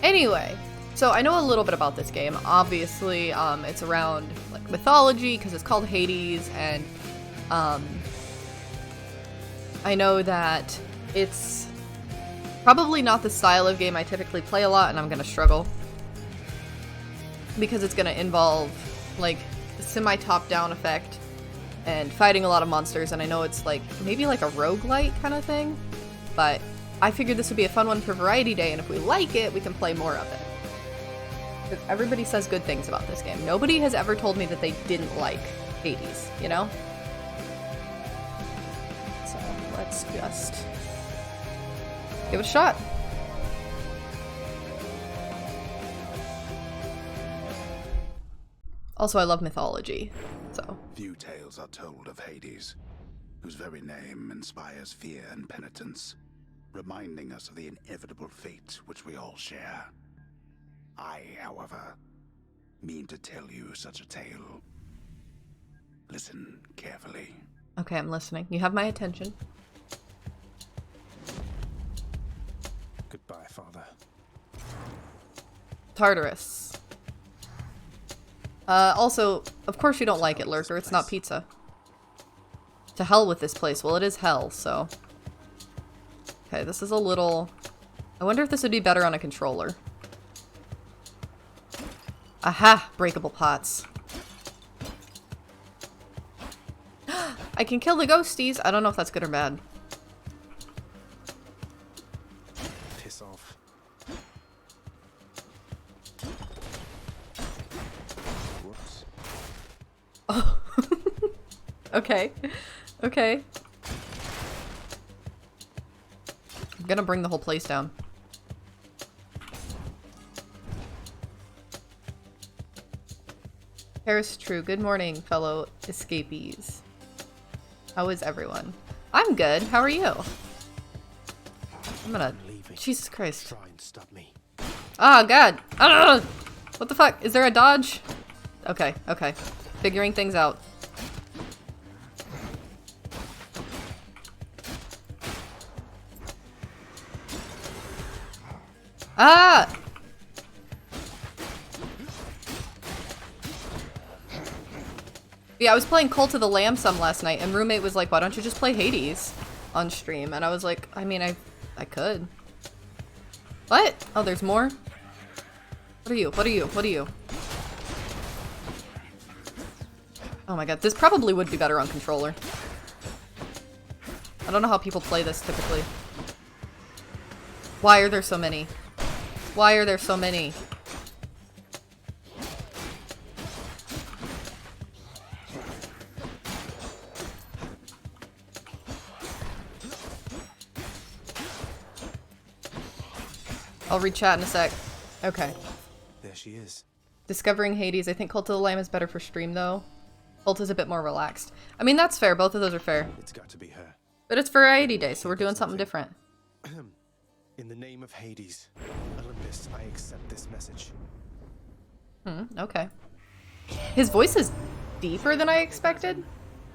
Anyway, so I know a little bit about this game. Obviously, it's around like mythology because it's called Hades, and I know that it's probably not the style of game I typically play a lot, and I'm gonna struggle because it's gonna involve like a semi-top-down effect and fighting a lot of monsters, and I know it's like maybe like a roguelite kind of thing, but I figured this would be a fun one for Variety Day, and if we like it, we can play more of it. Because everybody says good things about this game. Nobody has ever told me that they didn't like Hades, you know? So let's just give it a shot. Also, I love mythology, so. Few tales are told of Hades, whose very name inspires fear and penitence, reminding us of the inevitable fate which we all share. I, however, mean to tell you such a tale. Listen carefully. Okay, I'm listening. You have my attention. Goodbye, Father. Tartarus. Also, of course you don't like it, Lurker. It's not pizza. To hell with this place. Well, it is hell, so. Okay, this is a little... I wonder if this would be better on a controller. Aha! Breakable pots. I can kill the ghosties. I don't know if that's good or bad. Piss off. Whoops. Oh. Okay. Okay. I'm gonna bring the whole place down. Paris True. Good morning, fellow escapees. How is everyone? I'm good. How are you? I'm gonna... Jesus Christ. Try and stop me. Oh, God. Ah! What the fuck? Is there a dodge? Okay, okay. Figuring things out. Ah! Yeah, I was playing Cult of the Lamb some last night, and roommate was like, why don't you just play Hades on stream? And I was like, I mean, I could. What? Oh, there's more? What are you? What are you? What are you? Oh my god, this probably would be better on controller. I don't know how people play this typically. Why are there so many? Why are there so many? I'll read chat in a sec. Okay. There she is. Discovering Hades. I think Cult of the Lamb is better for stream, though. Cult is a bit more relaxed. I mean, that's fair. Both of those are fair. It's got to be her. But it's Variety Day, so we're doing something different. In the name of Hades, Olympus, I accept this message. Okay. His voice is deeper than I expected.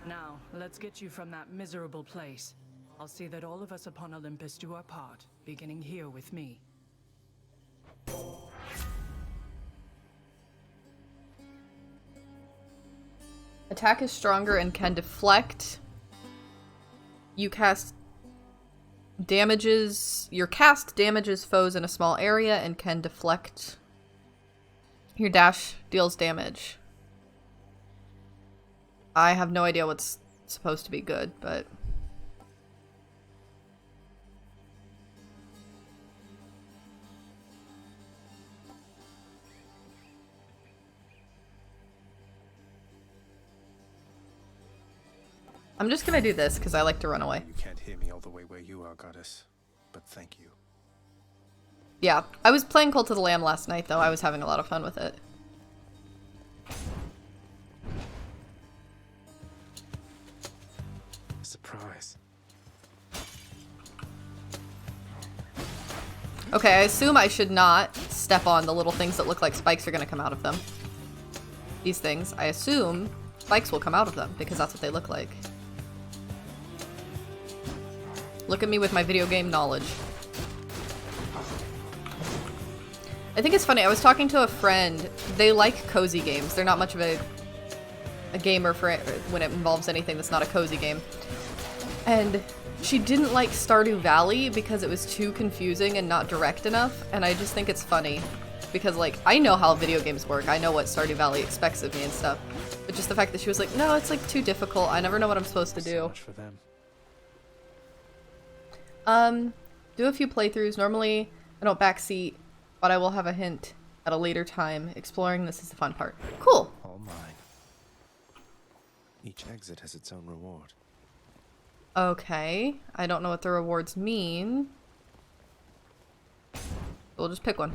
Now, let's get you from that miserable place. I'll see that all of us upon Olympus do our part, beginning here with me. Attack is stronger and can deflect. You cast damages. Your cast damages foes in a small area and can deflect. Your dash deals damage. I have no idea what's supposed to be good, but... I'm just gonna do this because I like to run away. You can't hear me all the way where you are, goddess. But thank you. Yeah, I was playing Cult of the Lamb last night, though. I was having a lot of fun with it. Surprise. Okay, I assume I should not step on the little things that look like spikes are gonna come out of them. These things. I assume spikes will come out of them because that's what they look like. Look at me with my video game knowledge. I think it's funny. I was talking to a friend. They like cozy games. They're not much of a gamer for it when it involves anything that's not a cozy game. And she didn't like Stardew Valley because it was too confusing and not direct enough. And I just think it's funny because, like, I know how video games work. I know what Stardew Valley expects of me and stuff. But just the fact that she was like, no, it's like too difficult. I never know what I'm supposed to do. So much for them. Do a few playthroughs. Normally, I don't backseat, but I will have a hint at a later time. Exploring this is the fun part. Cool. All mine. Each exit has its own reward. Okay. I don't know what the rewards mean. We'll just pick one.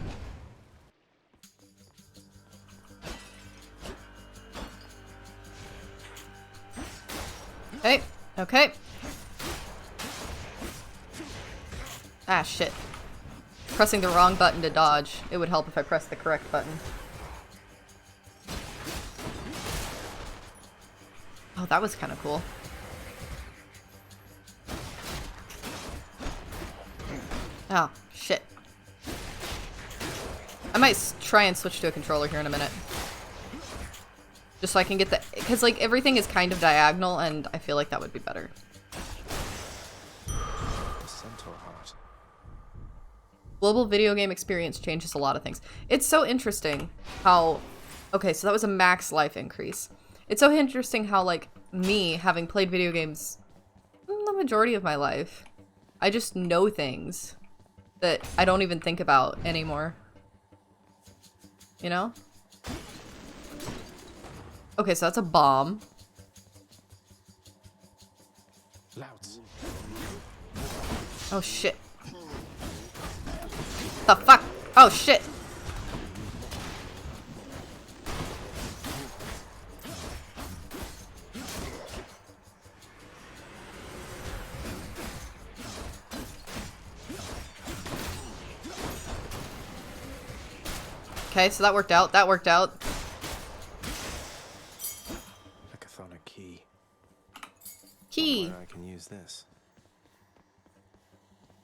Okay. Okay. Ah, shit. Pressing the wrong button to dodge. It would help if I pressed the correct button. Oh, that was kind of cool. Oh, shit. I might try and switch to a controller here in a minute. Just so I can get the... Because, like, everything is kind of diagonal, and I feel like that would be better. Centaur heart. Global video game experience changes a lot of things. It's so interesting how... Okay, so that was a max life increase. It's so interesting how, like, me, having played video games the majority of my life, I just know things that I don't even think about anymore. You know? Okay, so that's a bomb. Louds. Oh, shit. The fuck? Oh, shit. Okay, so that worked out. That worked out. Hackathonic key. Key. Wonder where I can use this.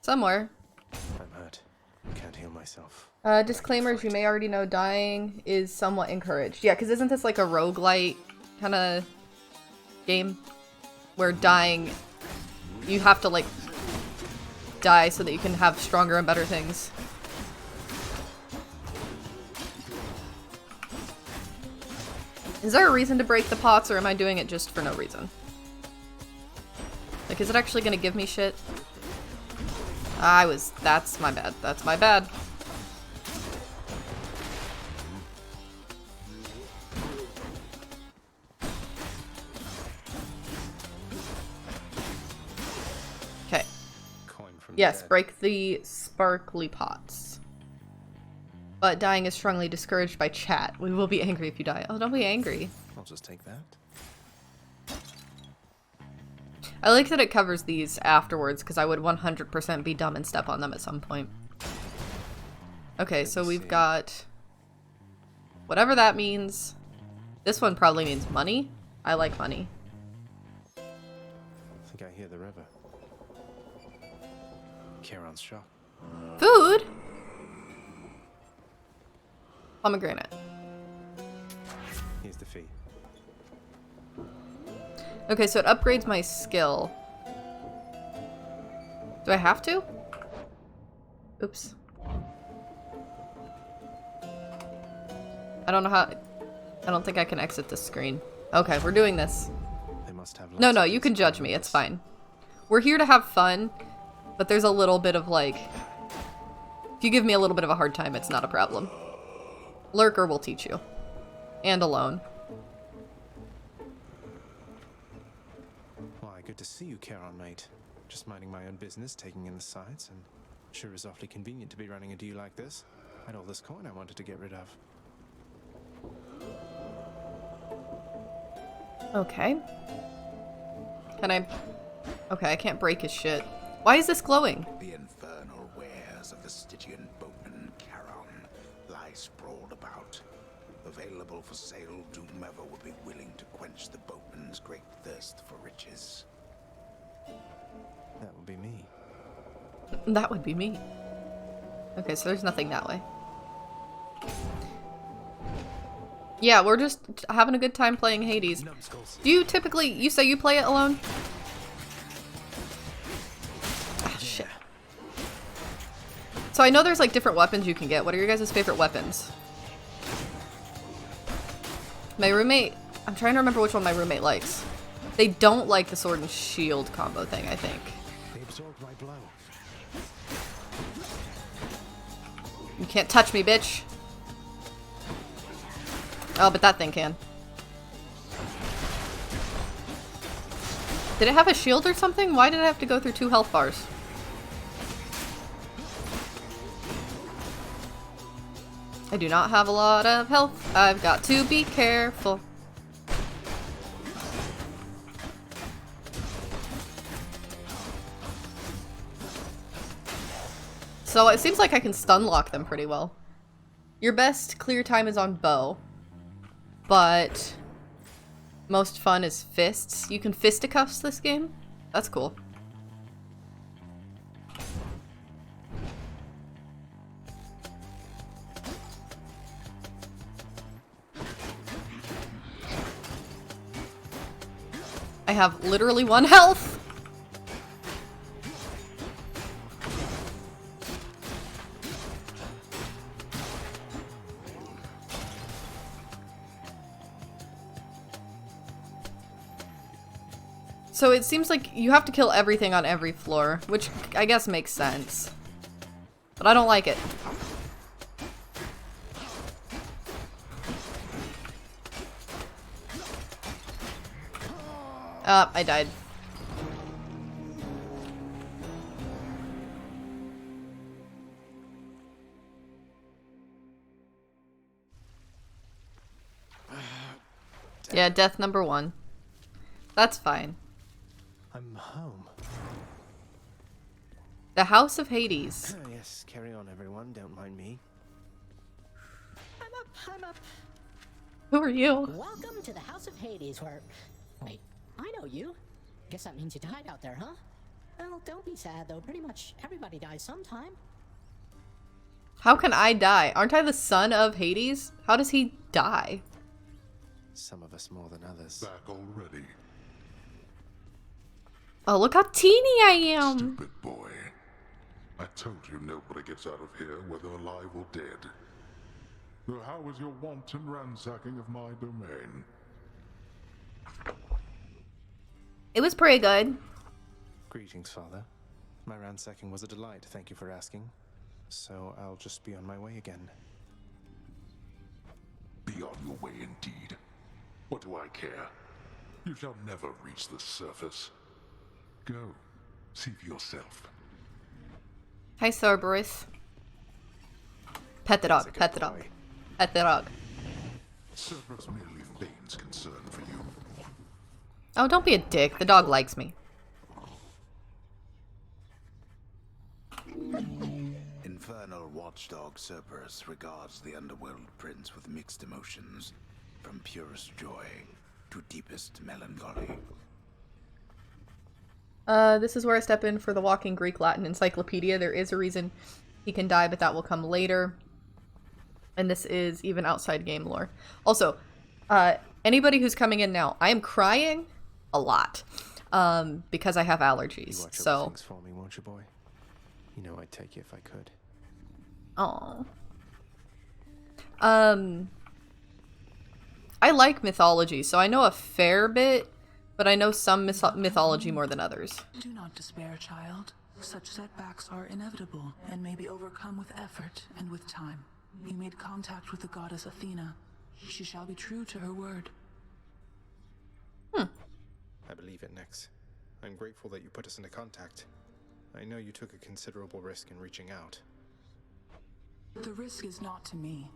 Somewhere. I'm hurt. Can't heal myself. Disclaimers, you may already know dying is somewhat encouraged. Yeah, because isn't this like a roguelite kind of game? Where dying, you have to like die so that you can have stronger and better things. Is there a reason to break the pots, or am I doing it just for no reason? Like, is it actually gonna give me shit? That's my bad. That's my bad. Okay. Coin from Yes, dead. break the sparkly pots. But dying is strongly discouraged by chat. We will be angry if you die. Oh, don't be angry. I'll just take that. I like that it covers these afterwards, because I would 100% be dumb and step on them at some point. Okay, so we've got... whatever that means. This one probably means money. I like money. I think I hear the river. Kieran's shop. Food? Pomegranate. Here's the fee. Okay, so it upgrades my skill. Do I have to? Oops. I don't know how... I don't think I can exit this screen. Okay, we're doing this. They must have No, lots no, of you can these judge me. It's fireworks. fine. We're here to have fun, but there's a little bit of, like... If you give me a little bit of a hard time, it's not a problem. Lurker will teach you. And alone. Why, good to see you, Kieran, mate. Just minding my own business, taking in the sights, and sure is awfully convenient to be running a deal like this. I had all this coin I wanted to get rid of. Okay. Can I... Okay, I can't break his shit. Why is this glowing? The infernal wares of the Stygian boatman Charon lie sprawled about. Available for sale to whomever would be willing to quench the boatman's great thirst for riches. That would be me. That would be me. Okay, so there's nothing that way. Yeah, we're just having a good time playing Hades. Numbskulls. Do you typically, you say you play it alone? Ah, shit. So I know there's like different weapons you can get. What are your guys' favorite weapons? My roommate, I'm trying to remember which one my roommate likes. They don't like the sword and shield combo thing, I think. They absorbed my blow. You can't touch me, bitch. Oh, but that thing can. Did it have a shield or something? Why did it have to go through 2 health bars? I do not have a lot of health. I've got to be careful. So it seems like I can stun lock them pretty well. Your best clear time is on bow. But most fun is fists. You can fisticuffs this game? That's cool. I have literally 1 health! So it seems like you have to kill everything on every floor, which I guess makes sense. But I don't like it. I died. Yeah, death number 1. That's fine. I'm home. The House of Hades. Yes, carry on, everyone. Don't mind me. I'm up. Who are you? Welcome to the House of Hades, where... Wait, I know you. Guess that means you died out there, huh? Well, don't be sad, though. Pretty much everybody dies sometime. How can I die? Aren't I the son of Hades? How does he die? Some of us more than others. Back already, Oh, look how teeny I am! stupid boy. I told you nobody gets out of here, whether alive or dead. So how was your wanton ransacking of my domain? It was pretty good. Greetings, Father. My ransacking was a delight, thank you for asking. So I'll just be on my way again. Be on your way indeed. What do I care? You shall never reach the surface. Go, see for yourself. Hi, Cerberus. Pet the dog, pet the dog. Pet the dog. Cerberus merely feigns concern for you. Oh, don't be a dick. The dog likes me. Infernal watchdog Cerberus regards the underworld prince with mixed emotions, from purest joy to deepest melancholy. This is where I step in for the Walking Greek Latin Encyclopedia. There is a reason he can die, but that will come later. And this is even outside game lore. Also, anybody who's coming in now, I am crying a lot because I have You allergies. watch So, over things for me, won't you, boy? You know I'd take you if I could. oh, I like mythology, so I know a fair bit, but I know some mythology more than others. Do not despair, child. Such setbacks are inevitable and may be overcome with effort and with time. You made contact with the goddess Athena. She shall be true to her word. I believe it, Nex. I'm grateful that you put us into contact. I know you took a considerable risk in reaching out. The risk is not to me.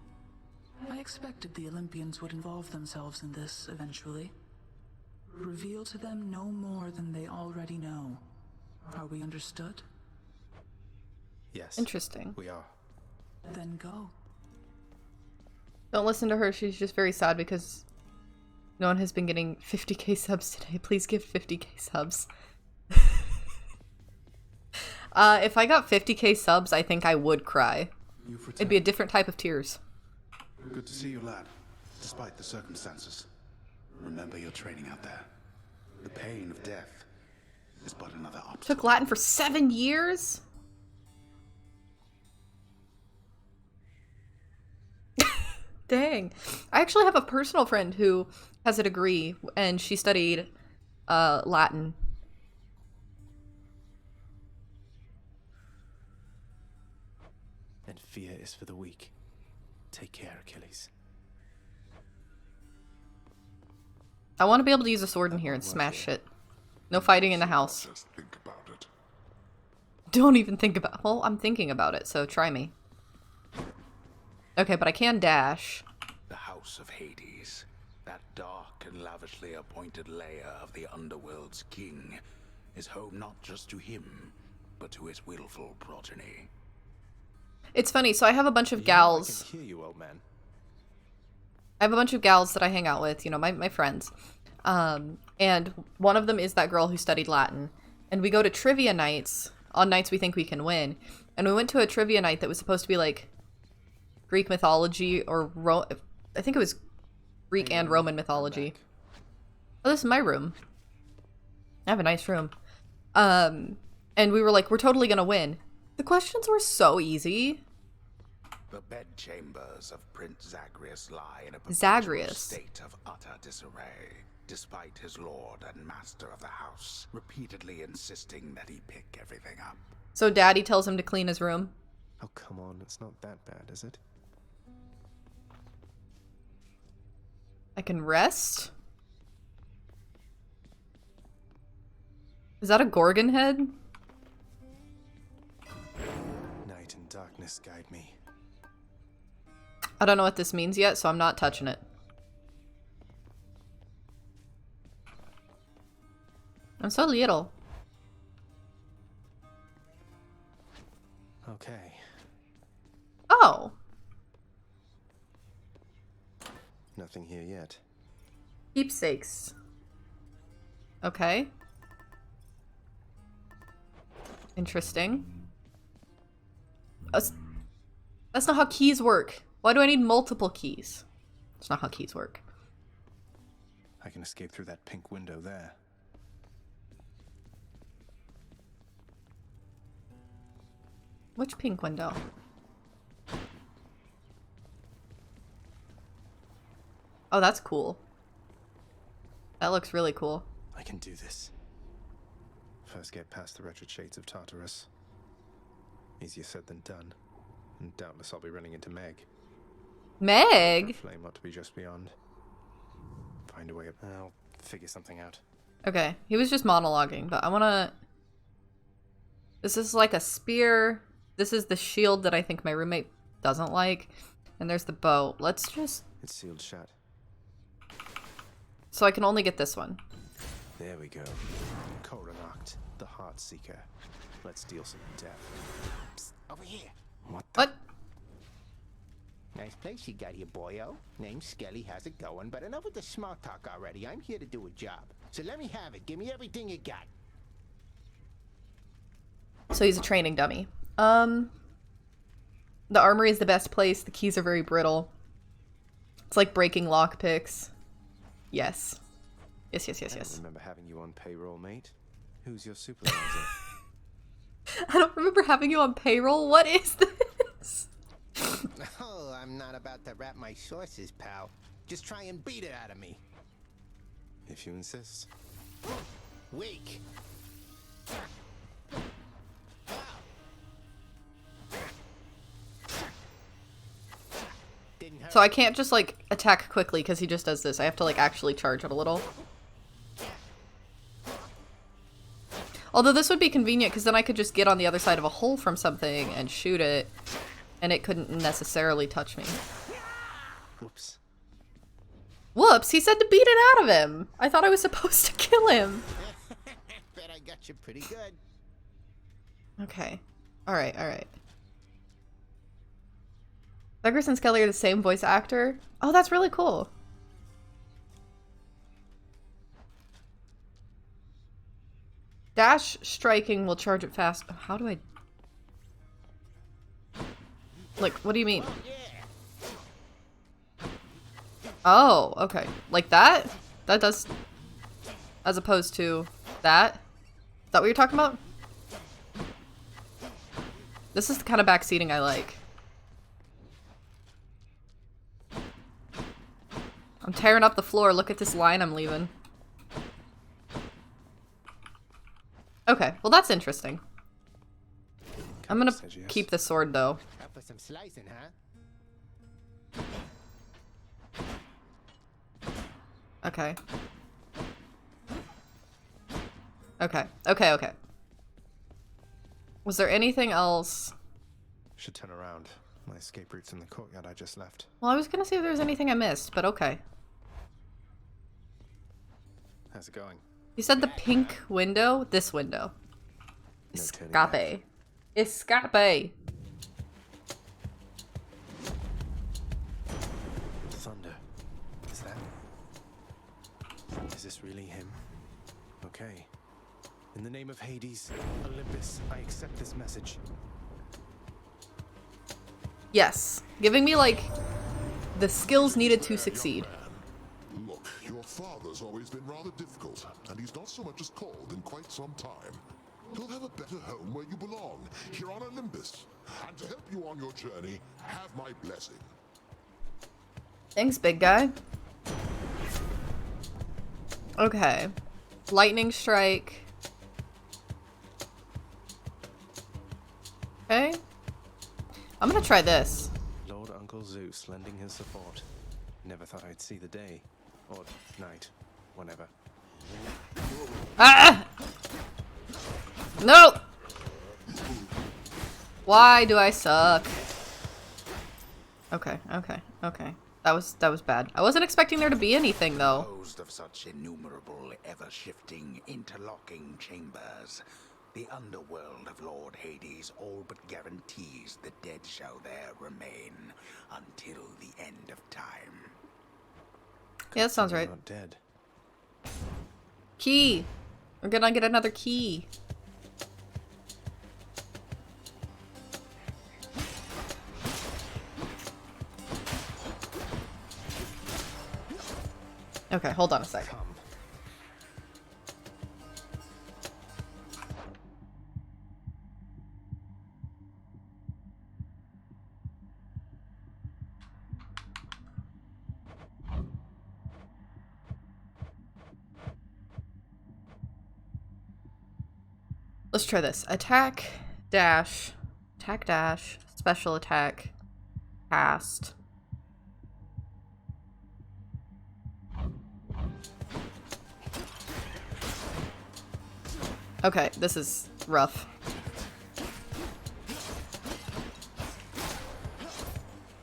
I expected the Olympians would involve themselves in this eventually. Reveal to them no more than they already know. Are we understood? Yes. Interesting. We are. Then go. Don't listen to her. She's just very sad because no one has been getting 50k subs today. Please give 50k subs. If I got 50k subs, I think I would cry. It'd be a different type of tears. Good to see you, lad. Despite the circumstances, remember your training out there. The pain of death is but another obstacle. Took Latin for 7 years? Dang. I actually have a personal friend who has a degree, and she studied Latin. And fear is for the weak. Take care, Achilles. I want to be able to use a sword in here and smash shit. No fighting in the house. Just think about it. Don't even think about. Well, I'm thinking about it, so try me. Okay, but I can dash. The House of Hades, that dark and lavishly appointed lair of the underworld's king, is home not just to him, but to his willful progeny. It's funny, so I have a bunch of I gals. can hear you, old man. I have a bunch of gals that I hang out with, you know, my friends. And one of them is that girl who studied Latin. And we go to trivia nights on nights we think we can win. And we went to a trivia night that was supposed to be like Greek mythology or I think it was Greek and Roman mythology. Oh, this is my room. I have a nice room. And we were like, we're totally gonna win. The questions were so easy. The bedchambers of Prince Zagreus lie in a perpetual Zagreus. state of utter disarray, despite his lord and master of the house repeatedly insisting that he pick everything up. So Daddy tells him to clean his room. Oh, come on. It's not that bad, is it? I can rest? Is that a Gorgon head? Night and darkness guide me. I don't know what this means yet, so I'm not touching it. I'm so little. Okay. Oh. Nothing here yet. Keepsakes. Okay. Interesting. That's not how keys work. Why do I need multiple keys? That's not how keys work. I can escape through that pink window there. Which pink window? Oh, that's cool. That looks really cool. I can do this. First get past the wretched shades of Tartarus. Easier said than done. And doubtless I'll be running into Meg. Meg? Flame ought to be just beyond. Find a way up. I'll figure something out. Okay, he was just monologuing, but I wanna... This is like a spear. This is the shield that I think my roommate doesn't like. And there's the bow. Let's just... It's sealed shut. So I can only get this one. There we go. Coronacht, the Heart Seeker. Let's deal some death. Psst, over here. What the? What? Nice place you got here, boyo. Name's Skelly, how's it going? But enough with the small talk already. I'm here to do a job. So let me have it. Give me everything you got. So he's a training dummy. The armory is the best place. The keys are very brittle. It's like breaking lockpicks. Yes. Yes, yes, yes, I don't yes. remember having you on payroll, mate. Who's your supervisor? I don't remember having you on payroll. What is this? Oh, I'm not about to wrap my sources, pal. Just try and beat it out of me. If you insist. Weak. Didn't hurt. So I can't just like attack quickly because he just does this. I have to like actually charge it a little. Although this would be convenient because then I could just get on the other side of a hole from something and shoot it and it couldn't necessarily touch me. Whoops. Whoops, he said to beat it out of him. I thought I was supposed to kill him. Bet I got you pretty good. Okay. Alright, alright. Douglas and Skelly are the same voice actor? Oh, that's really cool. Dash striking will charge it fast. How do I... Like, what do you mean? Oh, okay. Like that? That does... As opposed to that? Is that what you're talking about? This is the kind of backseating I like. I'm tearing up the floor. Look at this line I'm leaving. Okay, well that's interesting. I'm gonna Says yes. keep the sword though. Up for some slicing, huh? Okay. Okay. Okay, okay. Was there anything else? Should turn around. My escape route's in the courtyard I just left. Well, I was gonna see if there was anything I missed, but okay. How's it going? You said the pink window? This window. No turning back. Escape. Escape. Thunder. Is that... Is this really him? Okay. In the name of Hades, Olympus, I accept this message. Yes. Giving me, like, the skills needed to succeed. Look, your father's always been rather difficult, and he's not so much as called in quite some time. You'll have a better home where you belong, here on Olympus. And to help you on your journey, have my blessing. Thanks, big guy. Okay. Lightning strike. Okay. I'm gonna try this. Lord Uncle Zeus lending his support. Never thought I'd see the day. Or night. Whenever. Ah! No! Why do I suck? Okay, okay, okay. That was bad. I wasn't expecting there to be anything though. Composed of such innumerable, ever-shifting, interlocking chambers, the underworld of Lord Hades all but guarantees the dead shall there remain until the end of time. Yeah, that sounds They're right. not dead. Key! We're gonna get another key. Okay, hold on a sec. Come. Let's try this. Attack, dash, special attack, cast. Okay, this is rough.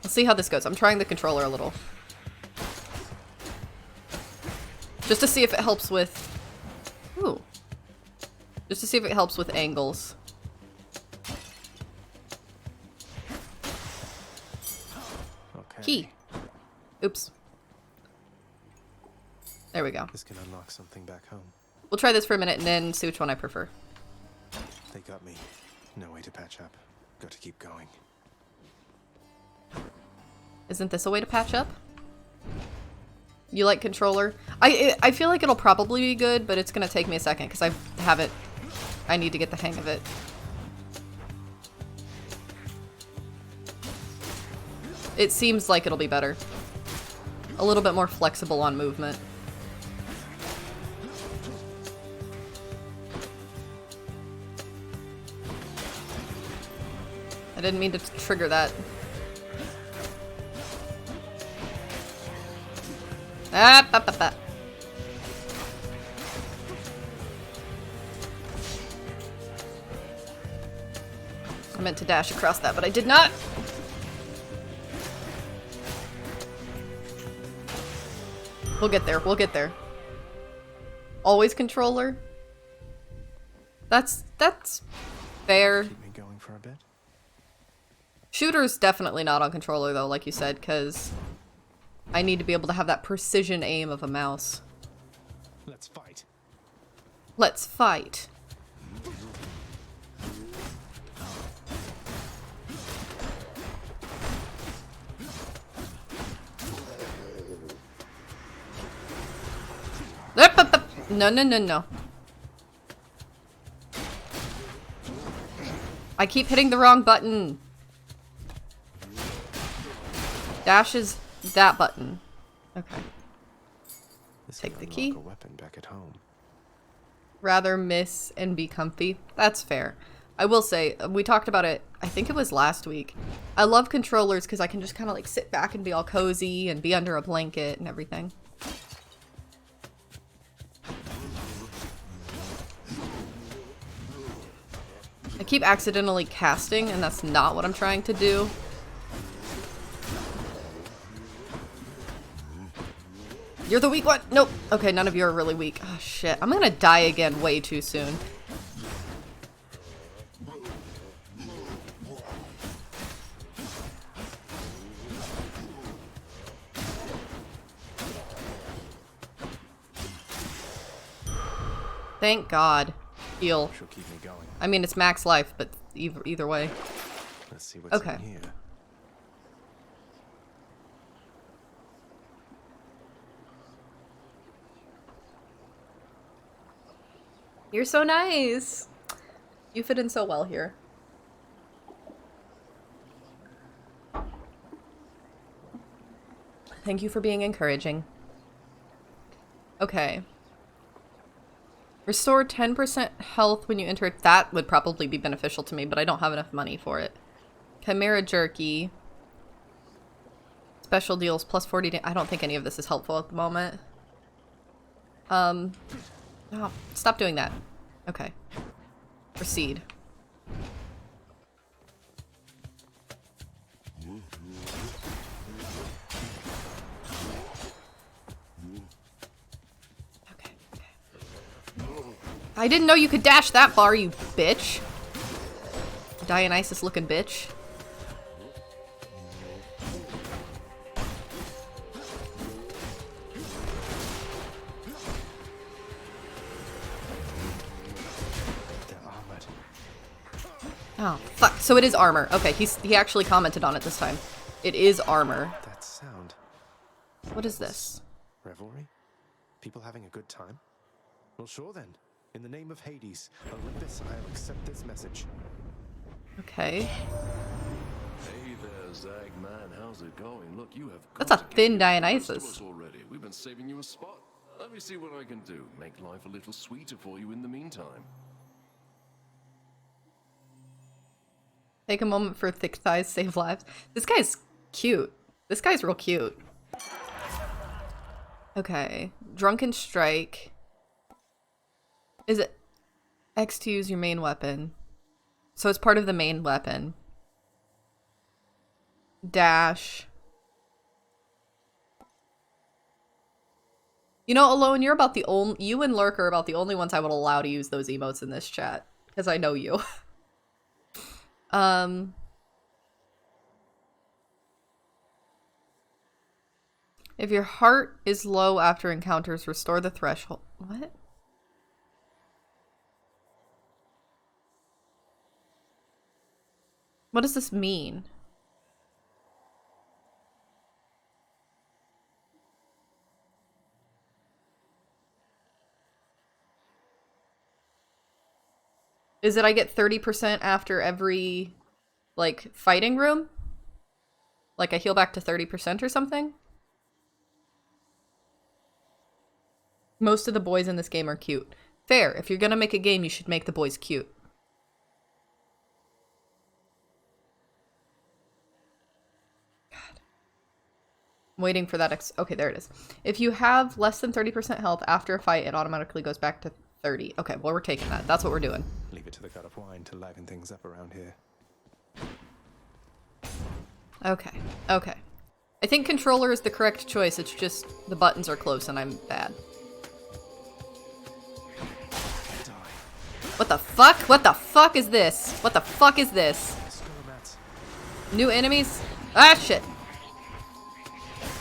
Let's see how this goes. I'm trying the controller a little. Just to see if it helps with... Ooh. Just to see if it helps with angles. Okay. Key. Oops. There we go. This can unlock something back home. We'll try this for a minute and then see which one I prefer. They got me. No way to patch up. Got to keep going. Isn't this a way to patch up? You like controller? I feel like it'll probably be good, but it's gonna take me a second because I haven't. I need to get the hang of it. It seems like it'll be better. A little bit more flexible on movement. I didn't mean to trigger that. Ah, ba, ba, ba. I meant to dash across that, but I did not. We'll get there. We'll get there. Always controller. That's fair. Keep me going for a bit. Shooter's definitely not on controller though, like you said, because I need to be able to have that precision aim of a mouse. Let's fight. Let's fight. No, no, no, no. I keep hitting the wrong button. Dash is that button. Okay. This Take will the unlock key. a weapon back at home. Rather miss and be comfy. That's fair. I will say, we talked about it, I think it was last week. I love controllers because I can just kind of like sit back and be all cozy and be under a blanket and everything. I keep accidentally casting and that's not what I'm trying to do. You're the weak one? Nope. Okay, none of you are really weak. Oh shit, I'm gonna die again way too soon. Thank God. Heal. She'll keep me going. I mean, it's max life, but either way. Let's see what's Okay. in here. You're so nice. You fit in so well here. Thank you for being encouraging. Okay. Restore 10% health when you enter it. That would probably be beneficial to me, but I don't have enough money for it. Chimera Jerky. Special deals plus 40 I don't think any of this is helpful at the moment. Oh, stop doing that. Okay. Proceed. Okay. I didn't know you could dash that far, you bitch. Dionysus looking bitch. Oh, fuck. So it is armor. Okay, he actually commented on it this time. It is armor. That sound. What is this? Revelry? People having a good time? Well, sure then. In the name of Hades, Olympus, I'll accept this message. Okay. Hey there, Zagman. How's it going? Look, you have That's a got to thin get close to Dionysus. us already. We've been saving you a spot. Let me see what I can do. Make life a little sweeter for you in the meantime. Take a moment for thick thighs, save lives. This guy's cute. This guy's real cute. Okay. Drunken Strike. Is it X to use your main weapon? So it's part of the main weapon. Dash. You know, Alone, you're about the only— you and Lurk are about the only ones I would allow to use those emotes in this chat. Because I know you. If your heart is low after encounters, restore the threshold. What? What does this mean? Is it I get 30% after every, like, fighting room? Like, I heal back to 30% or something? Most of the boys in this game are cute. Fair. If you're gonna make a game, you should make the boys cute. God. I'm waiting for that okay, there it is. If you have less than 30% health after a fight, it automatically goes back to 30. Okay, well, we're taking that. That's what we're doing. Leave it to the god of wine to liven things up around here. Okay. Okay. I think controller is the correct choice. It's just the buttons are close and I'm bad. What the fuck? What the fuck is this? What the fuck is this? New enemies? Ah, shit.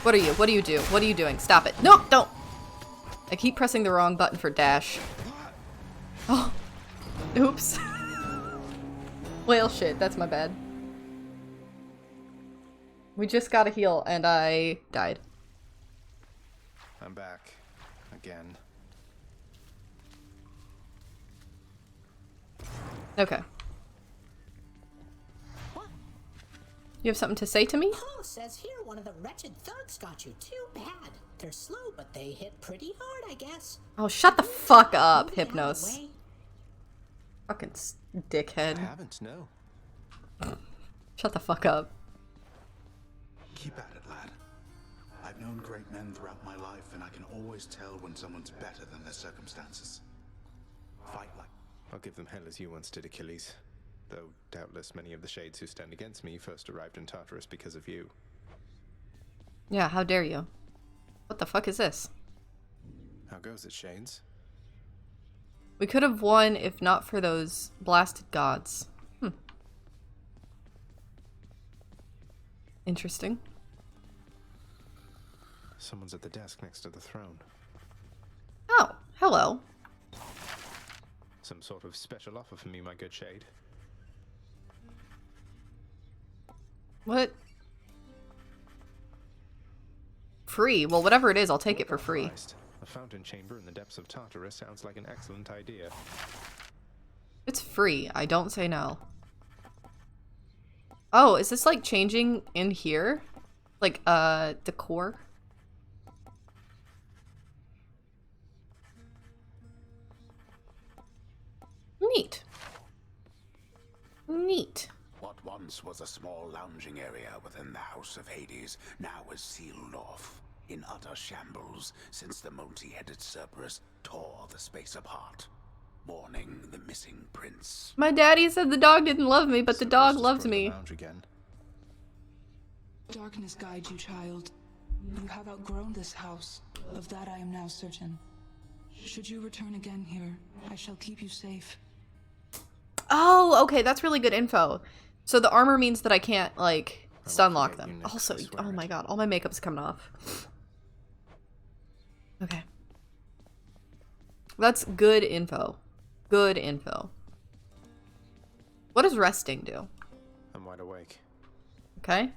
What are you? What do you do? What are you doing? Stop it. No, don't. I keep pressing the wrong button for dash. Oh. Oops. Well, shit. That's my bad. We just got a heal and I died. I'm back. Again. Okay. What? You have something to say to me? Oh, says here one of the wretched thugs got you. Too bad. They're slow, but they hit pretty hard, I guess. Oh, shut the fuck up, Moving out of the Hypnos. way. Fucking I dickhead. haven't, no. Shut the fuck up. Keep at it, lad. I've known great men throughout my life, and I can always tell when someone's better than their circumstances. Fight like... I'll give them hell as you once did, Achilles. Though doubtless many of the shades who stand against me first arrived in Tartarus because of you. Yeah, how dare you? What the fuck is this? How goes it, Shades? We could have won if not for those blasted gods. Interesting. Someone's at the desk next to the throne. Oh, hello. Some sort of special offer for me, my good Shade. What? Free? Well, whatever it is, I'll take it for free. Christ. A fountain chamber in the depths of Tartarus sounds like an excellent idea. It's free. I don't say no. Oh, is this like changing in here? Like, decor? Neat. Neat. What once was a small lounging area within the House of Hades now is sealed off, in utter shambles, since the multi-headed Cerberus tore the space apart, mourning the missing prince. My daddy said the dog didn't love me, but the dog Cerberus loves destroyed the me. lounge again. Darkness guide you, child. You have outgrown this house. Of that I am now certain. Should you return again here, I shall keep you safe. Oh, okay, that's really good info. So the armor means that I can't, like, stun lock forget you, them. Nick, Also, I swear oh my it. god, all my makeup's coming off. Okay. That's good info. Good info. What does resting do? I'm wide awake. Okay.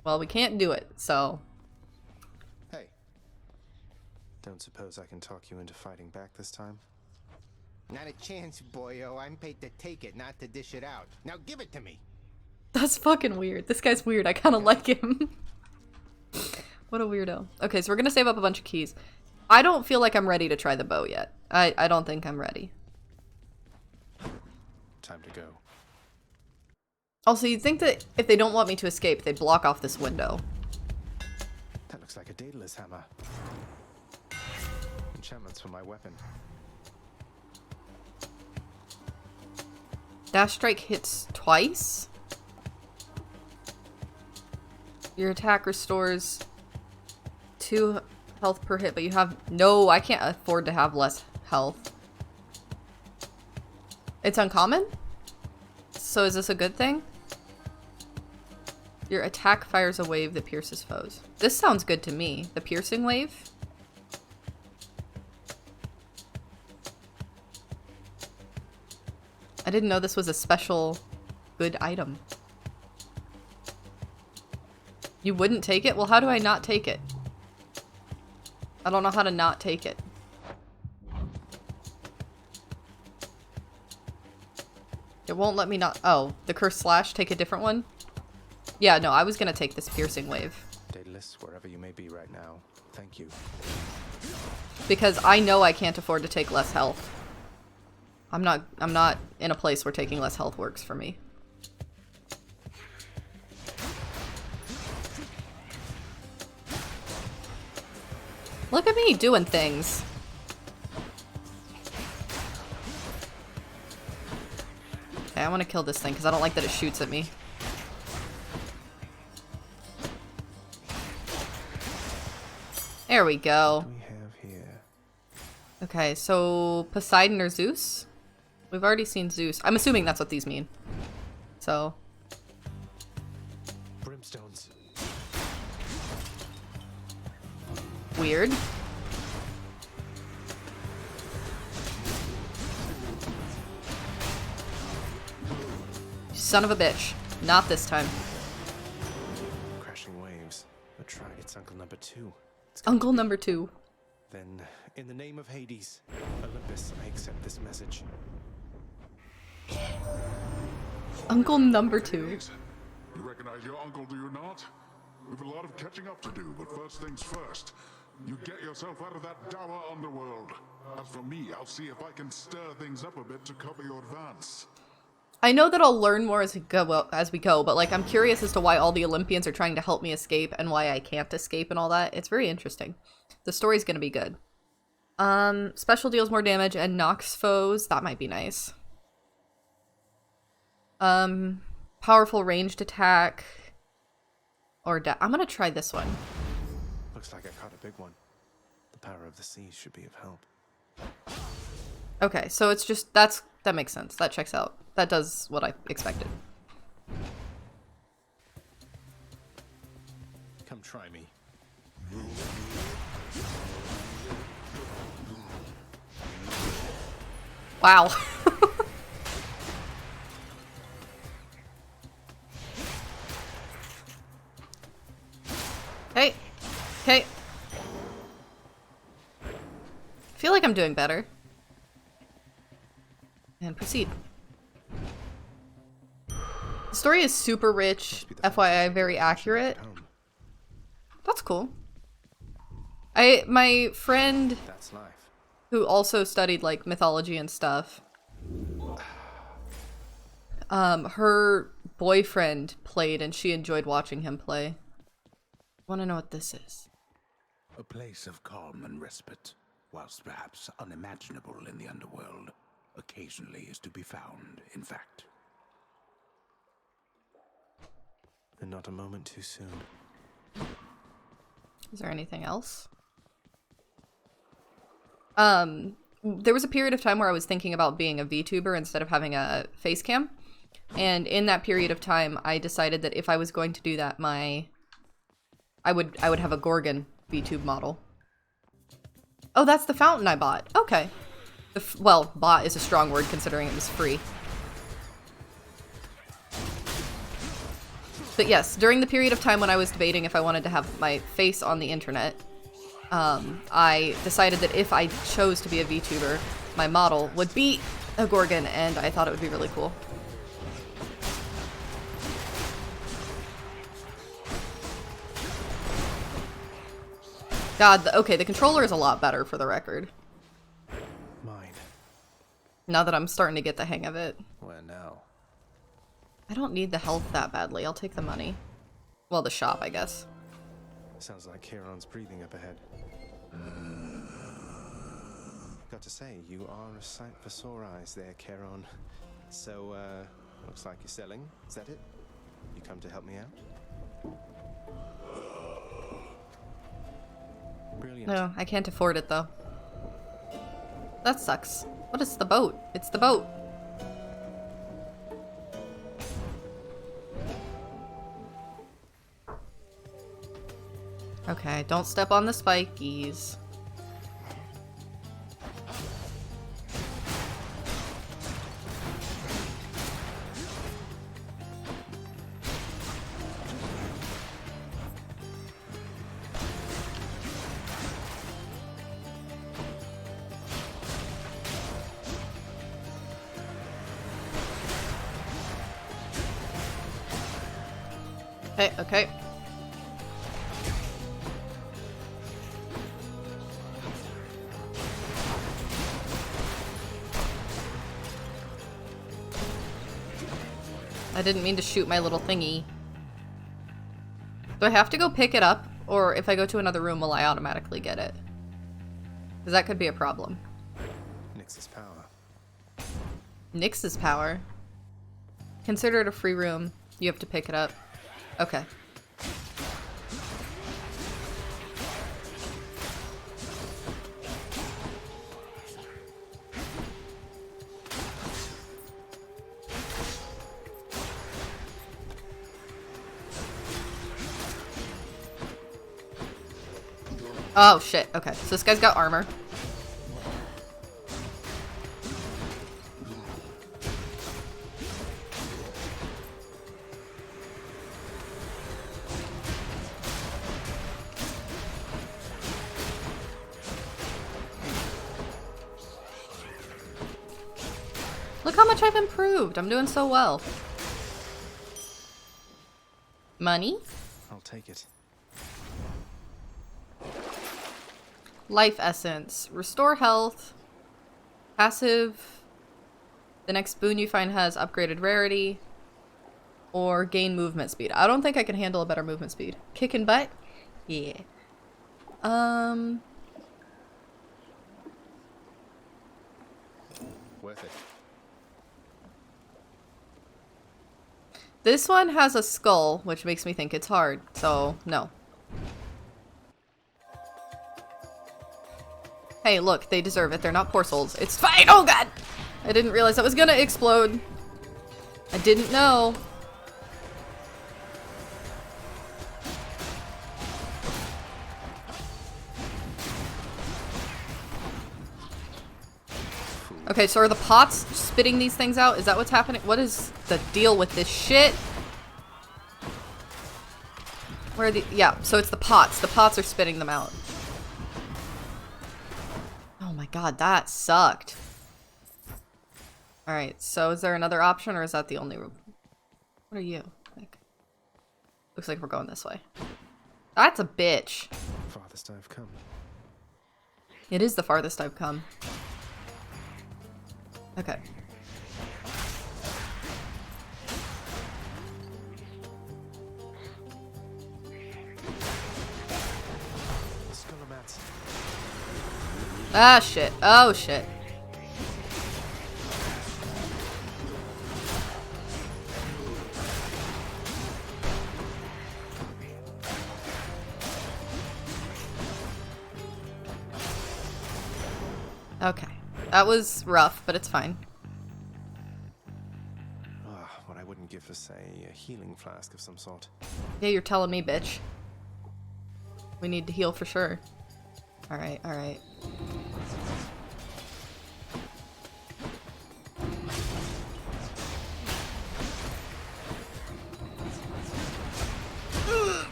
Well, we can't do it, so... Hey. Don't suppose I can talk you into fighting back this time? Not a chance, boyo. I'm paid to take it, not to dish it out. Now give it to me. That's fucking weird. This guy's weird. I kind of like him. What a weirdo. Okay, so we're gonna save up a bunch of keys. I don't feel like I'm ready to try the bow yet. I don't think I'm ready. Time to go. Also, you'd think that if they don't want me to escape, they'd block off this window. That looks like a Daedalus hammer. Enchantments for my weapon. Dash strike hits twice. Your attack restores 2 health per hit, but you have... No, I can't afford to have less health. It's uncommon? So is this a good thing? Your attack fires a wave that pierces foes. This sounds good to me. The piercing wave? I didn't know this was a special good item. You wouldn't take it? Well, how do I not take it? I don't know how to not take it. It won't let me not... Oh, the Curse Slash, take a different one? Yeah, no, I was gonna take this piercing wave. Daedalus, wherever you may be right now, thank you. Because I know I can't afford to take less health. I'm not in a place where taking less health works for me. Look at me doing things. Okay, I want to kill this thing because I don't like that it shoots at me. There we go. What do we have here? Okay, so Poseidon or Zeus? We've already seen Zeus. I'm assuming that's what these mean. So, Brimstones. weird. Son of a bitch. Not this time. Crashing waves. A tried its uncle number 2. Uncle number 2. Then, in the name of Hades, Olympus, I accept this message. Uncle number 2. You recognize your uncle, do you not? We've a lot of catching up to do, but first things first. You get yourself out of that dour underworld. As for me, I'll see if I can stir things up a bit to cover your advance. I know that I'll learn more as we go, but like I'm curious as to why all the Olympians are trying to help me escape and why I can't escape and all that. It's very interesting. The story's gonna be good. Special deals more damage and knocks foes. That might be nice. Powerful ranged attack. Or I'm gonna try this one. Looks like I caught a big one. The power of the seas should be of help. Okay, so it's just that makes sense. That checks out. That does what I expected. Come try me. Wow. Hey. Okay. I feel like I'm doing better. And proceed. The story is super rich, FYI, very accurate. That's cool. My friend That's life. who also studied like mythology and stuff, her boyfriend played and she enjoyed watching him play. Want to know what this is? A place of calm and respite, whilst perhaps unimaginable in the underworld, occasionally is to be found, in fact. And not a moment too soon. Is there anything else? There was a period of time where I was thinking about being a VTuber instead of having a face cam. And in that period of time, I decided that if I was going to do that, I would have a Gorgon VTube model. Oh, that's the fountain I bought. Okay. Well, bought is a strong word considering it was free. But yes, during the period of time when I was debating if I wanted to have my face on the internet, I decided that if I chose to be a VTuber, my model would be a Gorgon, and I thought it would be really cool. God, okay, the controller is a lot better for the record. Mine. Now that I'm starting to get the hang of it. Where now? I don't need the health that badly. I'll take the money. Well, the shop, I guess. Sounds like Charon's breathing up ahead. Got to say, you are a sight for sore eyes there, Charon. So, looks like you're selling. Is that it? You come to help me out? Brilliant. No, I can't afford it, though. That sucks. What is the boat? It's the boat. Okay, don't step on the spikies. Okay, okay. I didn't mean to shoot my little thingy. Do I have to go pick it up? Or if I go to another room, will I automatically get it? Because that could be a problem. Nyx's power. Nyx's power? Consider it a free room. You have to pick it up. Okay. Oh shit, okay. So this guy's got armor. Look how much I've improved. I'm doing so well. Money? I'll take it. Life essence. Restore health. Passive. The next boon you find has upgraded rarity. Or gain movement speed. I don't think I can handle a better movement speed. Kicking butt? Yeah. Worth it. This one has a skull, which makes me think it's hard, so no. Hey, look, they deserve it. They're not poor souls. It's fine! Oh god! I didn't realize that was gonna explode. I didn't know. Okay, so are the pots spitting these things out? Is that what's happening? What is the deal with this shit? Where are the... Yeah, so it's the pots. The pots are spitting them out. Oh my god, that sucked. Alright, so is there another option or is that the only room? What are you? Looks like we're going this way. That's a bitch. Farthest I've come. It is the farthest I've come. Okay. Ah, shit. Oh, shit. Okay. That was rough, but it's fine. What I wouldn't give for, say, a healing flask of some sort. Yeah, you're telling me, bitch. We need to heal for sure. Alright, alright.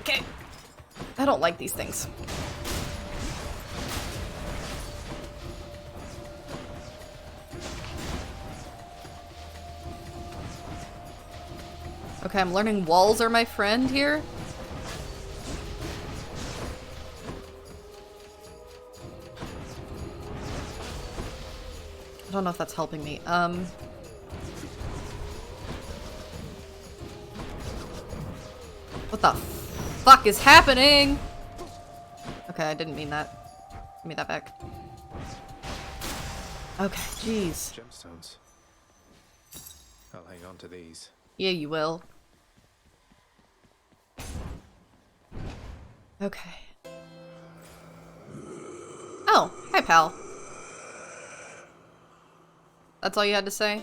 Okay. I don't like these things. Okay, I'm learning walls are my friend here. I don't know if that's helping me. What the fuck is happening? Okay, I didn't mean that. Give me that back. Okay, jeez. Gemstones. I'll hang on to these. Yeah, you will. Okay. Oh, hi, pal. That's all you had to say?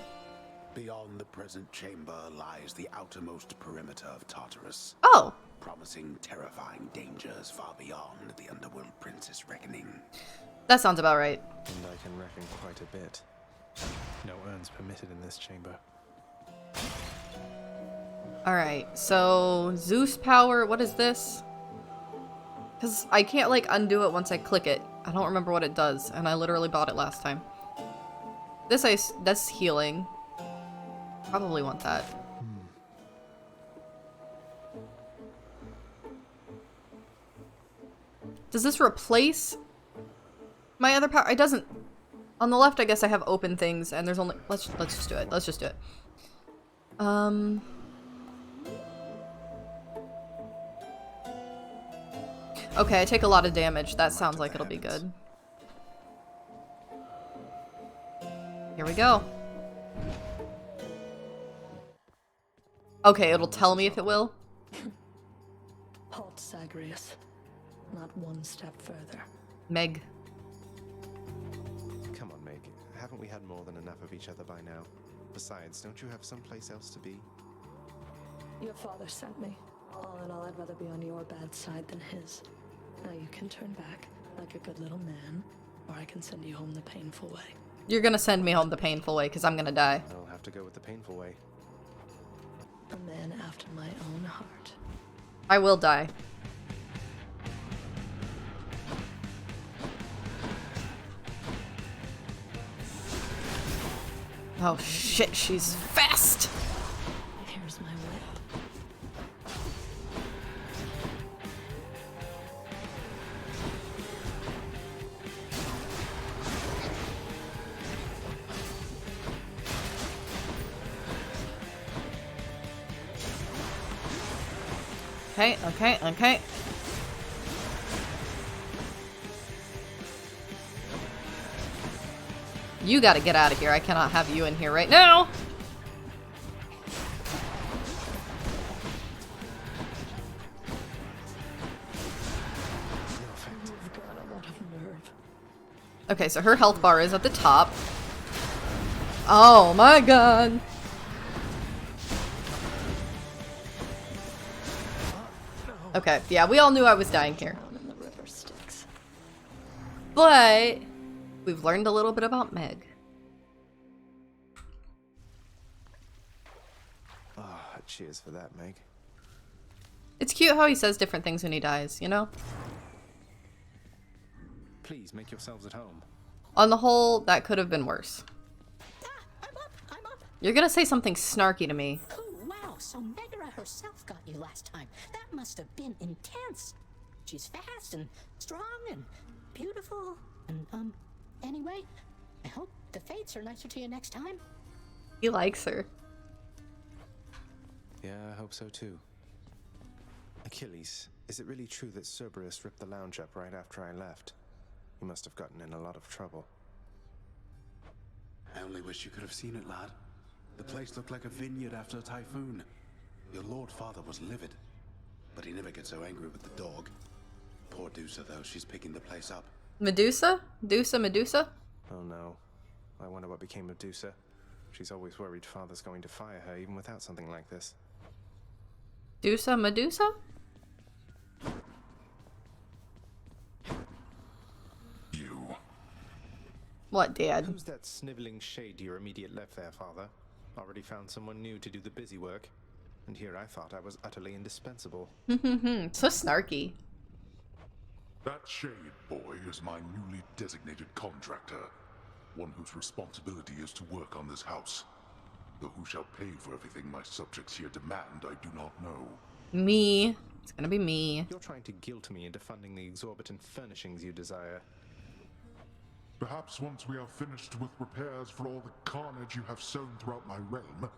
Beyond the present chamber lies the outermost perimeter of Tartarus. Oh! Promising terrifying dangers far beyond the Underworld Prince's reckoning. That sounds about right. And I can reckon quite a bit. No urns permitted in this chamber. Alright, so Zeus power, what is this? Because I can't like undo it once I click it. I don't remember what it does, and I literally bought it last time. That's healing. Probably want that. Does this replace my other power? It doesn't. On the left, I guess I have open things, and there's only. Let's just do it. Let's just do it. Okay, I take a lot of damage. That sounds like it'll be good. Here we go. Okay, it'll tell me if it will. Halt, Zagreus. Not one step further. Meg. Come on, Meg. Haven't we had more than enough of each other by now? Besides, don't you have someplace else to be? Your father sent me. All in all, I'd rather be on your bad side than his. Now you can turn back, like a good little man, or I can send you home the painful way. You're gonna send me home the painful way, because I'm gonna die. I'll have to go with the painful way. A man after my own heart. I will die. Oh shit, she's fast! Here's my whip. Okay, okay, okay. You gotta get out of here. I cannot have you in here right now. You've got a lot of nerve. Okay, so her health bar is at the top. Oh my god. Okay, yeah, we all knew I was dying here. Down in the river Styx. But we've learned a little bit about Meg. Ah, cheers for that, Meg. It's cute how he says different things when he dies, you know? Please make yourselves at home. On the whole, that could have been worse. I'm up. You're gonna say something snarky to me. Oh, wow, so Megara herself got you last time. That must have been intense. She's fast and strong and beautiful. And, anyway, I hope the fates are nicer to you next time. He likes her. Yeah, I hope so too. Achilles, is it really true that Cerberus ripped the lounge up right after I left? You must have gotten in a lot of trouble. I only wish you could have seen it, lad. The place looked like a vineyard after a typhoon. Your lord father was livid, but he never gets so angry with the dog. Poor Dusa, though, she's picking the place up. Medusa? Medusa? Oh no. I wonder what became of Dusa. She's always worried father's going to fire her even without something like this. Medusa? You. What, Dad? Who's that sniveling shade to your immediate left there, father? Already found someone new to do the busy work. And here I thought I was utterly indispensable. So snarky. That shade boy is my newly designated contractor. One whose responsibility is to work on this house. Though who shall pay for everything my subjects here demand, I do not know. Me. It's gonna be me. You're trying to guilt me into funding the exorbitant furnishings you desire. Perhaps once we are finished with repairs for all the carnage you have sown throughout my realm,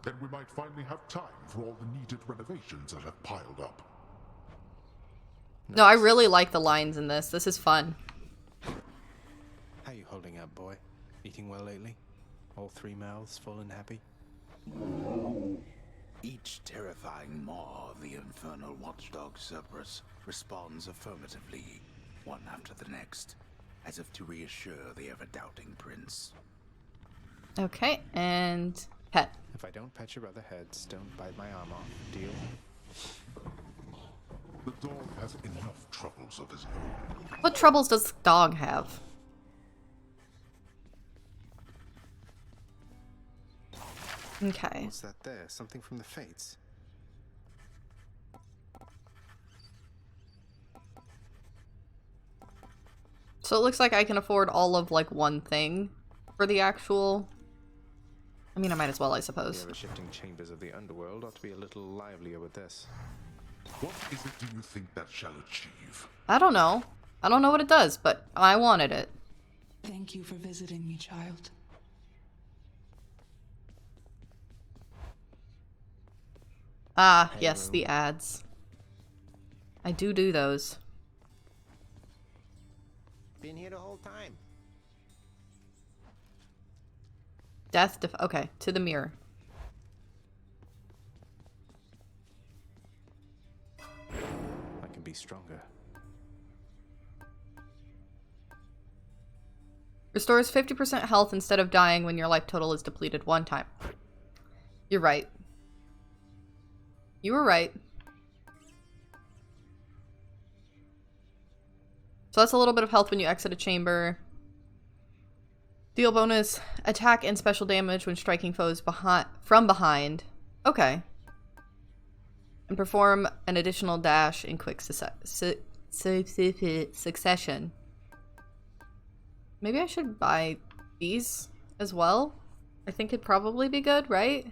then we might finally have time for all the needed renovations that have piled up. No, I really like the lines in this. This is fun. How you holding up, boy? Eating well lately? All three mouths full and happy? Each terrifying maw of the infernal watchdog Cerberus responds affirmatively, one after the next, as if to reassure the ever-doubting prince. Okay, and pet. If I don't pet your other heads, don't bite my arm off. Deal? The dog has enough troubles of his own. What troubles does the dog have? Okay. What's that there? Something from the Fates? So it looks like I can afford all of, like, one thing for the actual... I mean, I might as well, I suppose. The ever-shifting chambers of the underworld ought to be a little livelier with this. What is it do you think that shall achieve? I don't know. I don't know what it does, but I wanted it. Thank you for visiting me, child. Ah, yes, the ads. I do those. Been here the whole time. Okay, to the mirror. I can be stronger. Restores 50% health instead of dying when your life total is depleted one time. You're right. You were right. So that's a little bit of health when you exit a chamber. Deal bonus attack and special damage when striking foes from behind. Okay. And perform an additional dash in quick succession. Maybe I should buy these as well. I think it'd probably be good, right?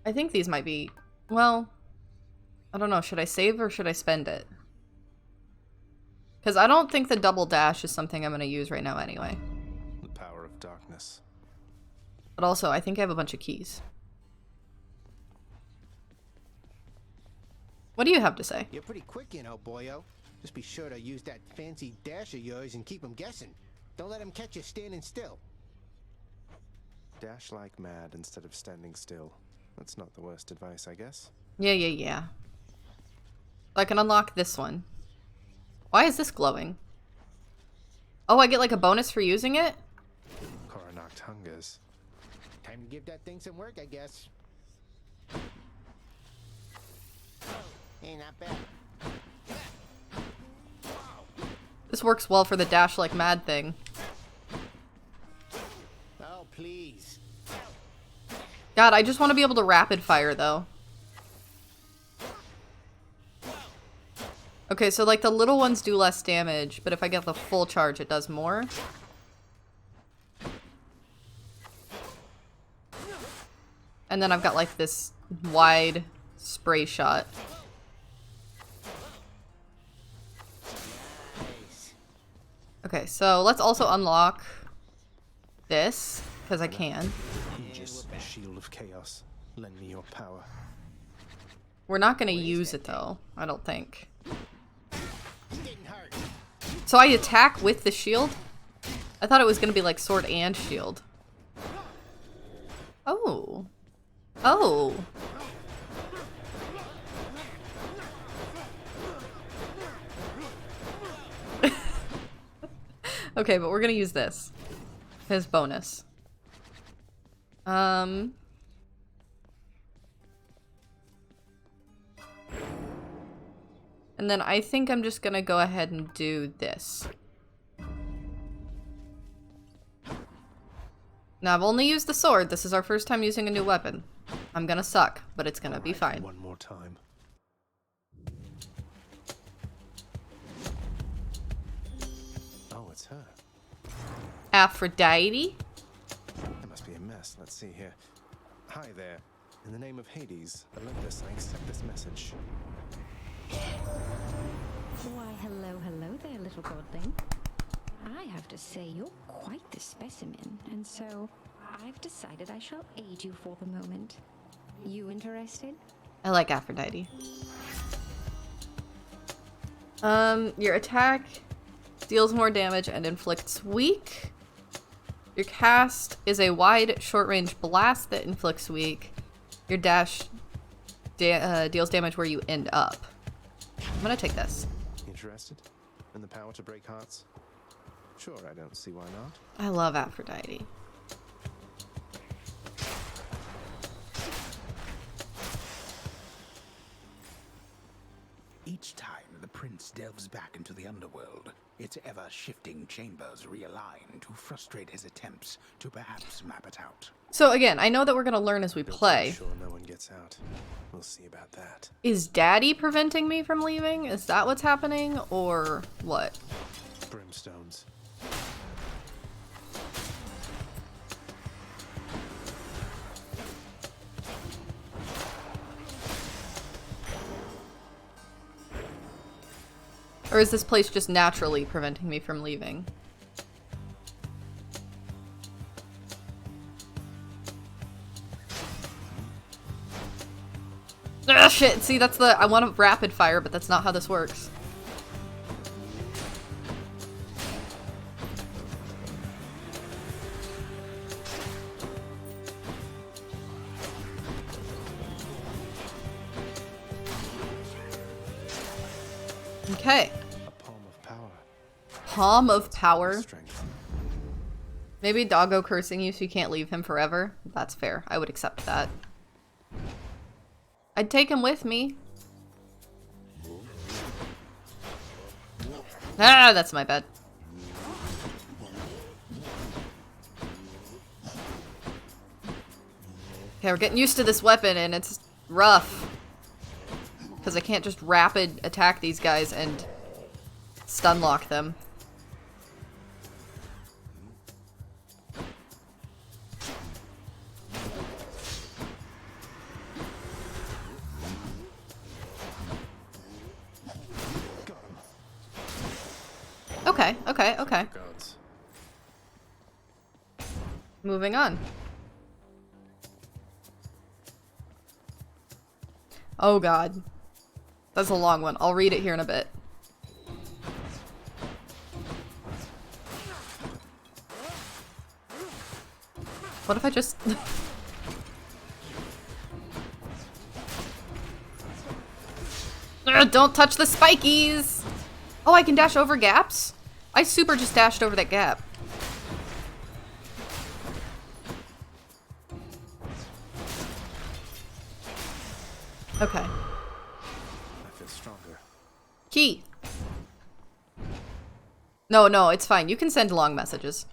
I think these might be... Well, I don't know. Should I save or should I spend it? Because I don't think the double dash is something I'm going to use right now anyway. The power of darkness. But also, I think I have a bunch of keys. What do you have to say? You're pretty quick, you know, boyo. Just be sure to use that fancy dash of yours and keep them guessing. Don't let them catch you standing still. Dash like mad instead of standing still. That's not the worst advice, I guess. Yeah. I can unlock this one. Why is this glowing? Oh, I get like a bonus for using it? Coronach hungers. Time to give that thing some work, I guess. Hey, not bad. This works well for the dash like mad thing. Oh, please. God, I just want to be able to rapid fire though. Okay, so like the little ones do less damage, but if I get the full charge, it does more. And then I've got like this wide spray shot. Okay, so let's also unlock this, because I can. Aegis, shield of chaos. Lend me your power. We're not going to use it though, I don't think. So I attack with the shield? I thought it was going to be like sword and shield. Oh. Oh. Okay, but we're going to use this as bonus. And then I think I'm just gonna go ahead and do this. Now I've only used the sword. This is our first time using a new weapon. I'm gonna suck, but it's gonna be fine. One more time. Oh, it's her. Aphrodite? That must be a mess. Let's see here. Hi there. In the name of Hades, Olympus, I accept this message. Why, hello there, little godling. I have to say, you're quite the specimen, and so I've decided I shall aid you for the moment. You interested? I like Aphrodite. Your attack deals more damage and inflicts weak. Your cast is a wide, short-range blast that inflicts weak. Your dash deals damage where you end up. I'm gonna take this. Interested? In the power to break hearts? Sure, I don't see why not. I love Aphrodite. Each time the prince delves back into the underworld, its ever-shifting chambers realign to frustrate his attempts to perhaps map it out. So again, I know that we're gonna learn as we play. Sure, no one gets out. We'll see about that. Is Daddy preventing me from leaving? Is that what's happening, or what? Brimstones. Or is this place just naturally preventing me from leaving? Ah, shit! See, that's the... I want to rapid fire, but that's not how this works. Okay. A palm of power. Palm of power? Strength. Maybe Doggo cursing you so you can't leave him forever? That's fair. I would accept that. I'd take him with me. Ah, that's my bad. Okay, we're getting used to this weapon and it's rough. Because I can't just rapid attack these guys and stun lock them. Okay, okay, okay. Guards. Moving on. Oh god. That's a long one. I'll read it here in a bit. What if I just... Ugh, don't touch the spikies! Oh, I can dash over gaps? I super just dashed over that gap. Okay. I feel stronger. Key! No, no, it's fine. You can send long messages.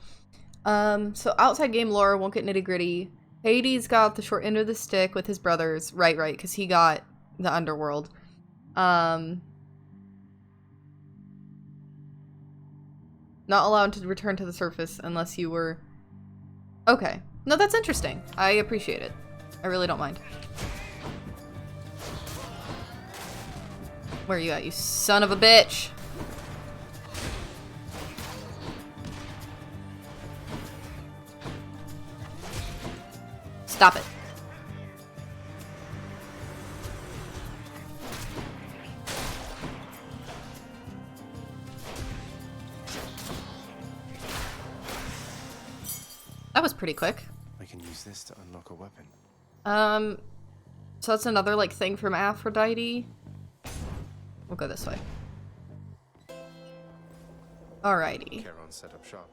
So outside game lore, won't get nitty gritty. Hades got the short end of the stick with his brothers. Right, because he got the underworld. Not allowed to return to the surface unless you were... Okay. No, that's interesting. I appreciate it. I really don't mind. Where are you at, you son of a bitch? Stop it. That was pretty quick. I can use this to unlock a weapon. So that's another, like, thing from Aphrodite. We'll go this way. Alrighty. Charon set up shop.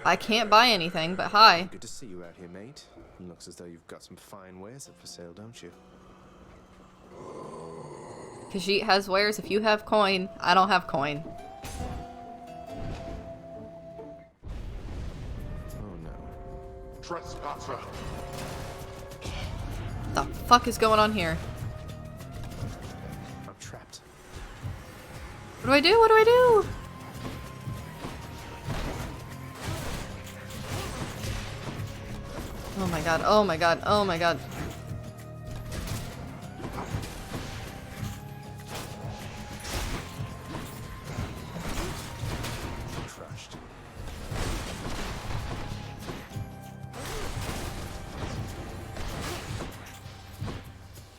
I can't buy anything, but hi. Good to see you out here, mate. Looks as though you've got some fine wares up for sale, don't you? Khajiit has wares. If you have coin, I don't have coin. Oh no. Trespasser. The fuck is going on here? I'm trapped. What do I do? What do I do? Oh my god, oh my god, oh my god. Crushed.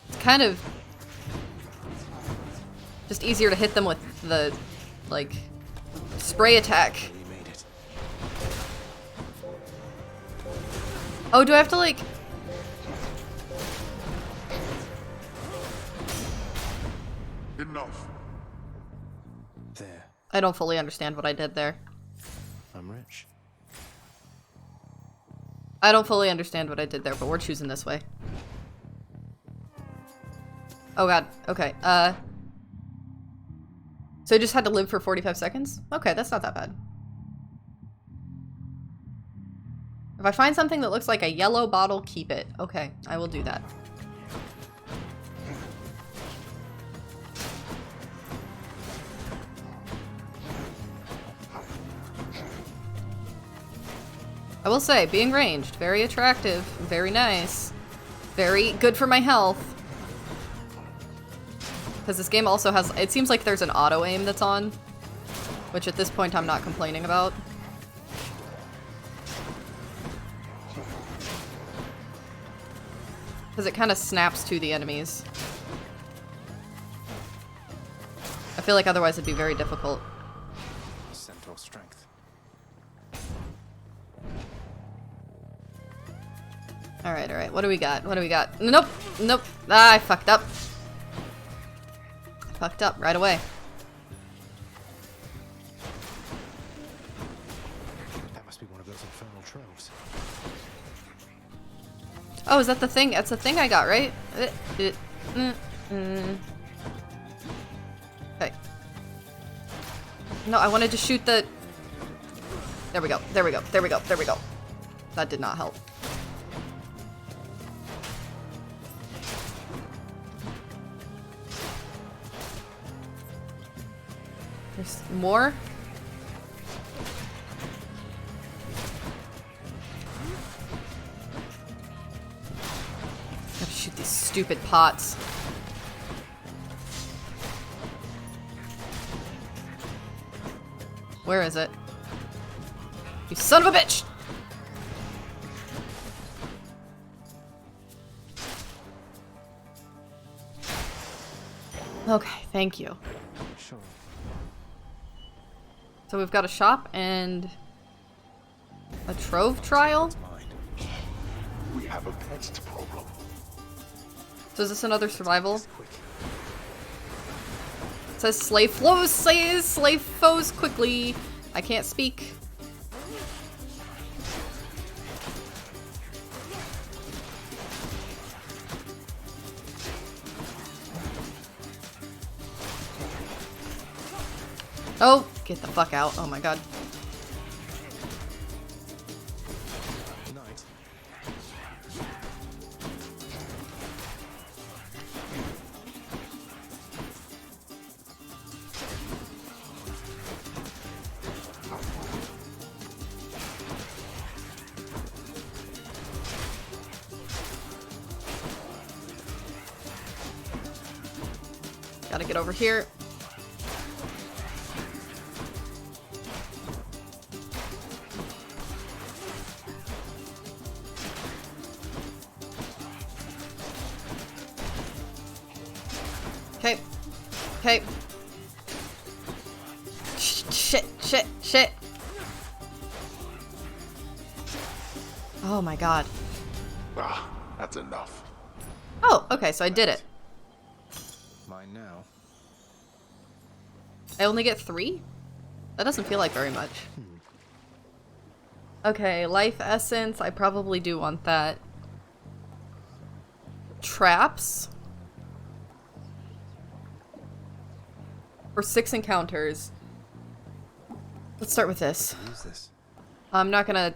It's kind of just easier to hit them with the, like, spray attack. You made it. Oh, do I have to, like... Enough. There. I don't fully understand what I did there. I'm rich. I don't fully understand what I did there, but we're choosing this way. Oh god, okay, so I just had to live for 45 seconds? Okay, that's not that bad. If I find something that looks like a yellow bottle, keep it. Okay, I will do that. I will say, being ranged, very attractive, very nice, very good for my health. Because this game also has, it seems like there's an auto aim that's on, which at this point I'm not complaining about. Because it kind of snaps to the enemies. I feel like otherwise it'd be very difficult. Centaur strength. Alright, alright. What do we got? What do we got? Nope! Nope! Ah, I fucked up. Fucked up right away. That must be one of those infernal troves. Oh, is that the thing? That's the thing I got, right? Okay. No, I wanted to shoot the... There we go. There we go. There we go. There we go. That did not help. There's more? I have to shoot these stupid pots. Where is it? You son of a bitch! Okay, thank you. Sure. So we've got a shop and a trove trial. We have a pest problem. So is this another survival? It says slay flows, slays, slay foes quickly. I can't speak. Oh, get the fuck out. Oh my god. Night. Gotta get over here. Okay. Okay. Shit, shit, shit. Oh my god. Ah, that's enough. Oh, okay, so I did it. Mine now. I only get 3? That doesn't feel like very much. Okay, life essence. I probably do want that. Traps. For 6 encounters. Let's start with this. Use this. I'm not gonna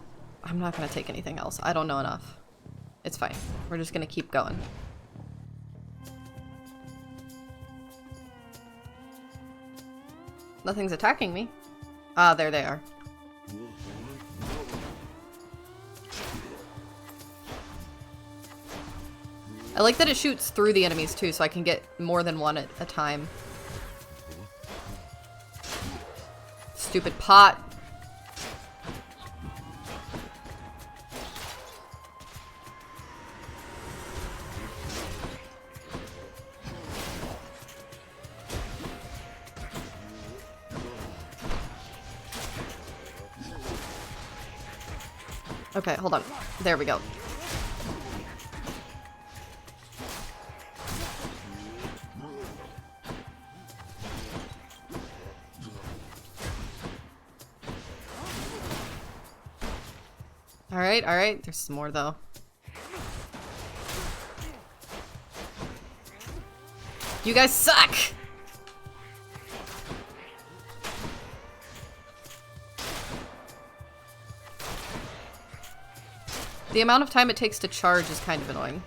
take anything else. I don't know enough. It's fine. We're just gonna keep going. Nothing's attacking me. Ah, there they are. I like that it shoots through the enemies too, so I can get more than one at a time. Stupid pot. Okay, hold on. There we go. Alright, alright. There's some more though. You guys suck! The amount of time it takes to charge is kind of annoying.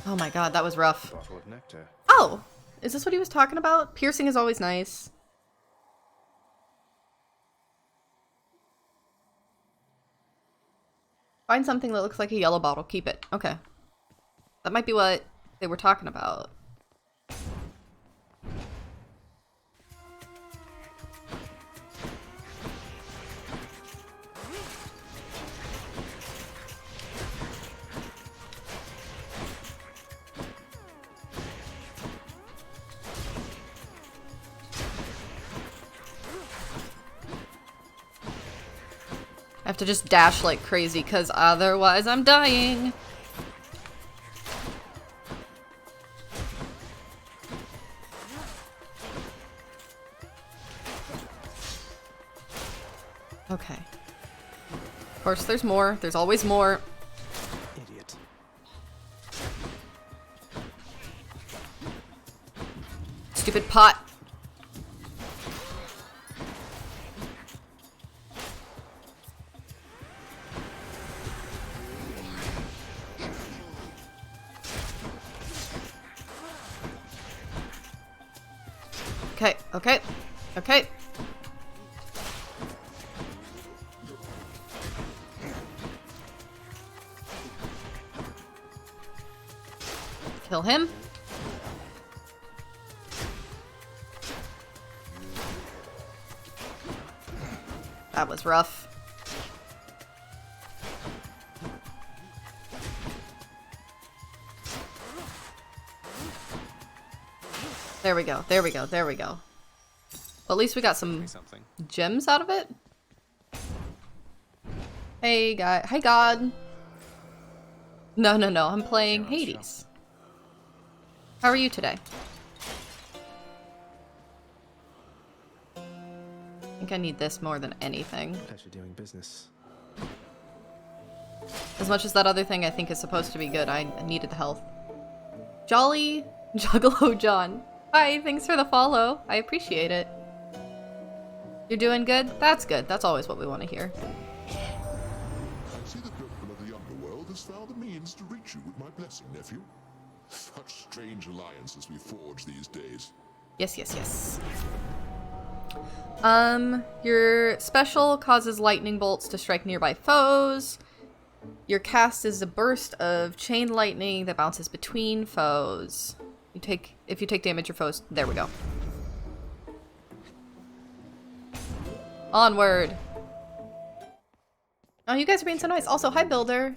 Oh my god, that was rough. Bottle of nectar. Oh! Is this what he was talking about? Piercing is always nice. Find something that looks like a yellow bottle. Keep it. Okay. That might be what they were talking about. I have to just dash like crazy, because otherwise I'm dying. Okay. Of course, there's more. There's always more. Idiot. Stupid pot. Okay, okay, okay. Kill him. That was rough. There we go, there we go, there we go. Well, at least we got some gems out of it. Hey, guy. Hey, God. No, I'm playing Hades. How are you today? I think I need this more than anything. Pleasure doing business. As much as that other thing I think is supposed to be good, I needed the health. Jolly Juggalo John. Hi, thanks for the follow. I appreciate it. You're doing good? That's good. That's always what we want to hear. I see the Prince of the Underworld has found the means to reach you with my blessing, nephew. Such strange alliances we forge these days. Yes. Your special causes lightning bolts to strike nearby foes. Your cast is a burst of chain lightning that bounces between foes. If you take damage, your foes. There we go. Onward. Oh, you guys are being so nice. Also, hi, Builder.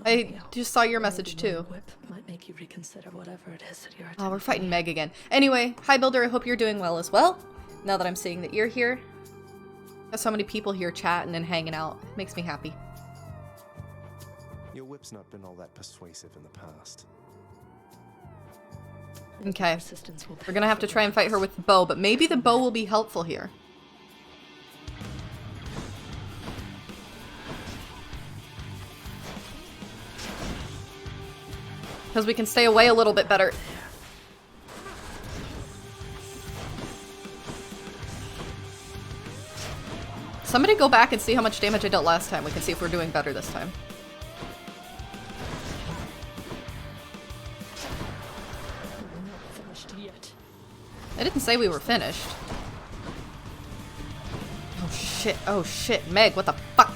I just saw your message too. Might make you reconsider whatever it is that you're Oh, we're fighting Meg again. Anyway, hi, Builder. I hope you're doing well as well. Now that I'm seeing that you're here. There's so many people here chatting and hanging out. Makes me happy. Your whip's not been all that persuasive in the past. Okay. We're gonna have to try and fight her with the bow, but maybe the bow will be helpful here. Because we can stay away a little bit better. Somebody go back and see how much damage I dealt last time. We can see if we're doing better this time. I didn't say we were finished. Oh shit, Meg, what the fuck?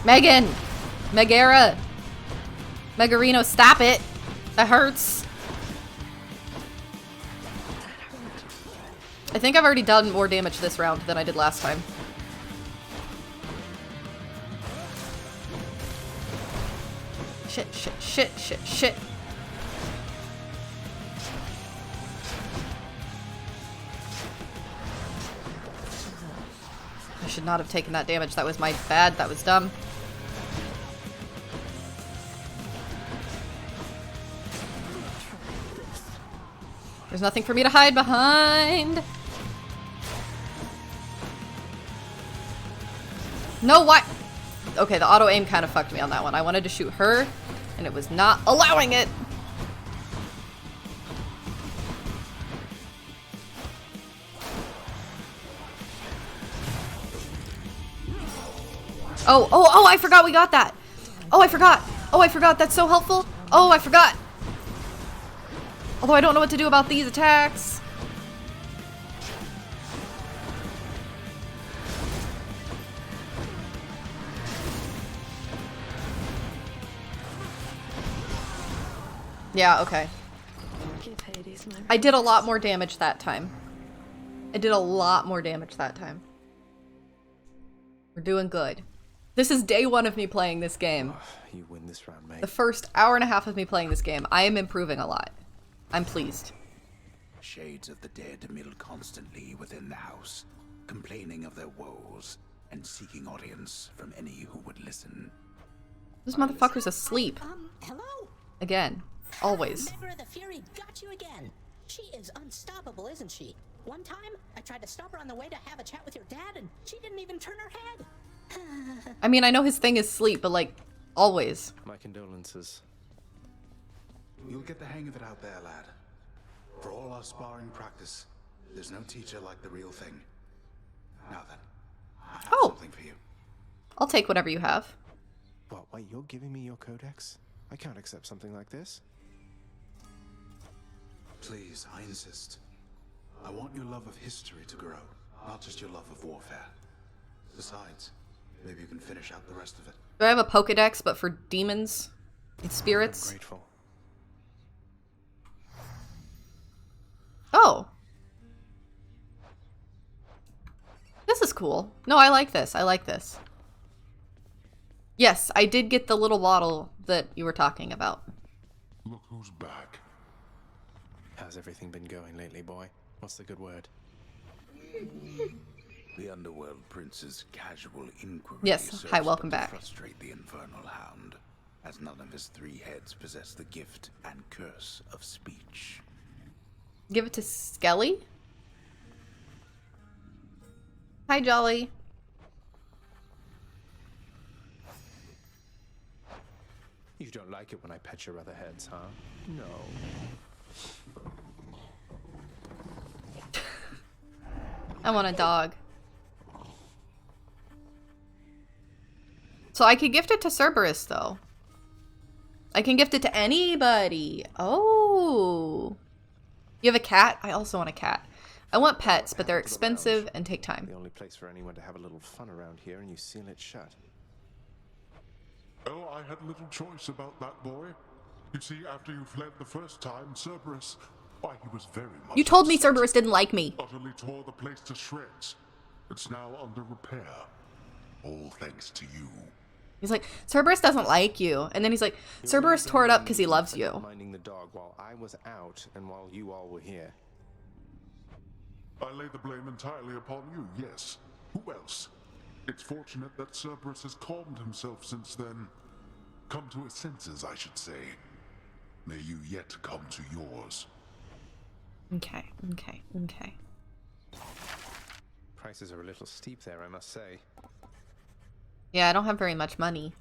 Megan! Megara! Megarino, stop it! That hurts. I think I've already done more damage this round than I did last time. Shit. I should not have taken that damage. That was my bad. That was dumb. There's nothing for me to hide behind. No, what? Okay, the auto aim kind of fucked me on that one. I wanted to shoot her, and it was not allowing it. Oh, I forgot we got that. Oh, I forgot. That's so helpful. Oh, I forgot. Although I don't know what to do about these attacks. Yeah, okay. I did a lot more damage that time. We're doing good. This is day one of me playing this game. You win this round, mate. The first hour and a half of me playing this game. I am improving a lot. I'm pleased. Shades of the dead mill constantly within the house, complaining of their woes and seeking audience from any who would listen. This motherfucker's asleep. Hello? Again. Always. Megra the Fury got you again. She is unstoppable, isn't she? One time, I tried to stop her on the way to have a chat with your dad, and she didn't even turn her head. I mean, I know his thing is sleep, but like, always. My condolences. You'll get the hang of it out there, lad. For all our sparring practice, there's no teacher like the real thing. Now then, I have something for you. I'll take whatever you have. What, wait, you're giving me your codex? I can't accept something like this. Please, I insist. I want your love of history to grow, not just your love of warfare. Besides, maybe you can finish out the rest of it. Do I have a Pokedex, but for demons and spirits? I'm grateful. Oh. This is cool. No, I like this. I like this. Yes, I did get the little bottle that you were talking about. Look who's back. How's everything been going lately, boy? What's the good word? The Underworld Prince's casual inquiry Yes, serves hi, welcome but to back. frustrate the Infernal Hound, as none of his 3 heads possess the gift and curse of speech. Give it to Skelly? Hi, Jolly. You don't like it when I pet your other heads, huh? No. I want a dog. So I could gift it to Cerberus, though. I can gift it to anybody. Oh. You have a cat? I also want a cat. I want pets, but they're expensive and take time. The only place for anyone to have a little fun around here, and you seal it shut. Oh, I had little choice about that boy. You see, after you fled the first time, Cerberus, why, he was very much You told me upset. Cerberus didn't like me. Utterly tore the place to shreds. It's now under repair. All thanks to you. He's like, Cerberus doesn't like you. And then he's like, Cerberus tore it up because he loves you. Minding the dog while I was out and while you all were here. I lay the blame entirely upon you, yes. Who else? It's fortunate that Cerberus has calmed himself since then. Come to his senses, I should say. May you yet come to yours. Okay, okay, okay. Prices are a little steep there, I must say. Yeah, I don't have very much money.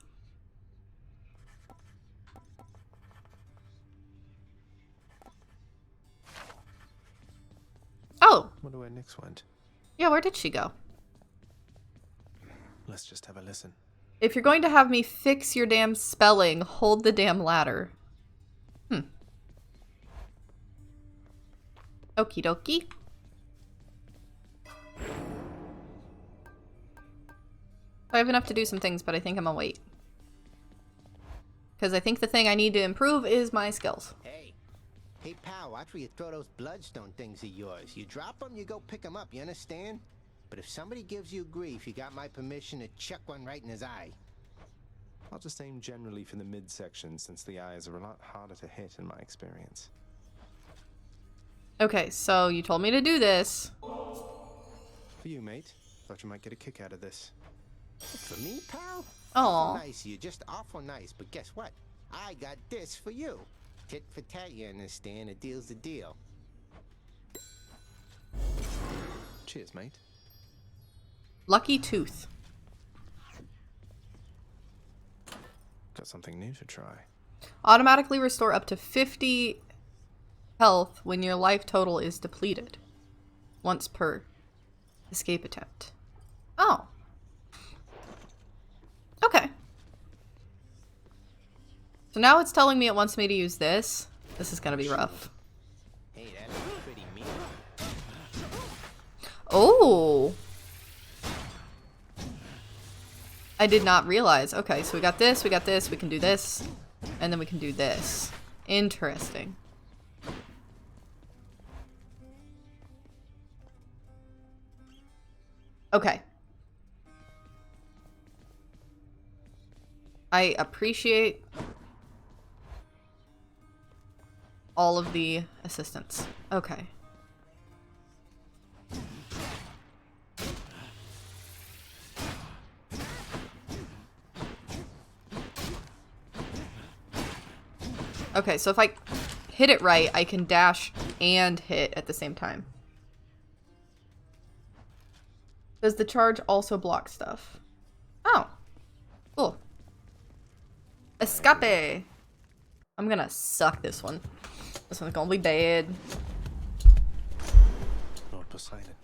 Oh! Wonder where Nyx went. Yeah, where did she go? Let's just have a listen. If you're going to have me fix your damn spelling, hold the damn ladder. Okie dokie. I have enough to do some things, but I think I'm gonna wait. Because I think the thing I need to improve is my skills. Hey, pal, watch where you throw those bloodstone things of yours. You drop them, you go pick them up, you understand? But if somebody gives you grief, you got my permission to chuck one right in his eye. I'll just aim generally for the midsection, since the eyes are a lot harder to hit in my experience. Okay, so you told me to do this. For you, mate. Thought you might get a kick out of this. For me, pal? Aw. Awful nice, you're just awful nice. But guess what? I got this for you. Tit for tat, you understand? A deal's a deal. Cheers, mate. Lucky tooth. Got something new to try. Automatically restore up to 50 health when your life total is depleted. Once per escape attempt. Oh. Okay. So now it's telling me it wants me to use this. This is gonna be rough. Hey, that's pretty mean. Oh. I did not realize. Okay, so we got this, we can do this, and then we can do this. Interesting. Okay. I appreciate all of the assistance. Okay. Okay, so if I hit it right, I can dash and hit at the same time. Does the charge also block stuff? Oh. Cool. Escape! I'm gonna suck this one. This one's gonna be bad. Lord Poseidon.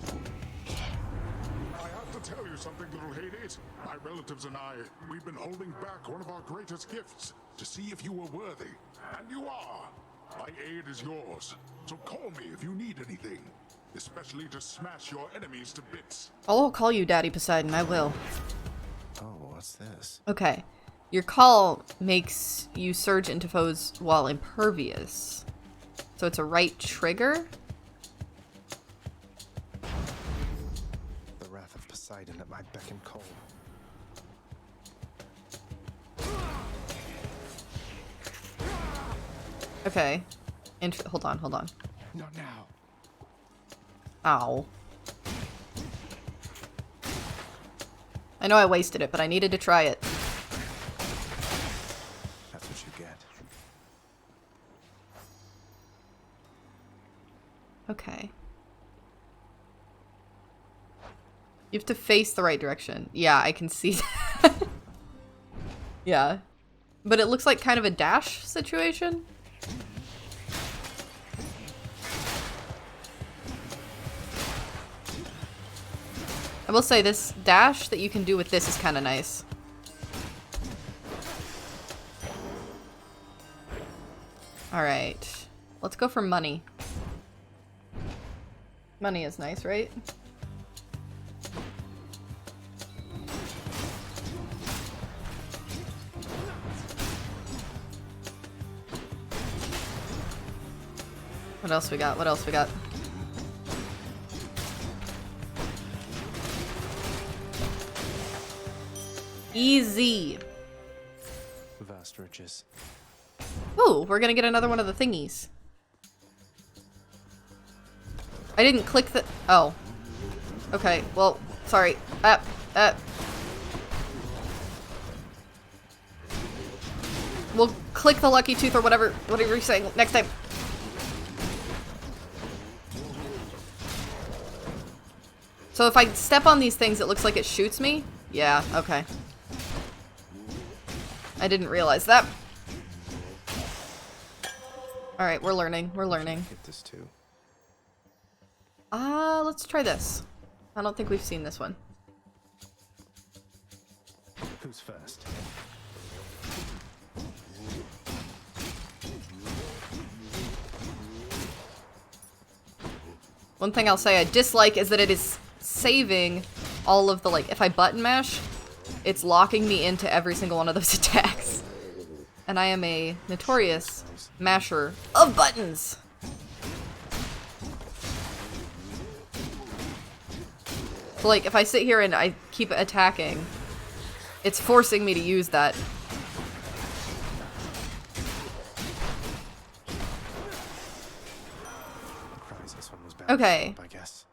I have to tell you something, little Hades. My relatives and I, we've been holding back one of our greatest gifts to see if you were worthy. And you are. My aid is yours. So call me if you need anything. especially to smash your enemies to bits. I'll call you Daddy Poseidon, I will. Oh, what's this? Okay. Your call makes you surge into foes while impervious. So it's a right trigger? The wrath of Poseidon at my beck and call. Okay. Hold on. Not now. Ow. I know I wasted it, but I needed to try it. That's what you get. Okay. You have to face the right direction. Yeah, I can see that. Yeah. But it looks like kind of a dash situation. I will say this dash that you can do with this is kind of nice. Alright. Let's go for money. Money is nice, right? What else we got? What else we got? Easy. Vast riches. Ooh, we're gonna get another one of the thingies. I didn't click the... Oh. Okay, well, sorry. We'll click the lucky tooth or whatever you're saying next time. So if I step on these things, it looks like it shoots me? Yeah, okay. I didn't realize that. Alright, we're learning. We're learning. Get this too. Let's try this. I don't think we've seen this one. Who's first? One thing I'll say I dislike is that it is saving all of the, like, if I button mash, it's locking me into every single one of those attacks. And I am a notorious masher of buttons. So, like, if I sit here and I keep attacking, it's forcing me to use that. Okay. I guess.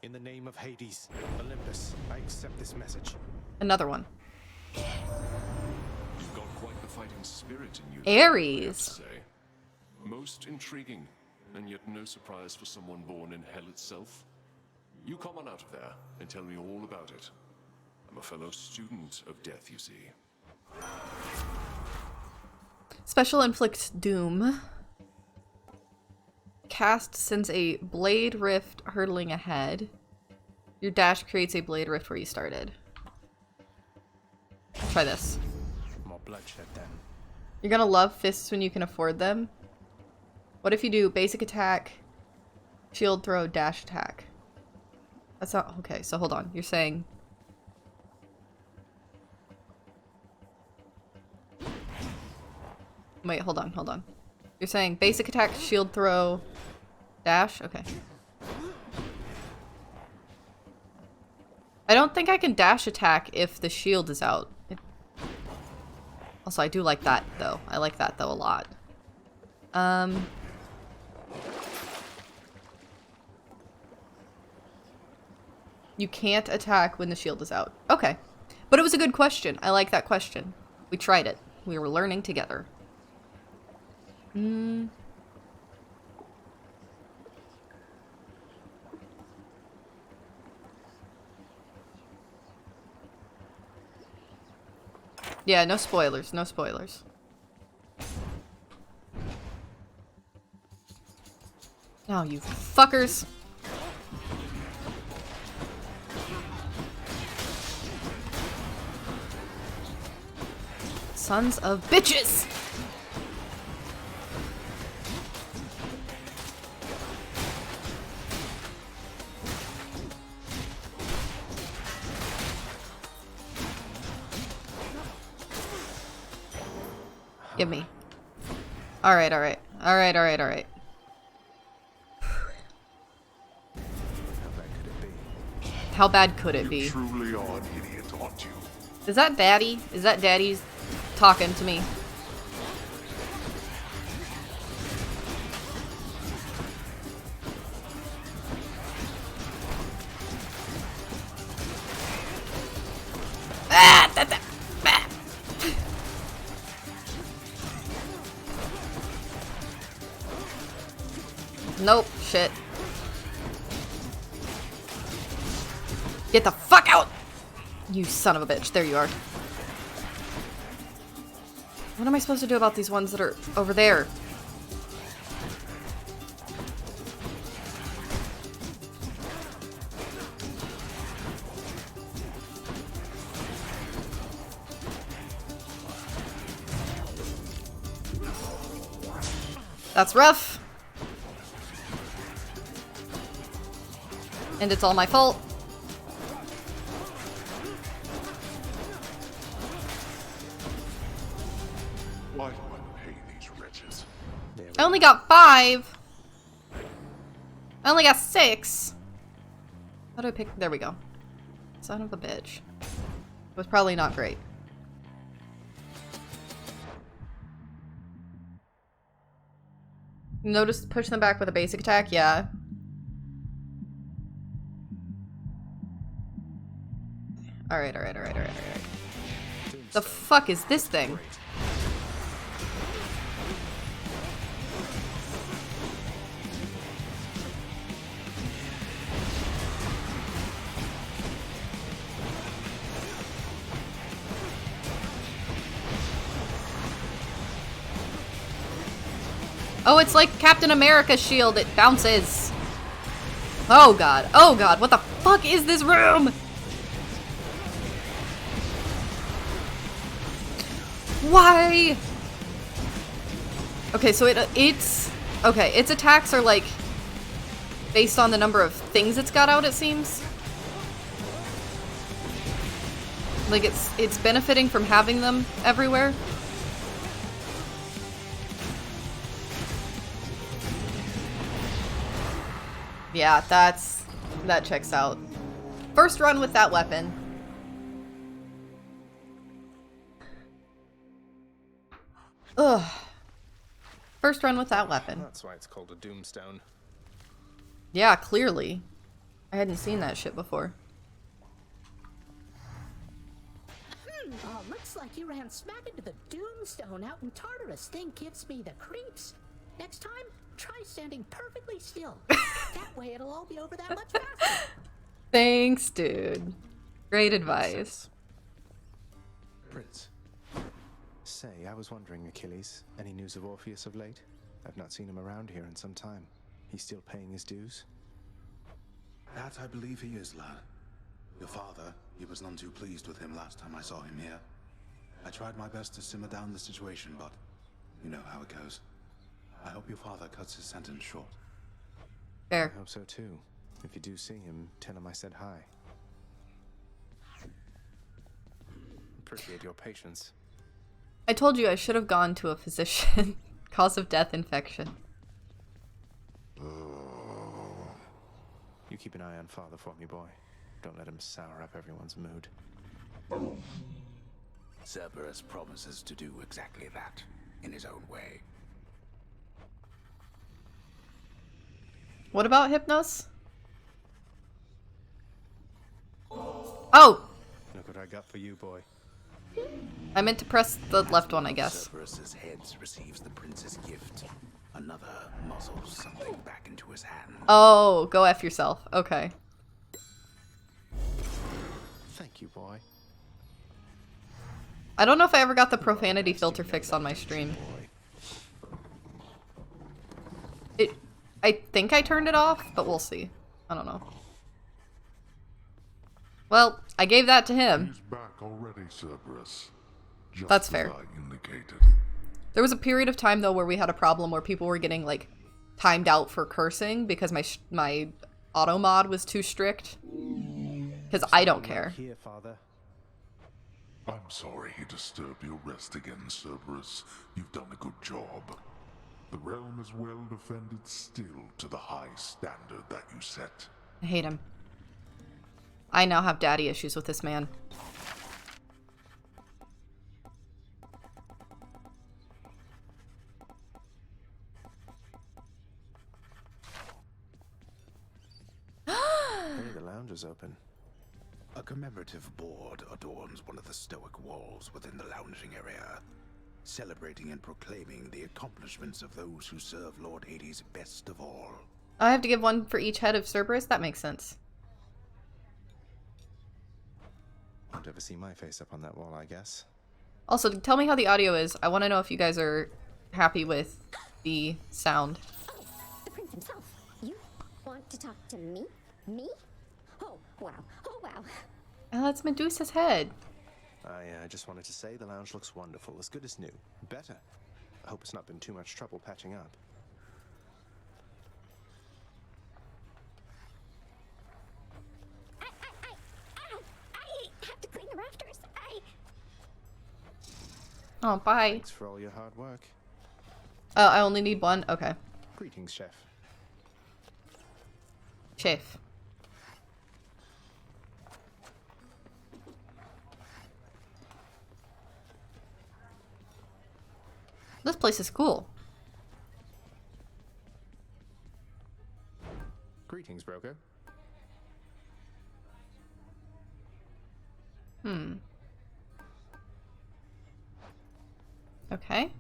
In the name of Hades, Olympus, I accept this message. Another one. You've got quite the fighting spirit in you. Ares. I have to say. Most intriguing, and yet no surprise for someone born in hell itself. You come on out of there and tell me all about it. I'm a fellow student of death, you see. Special inflicts doom. Cast sends a blade rift hurtling ahead. Your dash creates a blade rift where you started. Try this. More bloodshed then. You're gonna love fists when you can afford them. What if you do basic attack, shield throw, dash attack? That's not okay. So hold on. You're saying. Wait, hold on. You're saying basic attack, shield throw, dash? Okay. I don't think I can dash attack if the shield is out. Also, I do like that, though. I like that, though, a lot. You can't attack when the shield is out. Okay. But it was a good question. I like that question. We tried it. We were learning together. Yeah, no spoilers. No spoilers. Oh, you fuckers. Sons of bitches! Give me. Alright, alright. Alright, alright, alright. How bad could it be? Truly are an idiot, aren't you? Is that Daddy? Is that Daddy's talking to me? Ah, ah. Nope, shit. Get the fuck out! You son of a bitch. There you are. What am I supposed to do about these ones that are over there? That's rough. And it's all my fault. Why do I pay these wretches? I only got 5. I only got 6. How do I pick? There we go. Son of a bitch. It was probably not great. Notice push them back with a basic attack? Yeah. Alright, alright, alright, alright, alright. The fuck is this thing? Oh, it's like Captain America's shield. It bounces. Oh god. Oh god. What the fuck is this room? Why? Okay, so its attacks are like based on the number of things it's got out, it seems. Like it's benefiting from having them everywhere. Yeah, that checks out. First run with that weapon. Ugh. First run with that weapon. That's why it's called a doomstone. Yeah, clearly. I hadn't seen that shit before. Looks like you ran smack into the Doomstone out in Tartarus. Thing gives me the creeps. Next time, try standing perfectly still. That way it'll all be over that much faster. Thanks, dude. Great advice. Prince. Say, I was wondering, Achilles, any news of Orpheus of late? I've not seen him around here in some time. He's still paying his dues? That I believe he is, lad. Your father, he was none too pleased with him last time I saw him here. I tried my best to simmer down the situation, but you know how it goes. I hope your father cuts his sentence short. Fair. I hope so too. If you do see him, tell him I said hi. Appreciate your patience. I told you I should have gone to a physician. Cause of death, infection. You keep an eye on father for me, boy. Don't let him sour up everyone's mood. Cerberus promises to do exactly that, in his own way. What about Hypnos? Oh! Look what I got for you, boy. I meant to press the left one, I guess. Cerberus's head receives the prince's gift. Another muzzles something back into his hand. Oh, go F yourself. Okay. Thank you, boy. I don't know if I ever got the profanity filter fixed on my stream. I think I turned it off, but we'll see. I don't know. Well, I gave that to him. He's back already, Cerberus. Just That's as fair. I indicated. There was a period of time, though, where we had a problem where people were getting, like, timed out for cursing because my auto mod was too strict. Because I don't care. Here, father. I'm sorry he disturbed your rest again, Cerberus. You've done a good job. The realm is well defended still to the high standard that you set. I hate him. I now have daddy issues with this man. Hey, the lounge is open. A commemorative board adorns one of the stoic walls within the lounging area, celebrating and proclaiming the accomplishments of those who serve Lord Hades best of all. I have to give one for each head of Cerberus? That makes sense. Won't ever see my face up on that wall, I guess. Also, tell me how the audio is. I want to know if you guys are happy with the sound. Oh, the prince himself. You want to talk to me? Me? Oh, wow. Oh, wow. Oh, that's Medusa's head. I just wanted to say the lounge looks wonderful, as good as new. Better. I hope it's not been too much trouble patching up. I have to clean the rafters. Oh, bye. Thanks for all your hard work. Oh, I only need one? Okay. Greetings, Chef. Chef. This place is cool. Greetings, broker. Okay.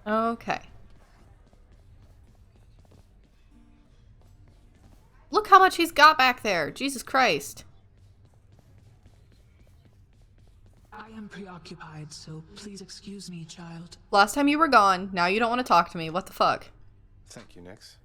Okay. Look how much he's got back there. Jesus Christ. I am preoccupied, so please excuse me, child. Last time you were gone. Now you don't want to talk to me. What the fuck? Thank you, Nix.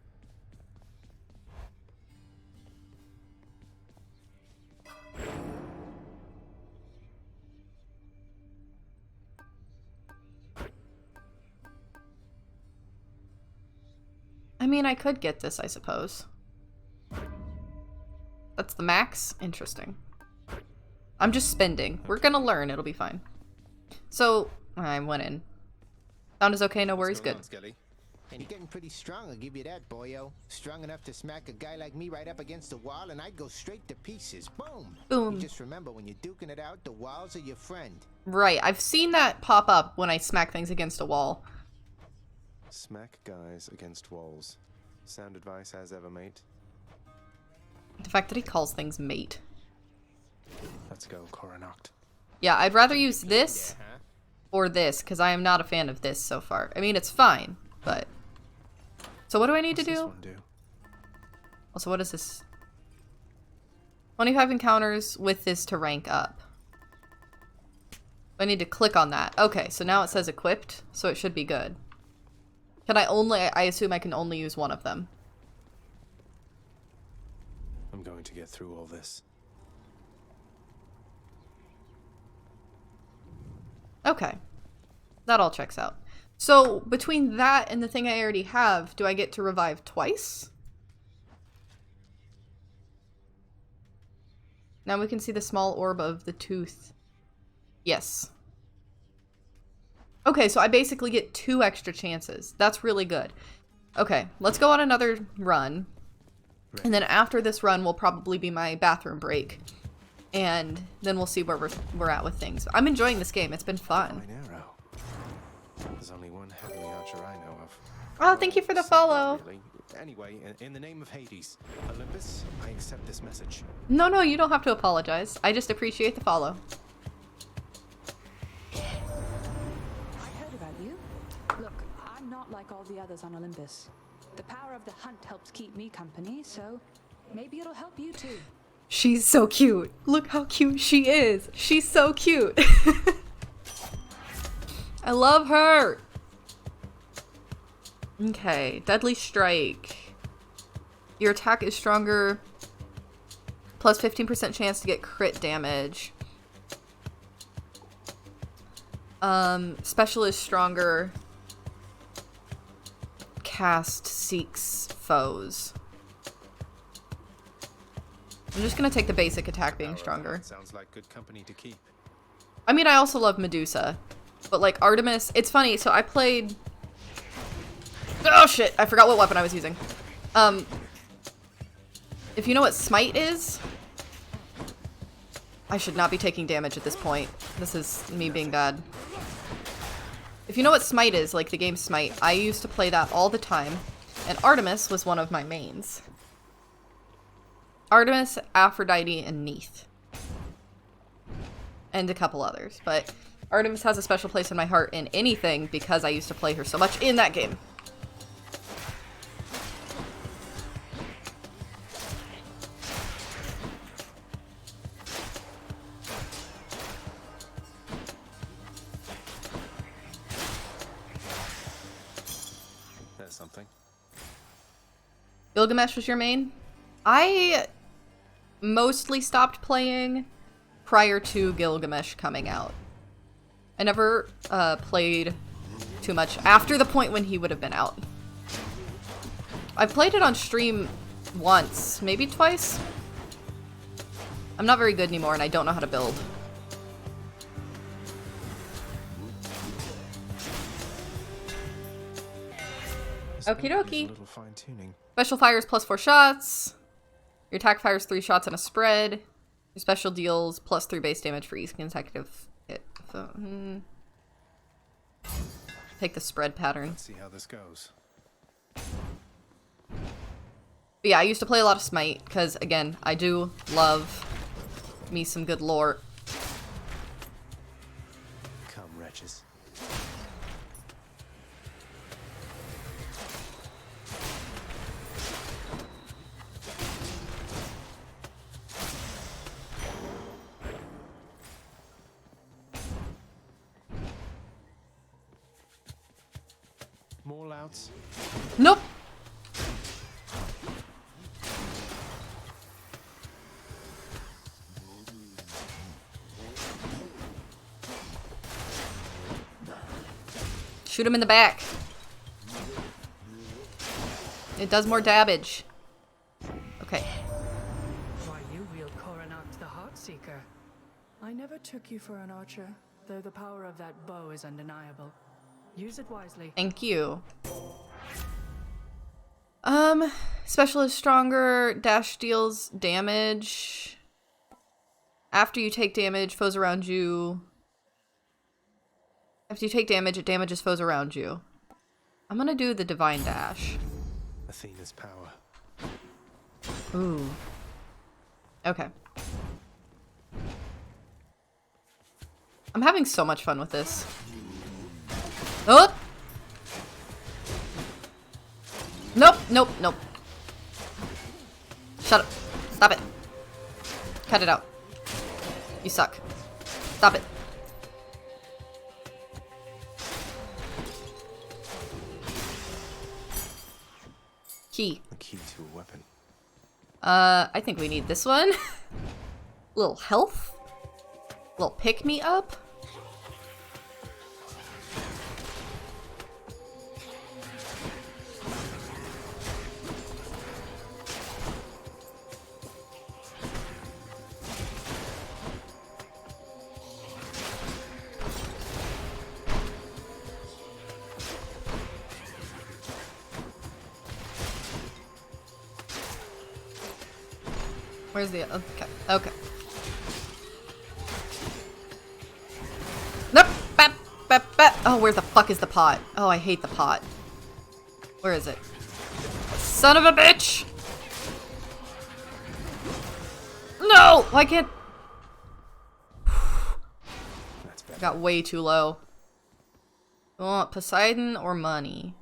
I mean, I could get this, I suppose. That's the max? Interesting. I'm just spending. We're gonna learn. It'll be fine. So, I went in. Sound is okay, no worries, good. And you're getting pretty strong, I'll give you that, boyo. Strong enough to smack a guy like me right up against the wall, and I'd go straight to pieces. Boom! Boom. You just remember, when you're duking it out, the walls are your friend. Right, I've seen that pop up when I smack things against a wall. Smack guys against walls. Sound advice as ever, mate. The fact that he calls things mate. Let's go, Coronacht. Yeah, I'd rather use this or this, because I am not a fan of this so far. I mean, it's fine, but... So what do I need to do? Also, what is this? 25 encounters with this to rank up. I need to click on that. Okay, so now it says equipped, so it should be good. Can I only... I assume I can only use one of them. I'm going to get through all this. Okay. That all checks out. So, between that and the thing I already have, do I get to revive twice? Now we can see the small orb of the tooth. Yes. Okay, so I basically get 2 extra chances. That's really good. Okay, let's go on another run. And then after this run will probably be my bathroom break. And then we'll see where we're at with things. I'm enjoying this game. It's been fun. There's only one heavily archer I know of. Oh, thank you for the follow. Really. Anyway, in the name of Hades, Olympus, I accept this message. No, you don't have to apologize. I just appreciate the follow. I heard about you. Look, I'm not like all the others on Olympus. The power of the hunt helps keep me company, so maybe it'll help you too. She's so cute. Look how cute she is. She's so cute. I love her. Okay, Deadly Strike. Your attack is stronger. Plus 15% chance to get crit damage. Special is stronger. Cast seeks foes. I'm just gonna take the basic attack being stronger. Sounds like good company to keep. I mean, I also love Medusa. But, like, Artemis... It's funny, so I played... Oh, shit! I forgot what weapon I was using. If you know what Smite is... I should not be taking damage at this point. This is me being bad. If you know what Smite is, like the game Smite, I used to play that all the time. And Artemis was one of my mains. Artemis, Aphrodite, and Neith. And a couple others, but Artemis has a special place in my heart in anything because I used to play her so much in that game. There's something. Gilgamesh was your main? I mostly stopped playing prior to Gilgamesh coming out. I never played too much after the point when he would have been out. I played it on stream once, maybe twice. I'm not very good anymore and I don't know how to build. Okie dokie. Little fine-tuning. Special fires plus 4 shots. Your attack fires 3 shots on a spread. Your special deals plus 3 base damage for each consecutive hit. So, take the spread pattern. Let's see how this goes. But yeah, I used to play a lot of Smite, because, again, I do love me some good lore. Come, wretches. More louts. Nope. Shoot him in the back. It does more damage. Okay. Why you wield Coronax the Heartseeker? I never took you for an archer, though the power of that bow is undeniable. Use it wisely. Thank you. Special is stronger. Dash deals damage. After you take damage, foes around you. After you take damage, it damages foes around you. I'm gonna do the Divine Dash. Athena's power. Ooh. Okay. I'm having so much fun with this. Oh! Nope, nope, nope. Shut up. Stop it. Cut it out. You suck. Stop it. Key. The key to a weapon. I think we need this one. Little health. Little pick-me-up. Where's the... Okay. Okay. Nope. Bap, bap, bap. Oh, where the fuck is the pot? Oh, I hate the pot. Where is it? Son of a bitch! No! Why can't... That's better. Got way too low. You want Poseidon or money?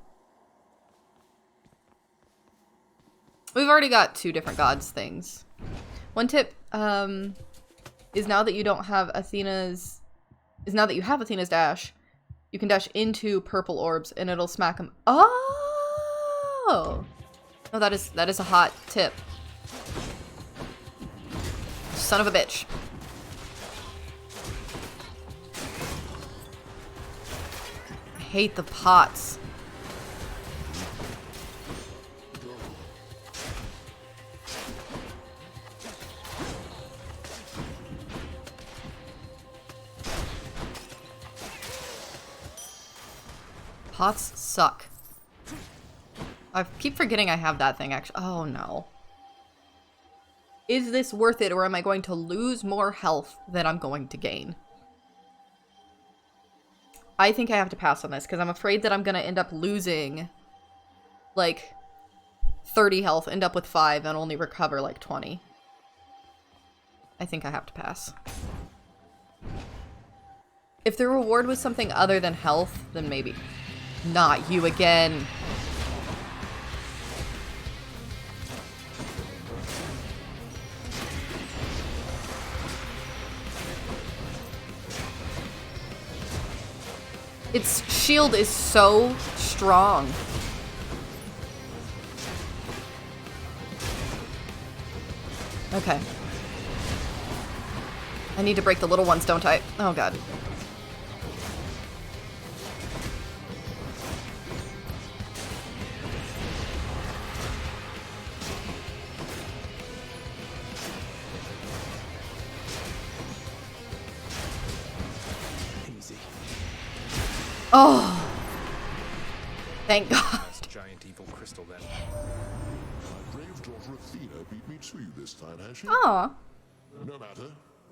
We've already got 2 different gods things. One tip is now that you don't have Athena's... now that you have Athena's dash, you can dash into purple orbs and it'll smack them. Oh! No, that is a hot tip. Son of a bitch. I hate the pots. Pots suck. I keep forgetting I have that thing, actually. Oh, no. Is this worth it, or am I going to lose more health than I'm going to gain? I think I have to pass on this, because I'm afraid that I'm going to end up losing, like, 30 health, end up with 5, and only recover, like, 20. I think I have to pass. If the reward was something other than health, then maybe. Not you again. Its shield is so strong. Okay. I need to break the little ones, don't I? Oh god. Easy. Oh. Thank God. Giant evil crystal then. My brave daughter Athena beat me to you this time, has she? Aw. No matter.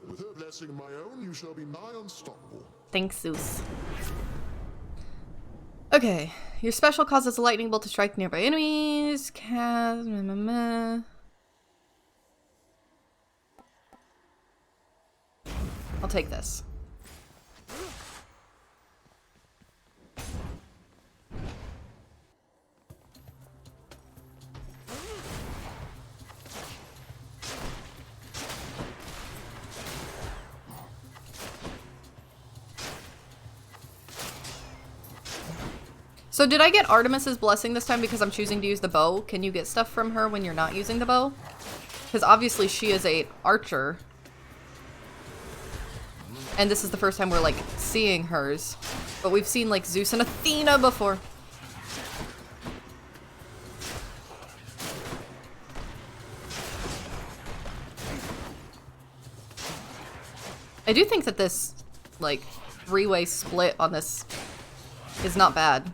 With her blessing and my own, you shall be nigh unstoppable. Thanks, Zeus. Okay. Your special causes a lightning bolt to strike nearby enemies. Cast... I'll take this. So did I get Artemis's blessing this time because I'm choosing to use the bow? Can you get stuff from her when you're not using the bow? Because obviously she is a archer. And this is the first time we're, like, seeing hers. But we've seen, like, Zeus and Athena before. I do think that this, like, three-way split on this is not bad.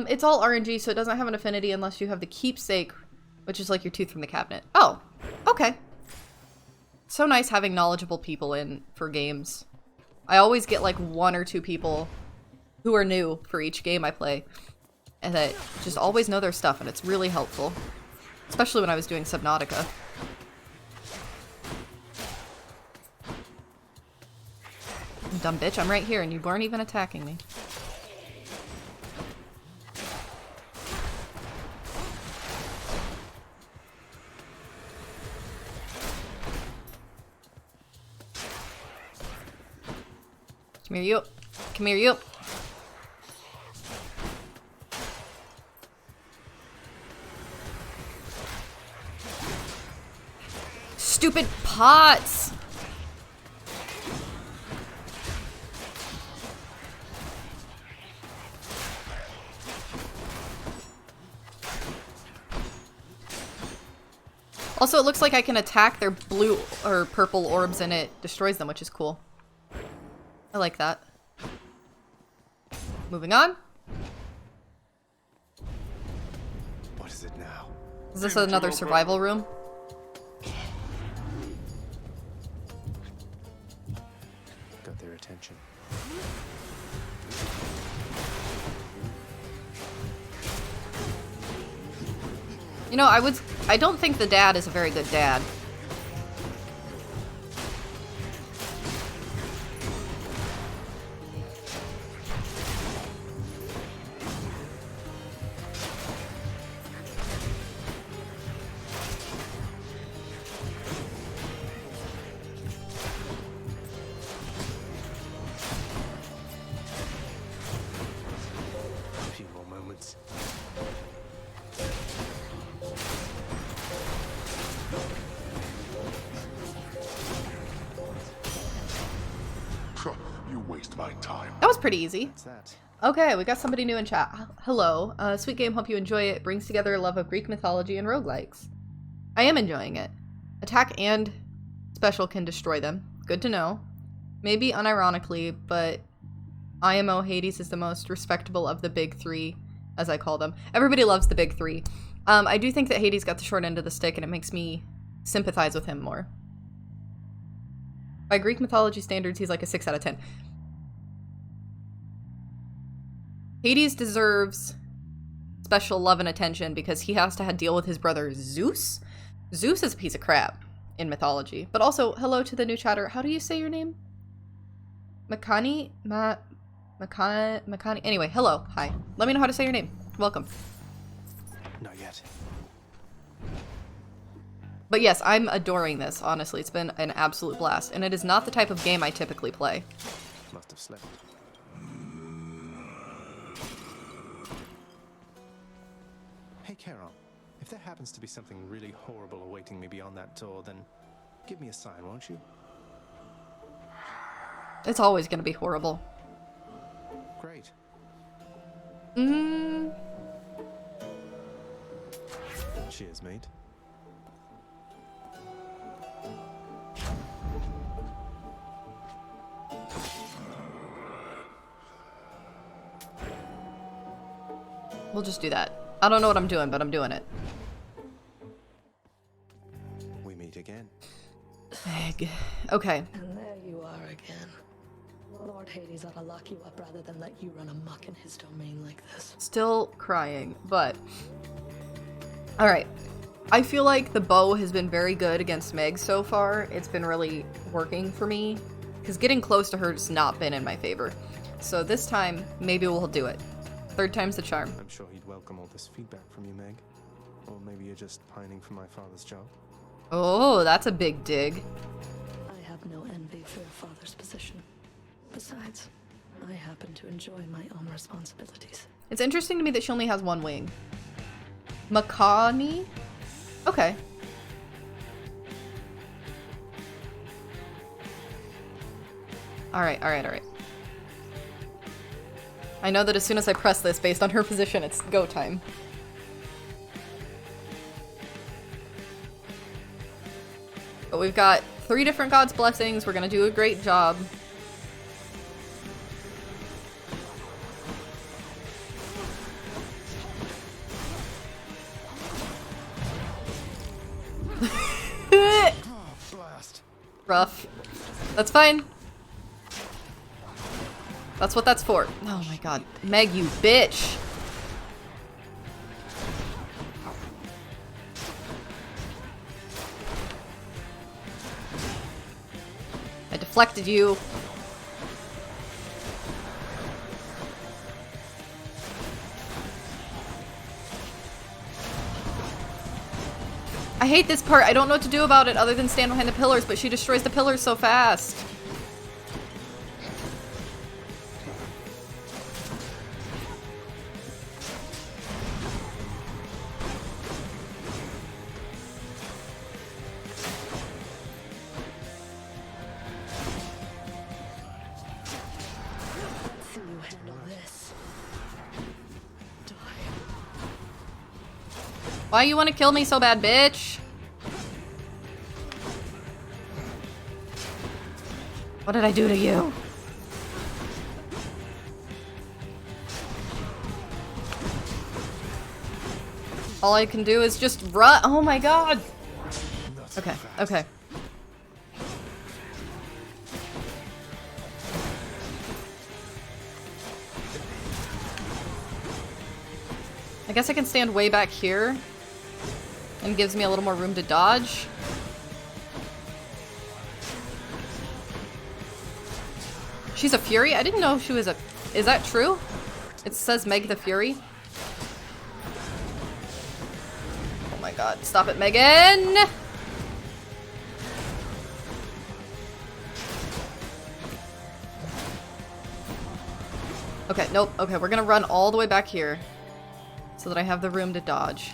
It's all RNG, so it doesn't have an affinity unless you have the keepsake, which is like your tooth from the cabinet. Oh, okay. So nice having knowledgeable people in for games. I always get like 1 or 2 people who are new for each game I play, and that just always know their stuff, and it's really helpful. Especially when I was doing Subnautica. Dumb bitch, I'm right here and you weren't even attacking me. Come here, you. Come here, you. Stupid pots! Also, it looks like I can attack their blue or purple orbs and it destroys them, which is cool. I like that. Moving on. What is it now? Is this another survival room? Got their attention. You know, I don't think the dad is a very good dad. A few more moments. You waste my time. That was pretty easy. What's that? Okay, we got somebody new in chat. Hello. Sweet game, hope you enjoy it. Brings together a love of Greek mythology and roguelikes. I am enjoying it. Attack and special can destroy them. Good to know. Maybe unironically, but IMO Hades is the most respectable of the big three, as I call them. Everybody loves the big three. I do think that Hades got the short end of the stick, and it makes me sympathize with him more. By Greek mythology standards, he's like a 6 out of 10. Hades deserves special love and attention because he has to deal with his brother Zeus. Zeus is a piece of crap in mythology. But also, hello to the new chatter. How do you say your name? Makani? Makani? Anyway, hello. Hi. Let me know how to say your name. Welcome. Not yet. But yes, I'm adoring this, honestly. It's been an absolute blast. And it is not the type of game I typically play. Must have slipped. Hey, Carol. If there happens to be something really horrible awaiting me beyond that door, then give me a sign, won't you? It's always gonna be horrible. Great. Cheers, mate. We'll just do that. I don't know what I'm doing, but I'm doing it. We meet again. Meg. Okay. And there you are again. Lord Hades ought to lock you up rather than let you run amok in his domain like this. Still crying, but... Alright. I feel like the bow has been very good against Meg so far. It's been really working for me. Because getting close to her has not been in my favor. So this time, maybe we'll do it. Third time's the charm. I'm sure he'd welcome all this feedback from you, Meg. Or maybe you're just pining for my father's job. Oh, that's a big dig. I have no envy for your father's position. Besides, I happen to enjoy my own responsibilities. It's interesting to me that she only has one wing. Makani? Okay. Alright. I know that as soon as I press this, based on her position, it's go time. But we've got 3 different gods' blessings. We're gonna do a great job. Rough. That's fine. That's what that's for. Oh my god. Meg, you bitch! I deflected you. I hate this part. I don't know what to do about it other than stand behind the pillars, but she destroys the pillars so fast. See you handle this. Die. Why you want to kill me so bad, bitch? What did I do to you? All I can do is just run. Oh my god. Okay, okay. I guess I can stand way back here. And gives me a little more room to dodge. She's a Fury? I didn't know she was a... Is that true? It says Meg the Fury. Oh my god. Stop it, Megan! Okay, nope. Okay, we're gonna run all the way back here. So that I have the room to dodge.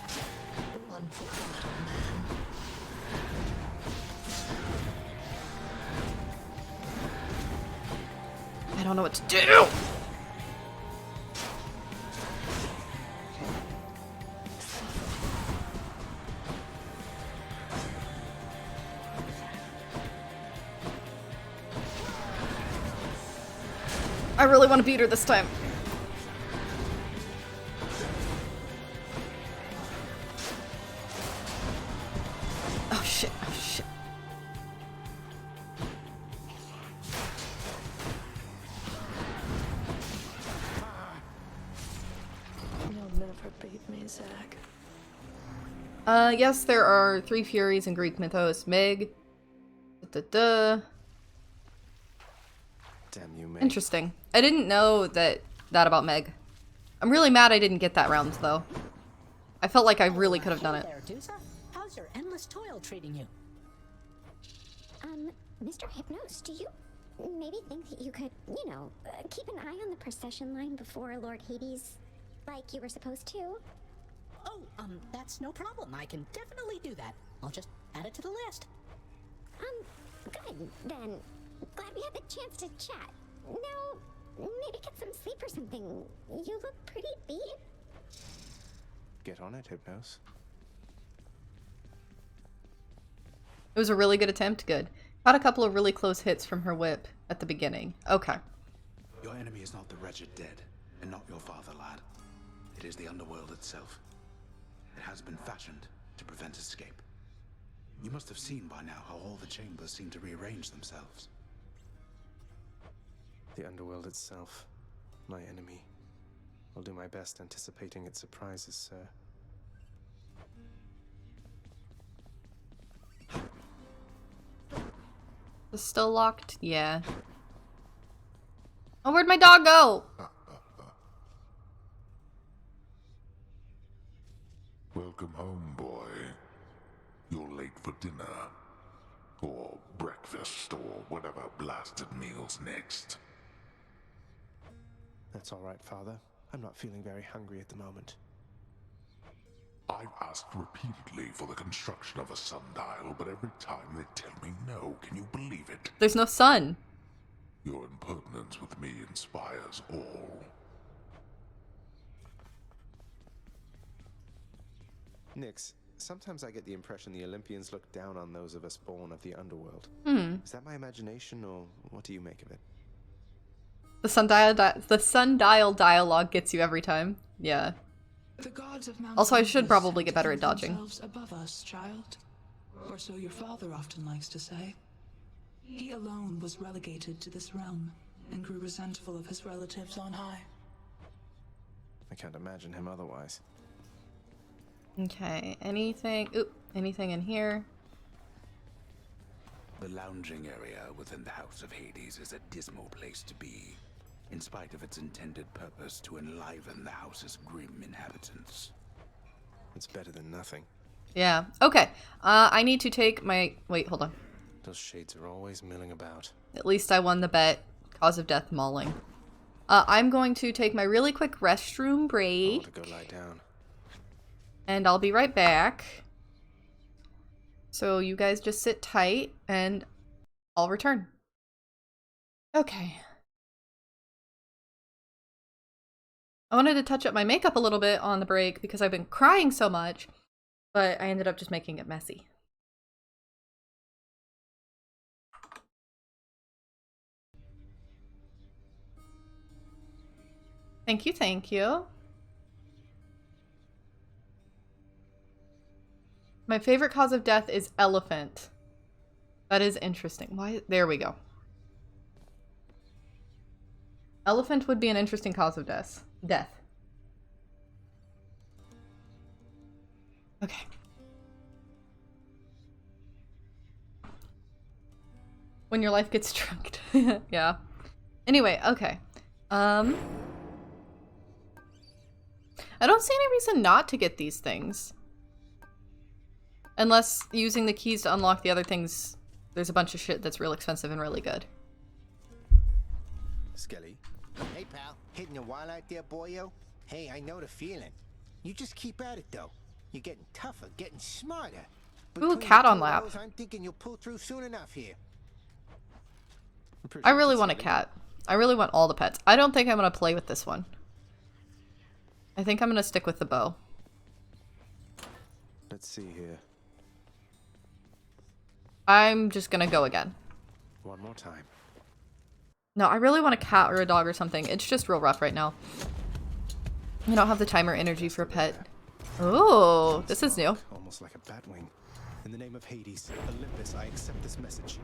I don't know what to do! I really want to beat her this time. Oh shit, oh shit. You'll never beat me, Zach. Yes, there are 3 Furies in Greek mythos. Meg. Da-da-da. Damn you, Meg. Interesting. I didn't know that about Meg. I'm really mad I didn't get that round, though. I felt like I really could have done it. There, Dusa. How's your endless toil treating you? Mr. Hypnos, do you maybe think that you could, you know, keep an eye on the procession line before Lord Hades, like you were supposed to? Oh, that's no problem. I can definitely do that. I'll just add it to the list. Good, then. Glad we had the chance to chat. Now, maybe get some sleep or something. You look pretty beat. Get on it, Hypnos. It was a really good attempt, good. Got a couple of really close hits from her whip at the beginning. Okay. Your enemy is not the wretched dead, and not your father, lad. It is the underworld itself. It has been fashioned to prevent escape. You must have seen by now how all the chambers seem to rearrange themselves. The underworld itself. My enemy. I'll do my best anticipating its surprises, sir. Is it still locked? Yeah. Oh, where'd my dog go? Welcome home, boy. You're late for dinner. Or breakfast, or whatever blasted meal's next. That's all right, Father. I'm not feeling very hungry at the moment. I've asked repeatedly for the construction of a sundial, but every time they tell me no. Can you believe it? There's no sun. Your impertinence with me inspires all. Nyx, sometimes I get the impression the Olympians look down on those of us born of the underworld. Is that my imagination, or what do you make of it? The sundial dialogue gets you every time. Yeah. The gods of Mount Also, I should Olympus probably get better at think dodging. themselves above us, child. Or so your father often likes to say. He alone was relegated to this realm and grew resentful of his relatives on high. I can't imagine him otherwise. Okay, anything in here? The lounging area within the House of Hades is a dismal place to be, in spite of its intended purpose to enliven the house's grim inhabitants. It's better than nothing. Yeah. Okay. I need to take my... Wait, hold on. Those shades are always milling about. At least I won the bet. Cause of death, mauling. I'm going to take my really quick restroom break. I want to go lie down. And I'll be right back. So you guys just sit tight and I'll return. Okay. I wanted to touch up my makeup a little bit on the break because I've been crying so much, but I ended up just making it messy. Thank you, thank you. My favorite cause of death is elephant. That is interesting. Why? There we go. Elephant would be an interesting cause of death. Okay. When your life gets trunked. Yeah. Anyway, okay. I don't see any reason not to get these things. Unless using the keys to unlock the other things, there's a bunch of shit that's real expensive and really good. Skelly. Hey, pal. Hitting a while out there, boyo? Hey, I know the feeling. You just keep at it, though. You're getting tougher, getting smarter. Ooh, Between cat the on two lap. of those, I'm thinking you'll pull through soon enough here. I really want a cat. I really want all the pets. I don't think I'm going to play with this one. I think I'm going to stick with the bow. Let's see here. I'm just going to go again. One more time. No, I really want a cat or a dog or something. It's just real rough right now. I don't have the time or energy for a pet. Oh, this is new. Almost like a bat wing. In the name of Hades, Olympus, I accept this message.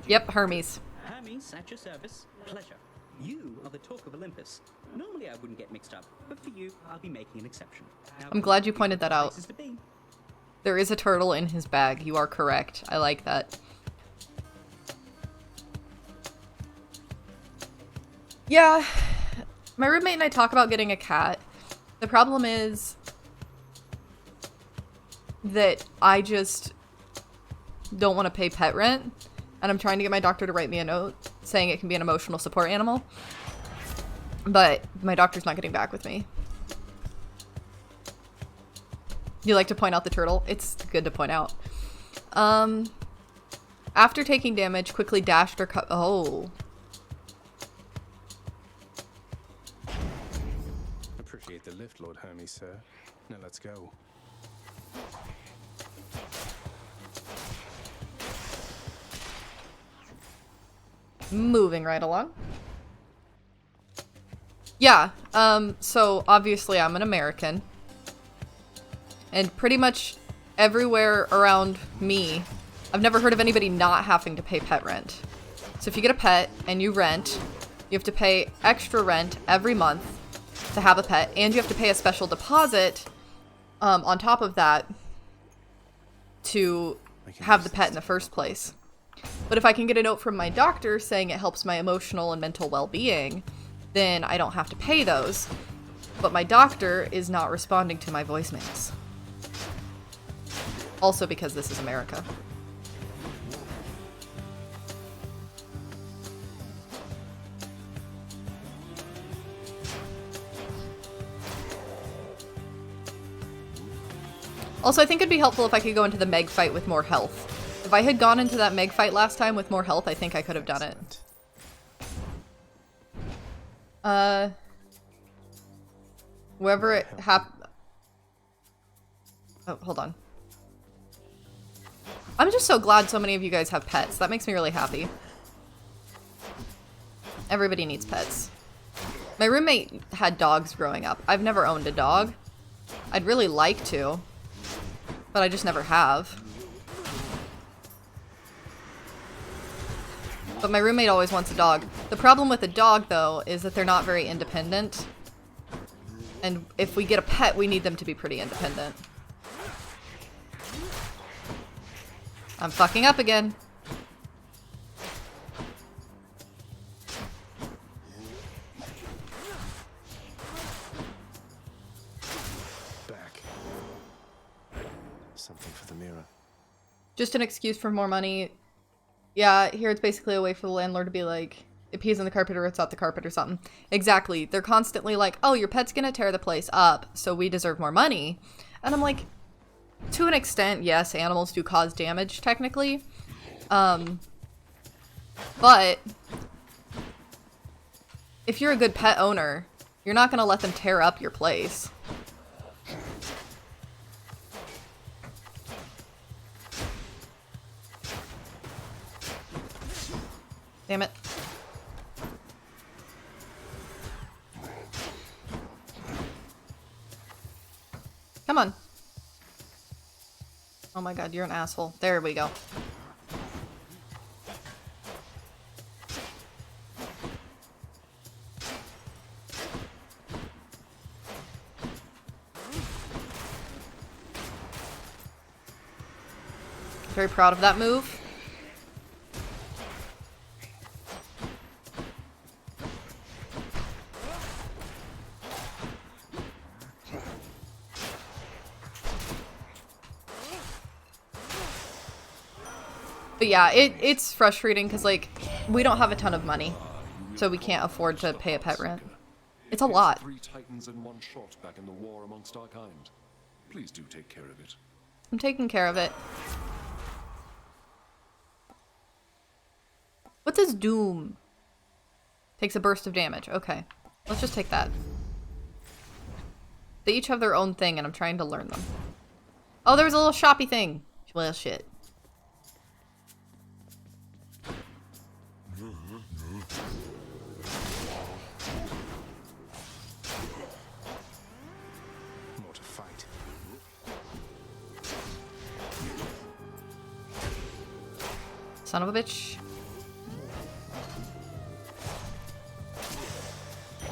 Yep, Hermes. Hermes, at your service. Pleasure. You are the talk of Olympus. Normally I wouldn't get mixed up, but for you, I'll be making an exception. Now, I'm glad you pointed that out. places to be. There is a turtle in his bag. You are correct. I like that. Yeah, my roommate and I talk about getting a cat. The problem is that I just don't want to pay pet rent, and I'm trying to get my doctor to write me a note saying it can be an emotional support animal, but my doctor's not getting back with me. You like to point out the turtle? It's good to point out. After taking damage, quickly dashed or cut. Oh. Appreciate the lift, Lord Hermes, sir. Now let's go. Moving right along. Yeah, so obviously I'm an American. And pretty much everywhere around me, I've never heard of anybody not having to pay pet rent. So if you get a pet and you rent, you have to pay extra rent every month to have a pet, and you have to pay a special deposit on top of that to have the pet in the first place. But if I can get a note from my doctor saying it helps my emotional and mental well-being, then I don't have to pay those. But my doctor is not responding to my voicemails. Also because this is America. Also, I think it'd be helpful if I could go into the Meg fight with more health. If I had gone into that Meg fight last time with more health, I think I could have done it. Whoever it Oh, hold on. I'm just so glad so many of you guys have pets. That makes me really happy. Everybody needs pets. My roommate had dogs growing up. I've never owned a dog. I'd really like to, but I just never have. But my roommate always wants a dog. The problem with a dog, though, is that they're not very independent. And if we get a pet, we need them to be pretty independent. I'm fucking up again. Back. Something for the mirror. Just an excuse for more money. Yeah, here it's basically a way for the landlord to be like, it pees on the carpet or it's out the carpet or something. Exactly. They're constantly like, oh, your pet's gonna tear the place up, so we deserve more money. And I'm like, to an extent, yes, animals do cause damage, technically. But if you're a good pet owner, you're not gonna let them tear up your place. Damn it. Come on. Oh my god, you're an asshole. There we go. Very proud of that move. But yeah, it's frustrating because, like, we don't have a ton of money, so we can't afford to pay a pet rent. It's a lot. 3 titans in one shot back in the war amongst our kind. Please do take care of it. I'm taking care of it. What does Doom? Takes a burst of damage. Okay. Let's just take that. They each have their own thing, and I'm trying to learn them. Oh, there was a little shoppy thing. Well, shit. Son of a bitch.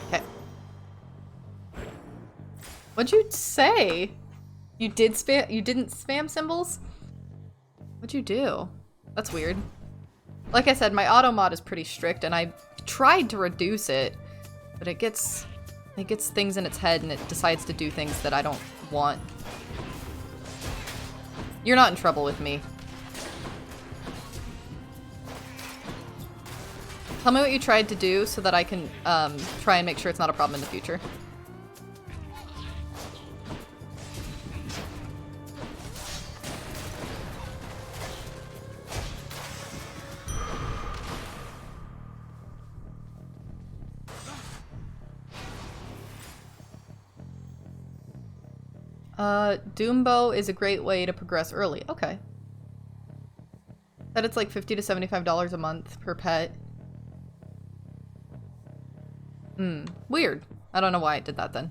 Okay. What'd you say? You did spam? You didn't spam symbols? What'd you do? That's weird. Like I said, my auto mod is pretty strict, and I tried to reduce it, but it gets things in its head, and it decides to do things that I don't want. You're not in trouble with me. Tell me what you tried to do so that I can try and make sure it's not a problem in the future. Doombow is a great way to progress early. Okay. That it's like $50 to $75 a month per pet. Weird. I don't know why I did that then.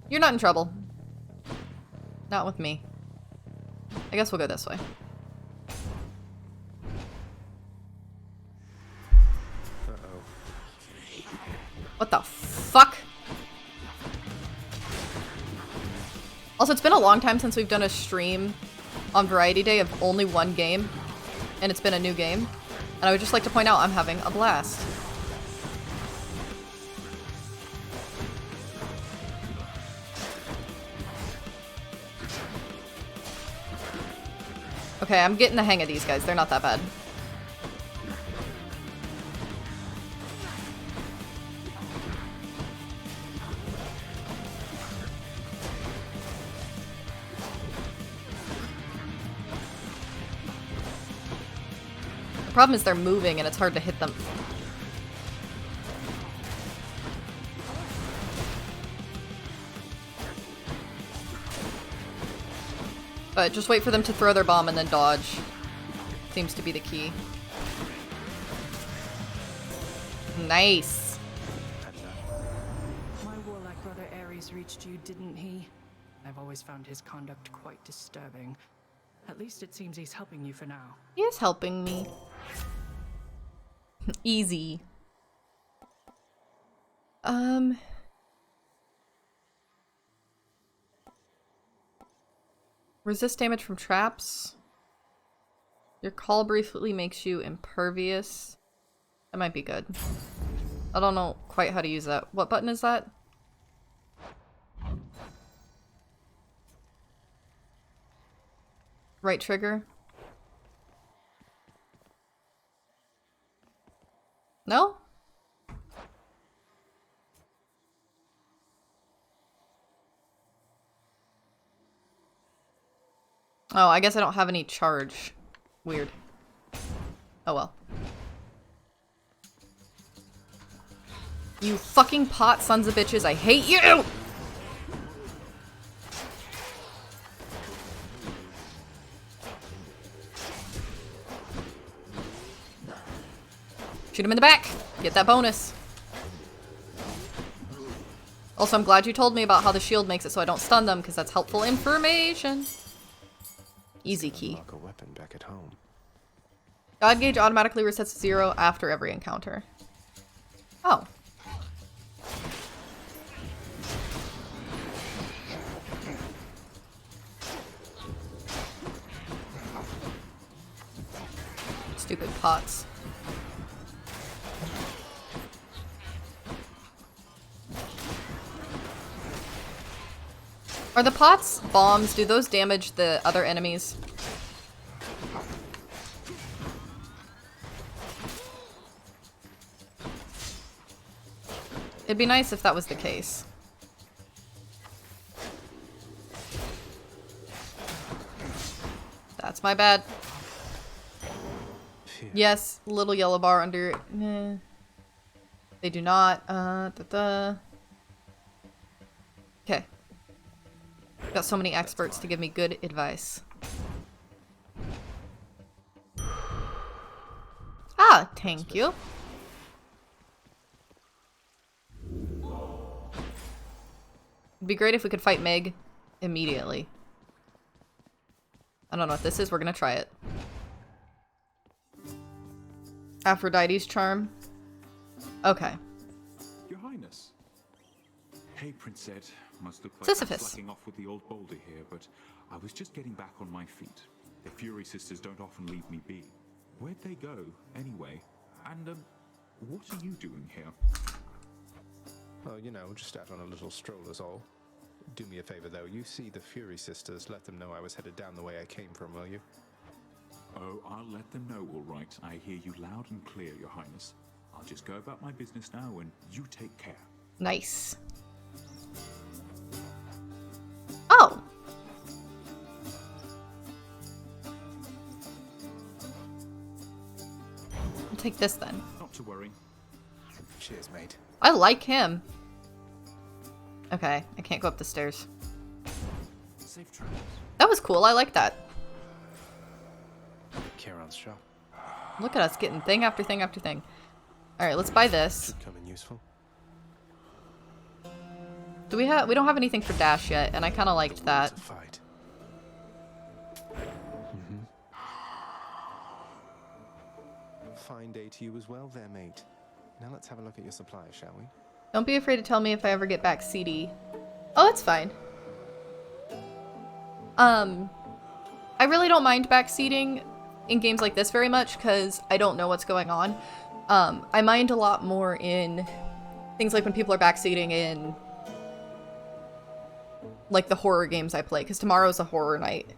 You're not in trouble. Not with me. I guess we'll go this way. Uh-oh. What the fuck? Also, it's been a long time since we've done a stream on Variety Day of only one game, and it's been a new game. And I would just like to point out I'm having a blast. Okay, I'm getting the hang of these guys. They're not that bad. The problem is they're moving and it's hard to hit them. But just wait for them to throw their bomb and then dodge. Seems to be the key. Nice. My warlike brother Ares reached you, didn't he? I've always found his conduct quite disturbing. At least it seems he's helping you for now. He is helping me. Easy. Resist damage from traps. Your call briefly makes you impervious. That might be good. I don't know quite how to use that. What button is that? Right trigger? No? Oh, I guess I don't have any charge. Weird. Oh well. You fucking pot sons of bitches, I hate you! Shoot him in the back! Get that bonus. Also, I'm glad you told me about how the shield makes it so I don't stun them, because that's helpful information. Easy key. Unlock a weapon back at home. God gauge automatically resets to 0 after every encounter. Oh. Stupid pots. Are the pots bombs? Do those damage the other enemies? It'd be nice if that was the case. That's my bad. Yes, little yellow bar under. They do not. Okay. Got so many experts to give me good advice. Ah, thank you. It'd be great if we could fight Meg immediately. I don't know what this is. We're gonna try it. Aphrodite's charm. Okay. Your Highness. Hey, Prince Ed. Must look like I'm Sisyphus. slacking off with the old boulder here, but I was just getting back on my feet. The Fury sisters don't often leave me be. Where'd they go, anyway? And, what are you doing here? Oh, you know, just out on a little stroll is all. Do me a favor, though. You see the Fury sisters, let them know I was headed down the way I came from, will you? Oh, I'll let them know, all right. I hear you loud and clear, Your Highness. I'll just go about my business now, and you take care. Nice. Oh! I'll take this then. Not to worry. Cheers, mate. I like him. Okay, I can't go up the stairs. Safe travels. That was cool, I like that. Kieran's shop. Look at us getting thing after thing after thing. Alright, let's buy this. Should come in useful. Do we don't have anything for dash yet, and I kinda liked that. Fight. Fine day to you as well there, mate. Now let's have a look at your supplies, shall we? Don't be afraid to tell me if I ever get back CD. Oh, that's fine. I really don't mind backseating in games like this very much because I don't know what's going on. I mind a lot more in things like when people are backseating in like the horror games I play, because tomorrow's a horror night.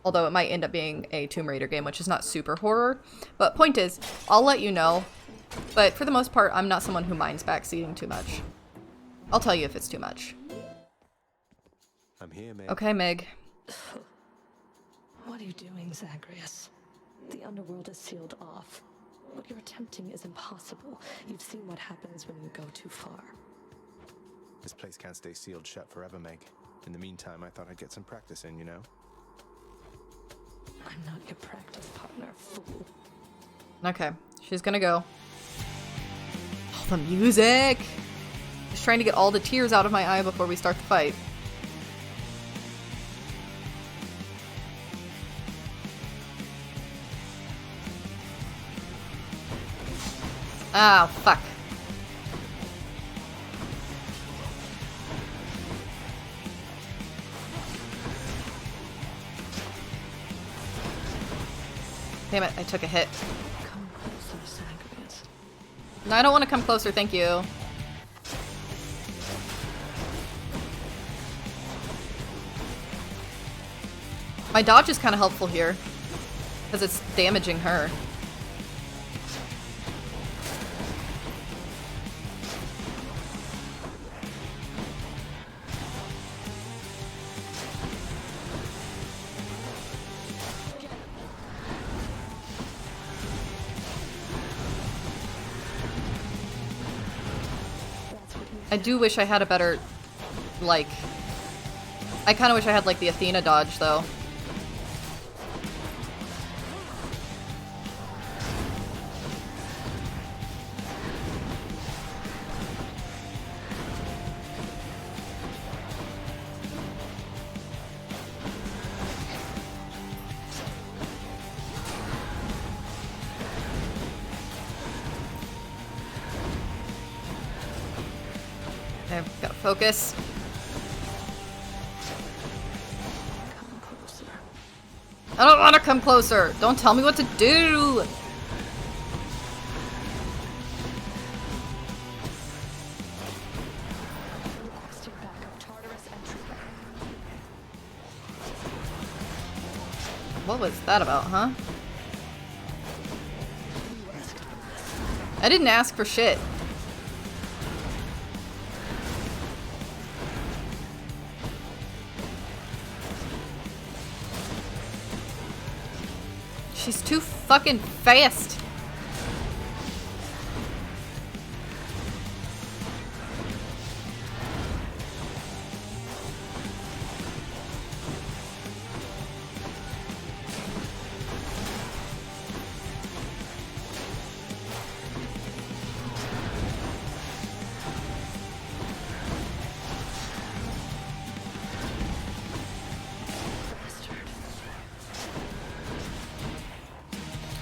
Although it might end up being a Tomb Raider game, which is not super horror. But point is, I'll let you know. But for the most part, I'm not someone who minds backseating too much. I'll tell you if it's too much. I'm here, Meg. Okay, Meg. What are you doing, Zagreus? The underworld is sealed off. What you're attempting is impossible. You've seen what happens when you go too far. This place can't stay sealed shut forever, Meg. In the meantime, I thought I'd get some practice in, you know? I'm not your practice partner, fool. Okay, she's gonna go. Oh, the music! Just trying to get all the tears out of my eye before we start the fight. Ah, fuck. Damn it, I took a hit. Come closer, Zagreus. No, I don't want to come closer, thank you. My dodge is kind of helpful here, because it's damaging her. I do wish I had a better, like... I kind of wish I had, like, the Athena dodge, though. Okay, gotta focus. Come closer. I don't want to come closer! Don't tell me what to do! Requesting backup Tartarus entry. What was that about, huh? I didn't ask for shit. She's too fucking fast.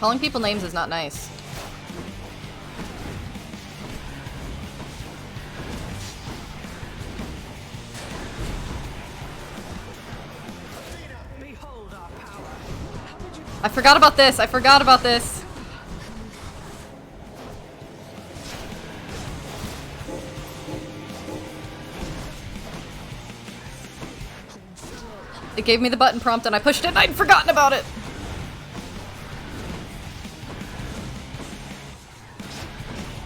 Calling people names is not nice. I forgot about this. I forgot about this. It gave me the button prompt and I pushed it and I'd forgotten about it.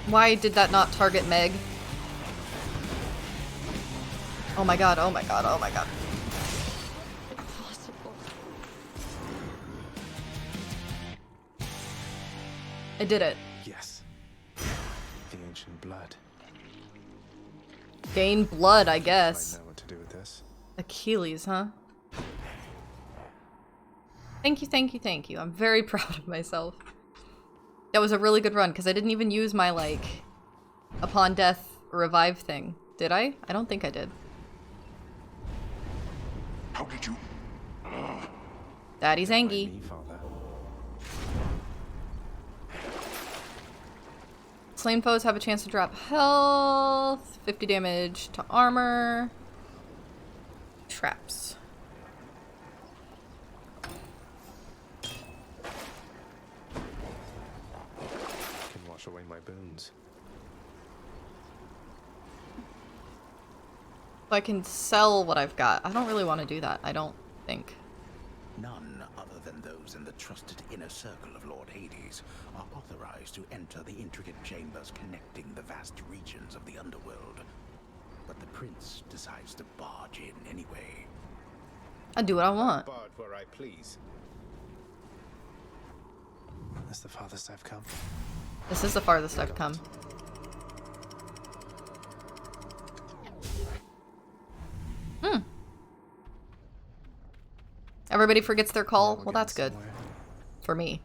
Why did that not target Meg? Oh my god, oh my god, oh my god. Impossible. I did it. Yes. The ancient blood. Gain blood, I guess. I know what to do with this. Achilles, huh? Thank you, thank you, thank you. I'm very proud of myself. That was a really good run, because I didn't even use my, like, upon death revive thing. Did I? I don't think I did. How did you? Daddy's angry. Me, Father. Slain foes have a chance to drop health, 50 damage to armor. Traps. Can wash away my boons. So I can sell what I've got. I don't really want to do that, I don't think. None other than those in the trusted inner circle of Lord Hades are authorized to enter the intricate chambers connecting the vast regions of the underworld. But the prince decides to barge in anyway. I do what I want. Barge where I please. That's the farthest I've come. This is the farthest I've come. Everybody forgets their call? Well, that's good. For me.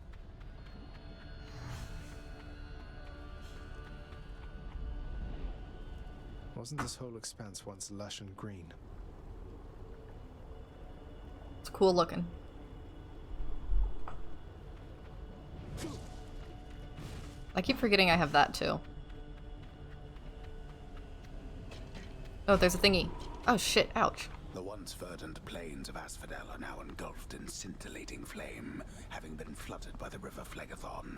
Wasn't this whole expanse once lush and green? It's cool looking. I keep forgetting I have that too. Oh, there's a thingy. Oh shit, ouch. The once verdant plains of Asphodel are now engulfed in scintillating flame, having been flooded by the river Phlegethon,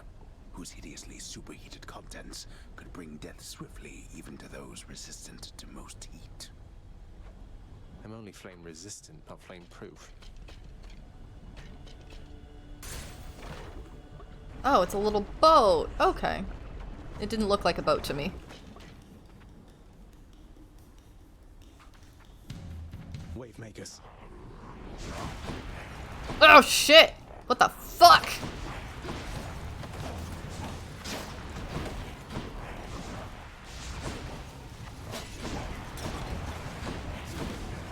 whose hideously superheated contents could bring death swiftly even to those resistant to most heat. I'm only flame resistant, not flame proof. Oh, it's a little boat. Okay. It didn't look like a boat to me. Wave makers. Oh shit! What the fuck?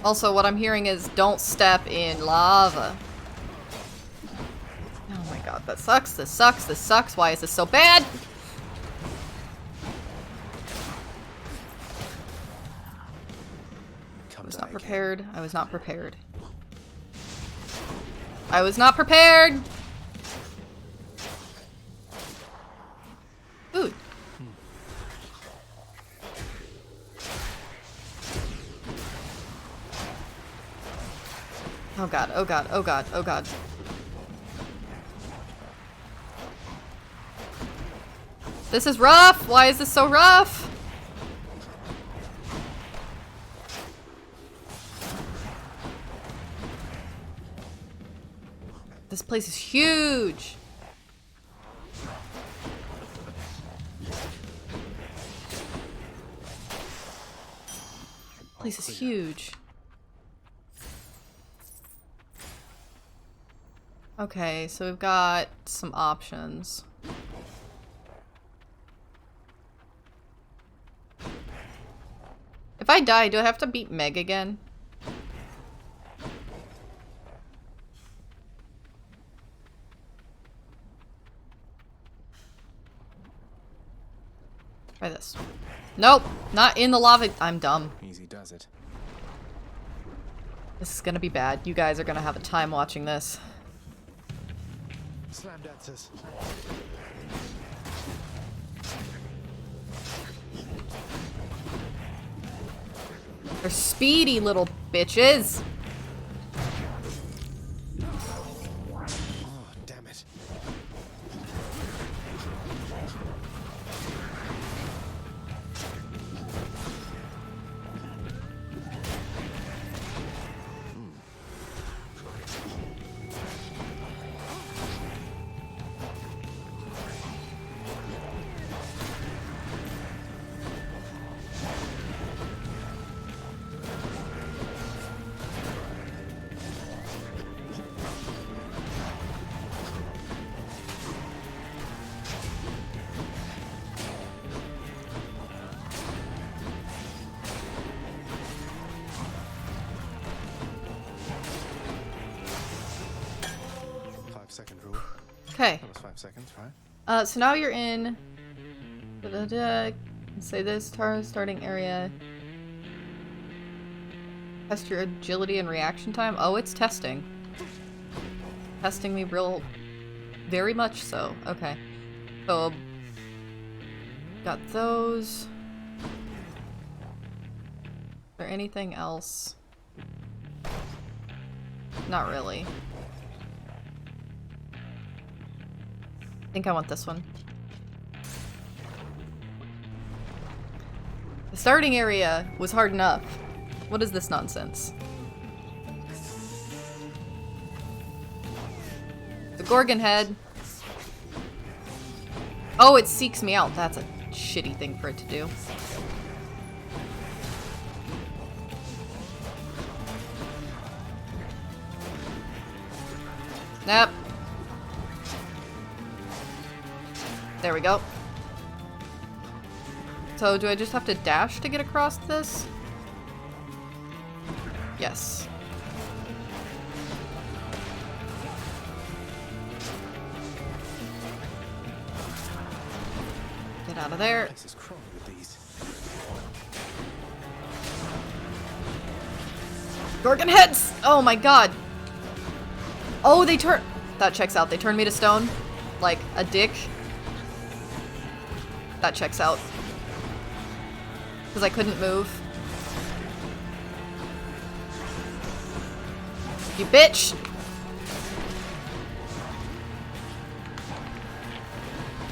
Also, what I'm hearing is don't step in lava. Oh my god, that sucks, this sucks, this sucks. Why is this so bad? I was not prepared. I was not prepared. I was not prepared! Food. Oh god, oh god, oh god, oh god. This is rough! Why is this so rough? This place is huge! Place is huge. Okay, so we've got some options. If I die, do I have to beat Meg again? Try this. Nope, not in the lava. I'm dumb. Easy does it. This is gonna be bad. You guys are gonna have a time watching this. Slam dancers. They're speedy little bitches. Oh, damn it. Okay. That was 5 seconds, right? So now you're in... Say this, starting area. Test your agility and reaction time. Oh, it's testing. Testing me very much so. Okay. So, got those. Is there anything else? Not really. I think I want this one. The starting area was hard enough. What is this nonsense? The Gorgon head. Oh, it seeks me out. That's a shitty thing for it to do. Nope. There we go. So, do I just have to dash to get across this? Yes. Get out of there. This is crawling with these. Gorgon heads! Oh my god. Oh, they turn... That checks out. They turned me to stone. Like a dick. That checks out. Because I couldn't move. You bitch!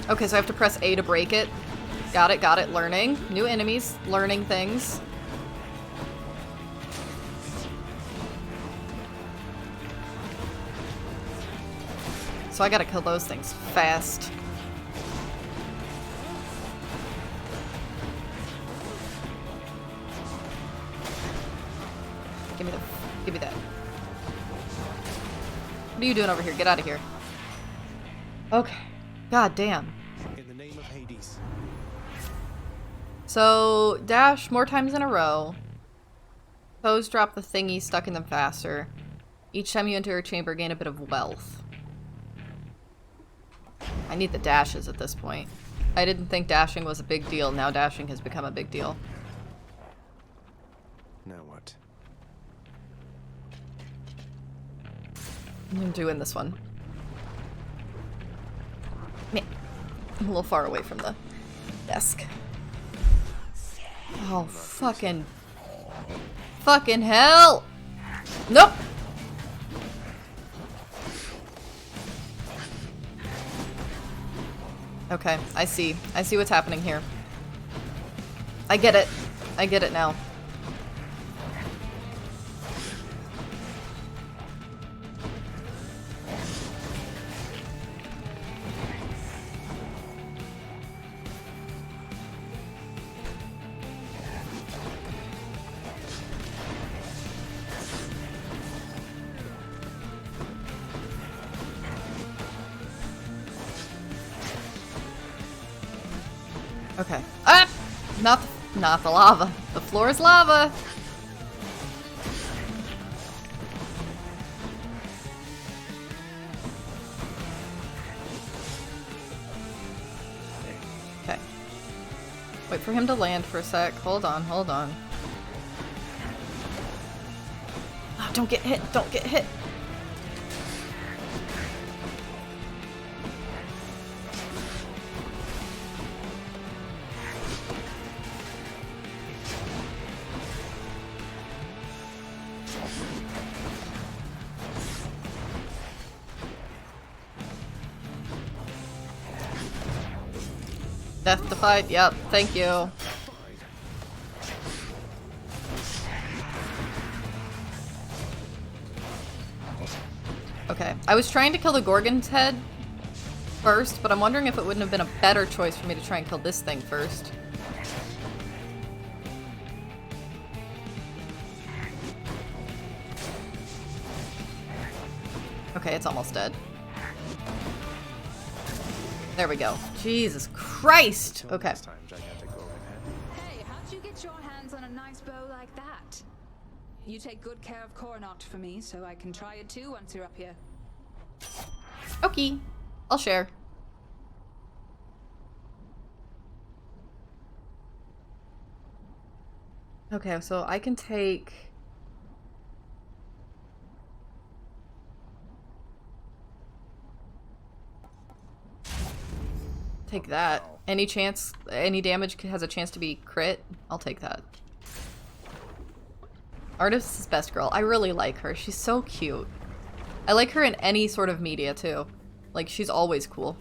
Okay, so I have to press A to break it. Got it, learning. New enemies, learning things. So I gotta kill those things fast. Give me that. What are you doing over here? Get out of here. Okay. God damn. In the name of Hades. So, dash more times in a row. Foes drop the thingy, stuck in them faster. Each time you enter a chamber, gain a bit of wealth. I need the dashes at this point. I didn't think dashing was a big deal. Now dashing has become a big deal. Now what? I'm doing this one. I'm a little far away from the desk. Oh, fucking hell! Nope! Okay, I see. I see what's happening here. I get it. I get it now. Okay. Ah! Not the lava. The floor is lava. Okay. Wait for him to land for a sec. Hold on, hold on. Oh, don't get hit. Don't get hit. Death defied? Yep, thank you. Okay, I was trying to kill the Gorgon's head first, but I'm wondering if it wouldn't have been a better choice for me to try and kill this thing first. Okay, it's almost dead. There we go. Jesus Christ! Okay. Hey, how'd you get your hands on a nice bow like that? You take good care of Coronach for me, so I can try it too once you're up here. Okay. I'll share. Okay, so I can take... Take that. Any chance, any damage has a chance to be crit? I'll take that. Artist is best girl. I really like her. She's so cute. I like her in any sort of media, too. Like, she's always cool.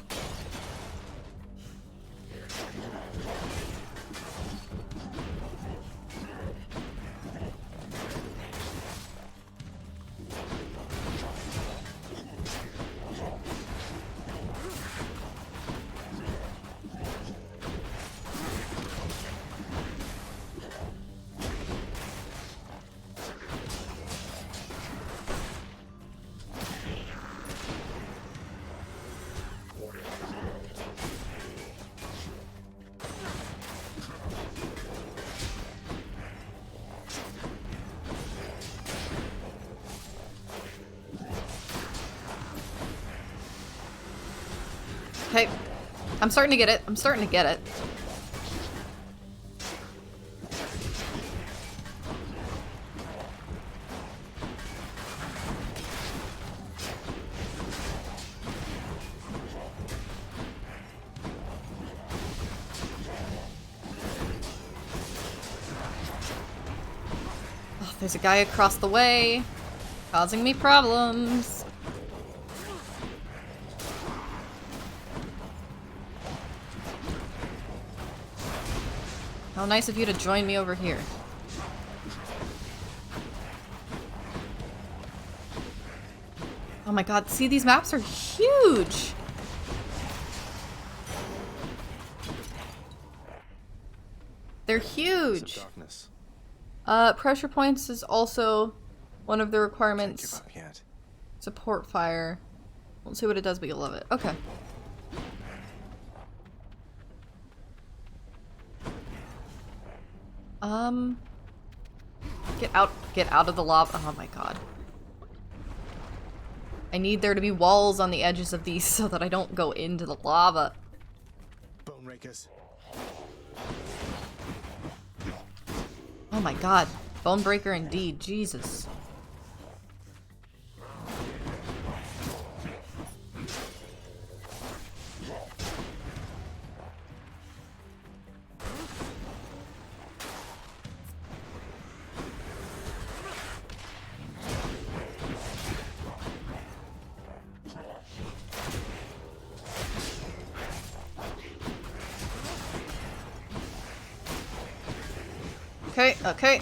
Okay. I'm starting to get it. I'm starting to get it. Oh, there's a guy across the way, causing me problems. How nice of you to join me over here. Oh my god, see, these maps are huge! They're huge! Pressure points is also one of the requirements. Support fire. We'll see what it does, but you'll love it. Okay. Get out of the lava. Oh my god. I need there to be walls on the edges of these so that I don't go into the lava. Bone rakers. Oh my god. Bone breaker indeed. Jesus. Okay, okay.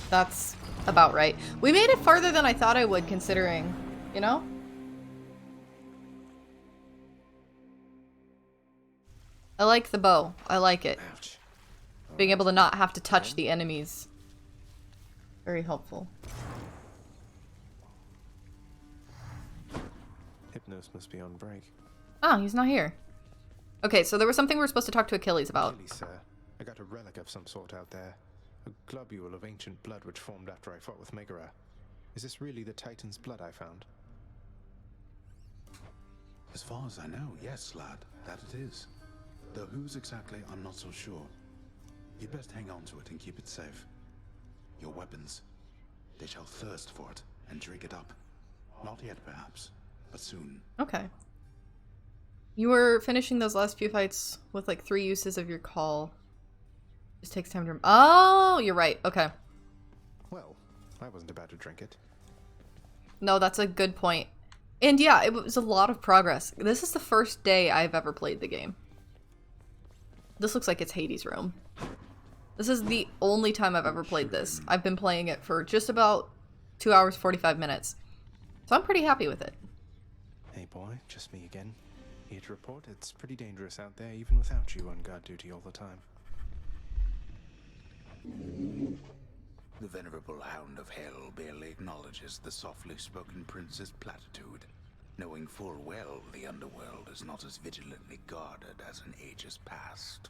That's about right. We made it farther than I thought I would, considering, you know? I like the bow. I like it. Being able to not have to touch the enemies. Very helpful. Hypnos must be on break. Oh, he's not here. Okay, so there was something we were supposed to talk to Achilles about. Achilles, sir. I got a relic of some sort out there. A globule of ancient blood which formed after I fought with Megara. Is this really the Titan's blood I found? As far as I know, yes, lad, that it is. Though whose exactly, I'm not so sure. You'd best hang on to it and keep it safe. Your weapons, they shall thirst for it and drink it up. Not yet, perhaps, but soon. Okay. You were finishing those last few fights with like 3 uses of your call. Just takes time to... Oh, you're right. Okay. Well, I wasn't about to drink it. No, that's a good point. And yeah, it was a lot of progress. This is the first day I've ever played the game. This looks like it's Hades' room. This is the only time I've ever played this. I've been playing it for just about 2 hours, 45 minutes. So I'm pretty happy with it. Hey boy, just me again. Here to report it's pretty dangerous out there even without you on guard duty all the time. The venerable Hound of Hell barely acknowledges the softly spoken prince's platitude, knowing full well the underworld is not as vigilantly guarded as in ages past.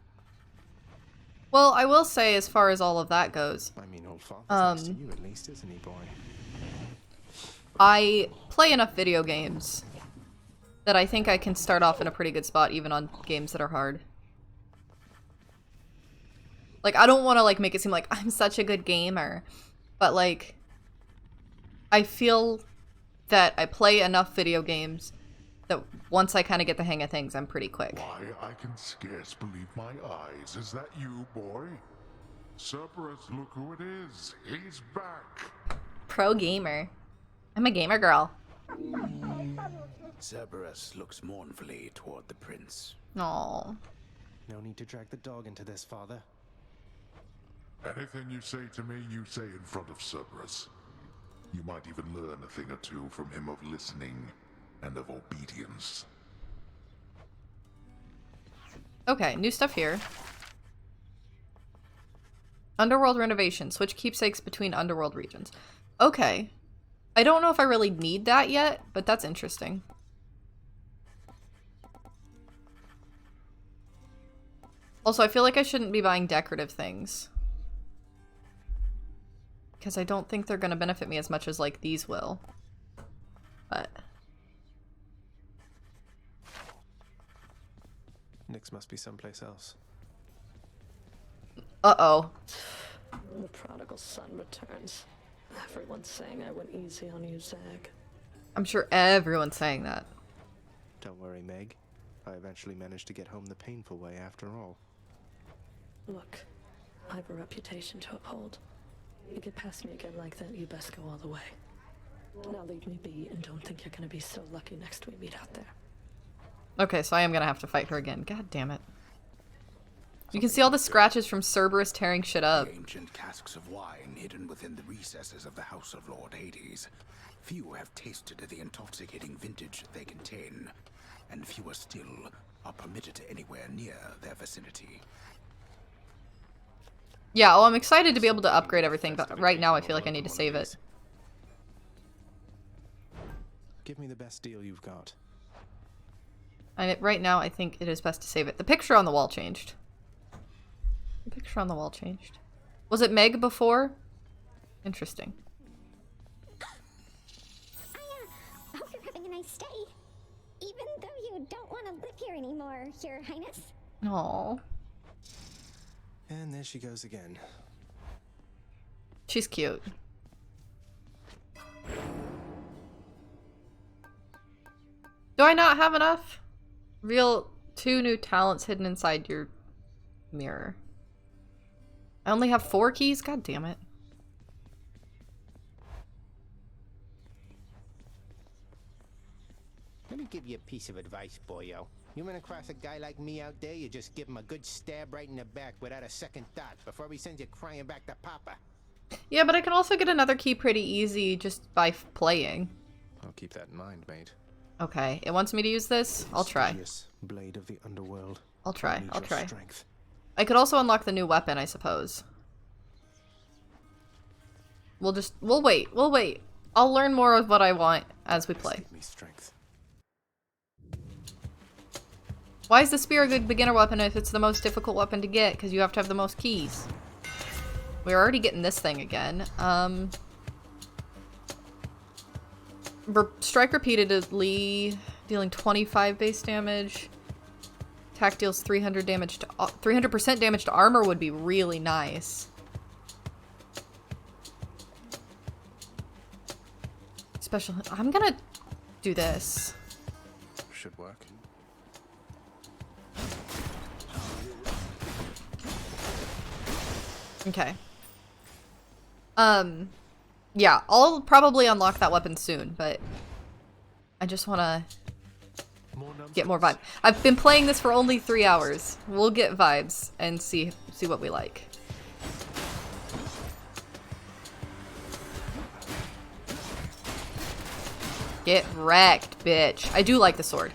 Well, I will say, as far as all of that goes, I mean, old father's next to you at least, isn't he, boy? I play enough video games that I think I can start off in a pretty good spot, even on games that are hard. Like, I don't want to, like, make it seem like I'm such a good gamer, but, like, I feel that I play enough video games that once I kind of get the hang of things, I'm pretty quick. Why, I can scarce believe my eyes. Is that you, boy? Cerberus, look who it is. He's back. Pro gamer. I'm a gamer girl. Cerberus looks mournfully toward the prince. Aww. No need to drag the dog into this, father. Anything you say to me, you say in front of Cerberus. You might even learn a thing or two from him of listening and of obedience. Okay, new stuff here. Underworld renovation. Switch keepsakes between underworld regions. Okay. I don't know if I really need that yet, but that's interesting. Also, I feel like I shouldn't be buying decorative things. Because I don't think they're going to benefit me as much as, like, these will. But... Nyx must be someplace else. Uh-oh. The prodigal son returns. Everyone's saying I went easy on you, Zag. I'm sure everyone's saying that. Don't worry, Meg. I eventually managed to get home the painful way after all. Look, I have a reputation to uphold. You get past me again like that, you best go all the way. Now leave me be and don't think you're gonna be so lucky next we meet out there. Okay, so I am gonna have to fight her again. God damn it. You can see all the scratches from Cerberus tearing shit up. The ancient casks of wine hidden within the recesses of the House of Lord Hades. Few have tasted the intoxicating vintage they contain, and fewer still are permitted anywhere near their vicinity. Yeah, well, I'm excited to be able to upgrade everything, but right now I feel like I need to save it. Give me the best deal you've got. Right now, I think it is best to save it. The picture on the wall changed. The picture on the wall changed. Was it Meg before? Interesting. I hope you're having a nice stay. Even though you don't want to live here anymore, Your Highness. Aww. And there she goes again. She's cute. Do I not have enough? Reveal 2 new talents hidden inside your mirror. I only have 4 keys? God damn it. Let me give you a piece of advice, boyo. You run across a guy like me out there, you just give him a good stab right in the back without a second thought before he sends you crying back to Papa. Yeah, but I can also get another key pretty easy just by playing. I'll keep that in mind, mate. Okay, it wants me to use this? I'll try. Blade of the underworld. I'll try. I'll try. Strength. I could also unlock the new weapon, I suppose. We'll wait. We'll wait. I'll learn more of what I want as we play. Give me strength. Why is the spear a good beginner weapon if it's the most difficult weapon to get? Because you have to have the most keys. We're already getting this thing again. Strike repeatedly, dealing 25 base damage. Attack deals 300 damage to 300% damage to armor would be really nice. Special. I'm gonna do this. Should work. Okay. Yeah, I'll probably unlock that weapon soon, but I just want to get more vibe. I've been playing this for only 3 hours. We'll get vibes and see what we like. Get wrecked, bitch. I do like the sword.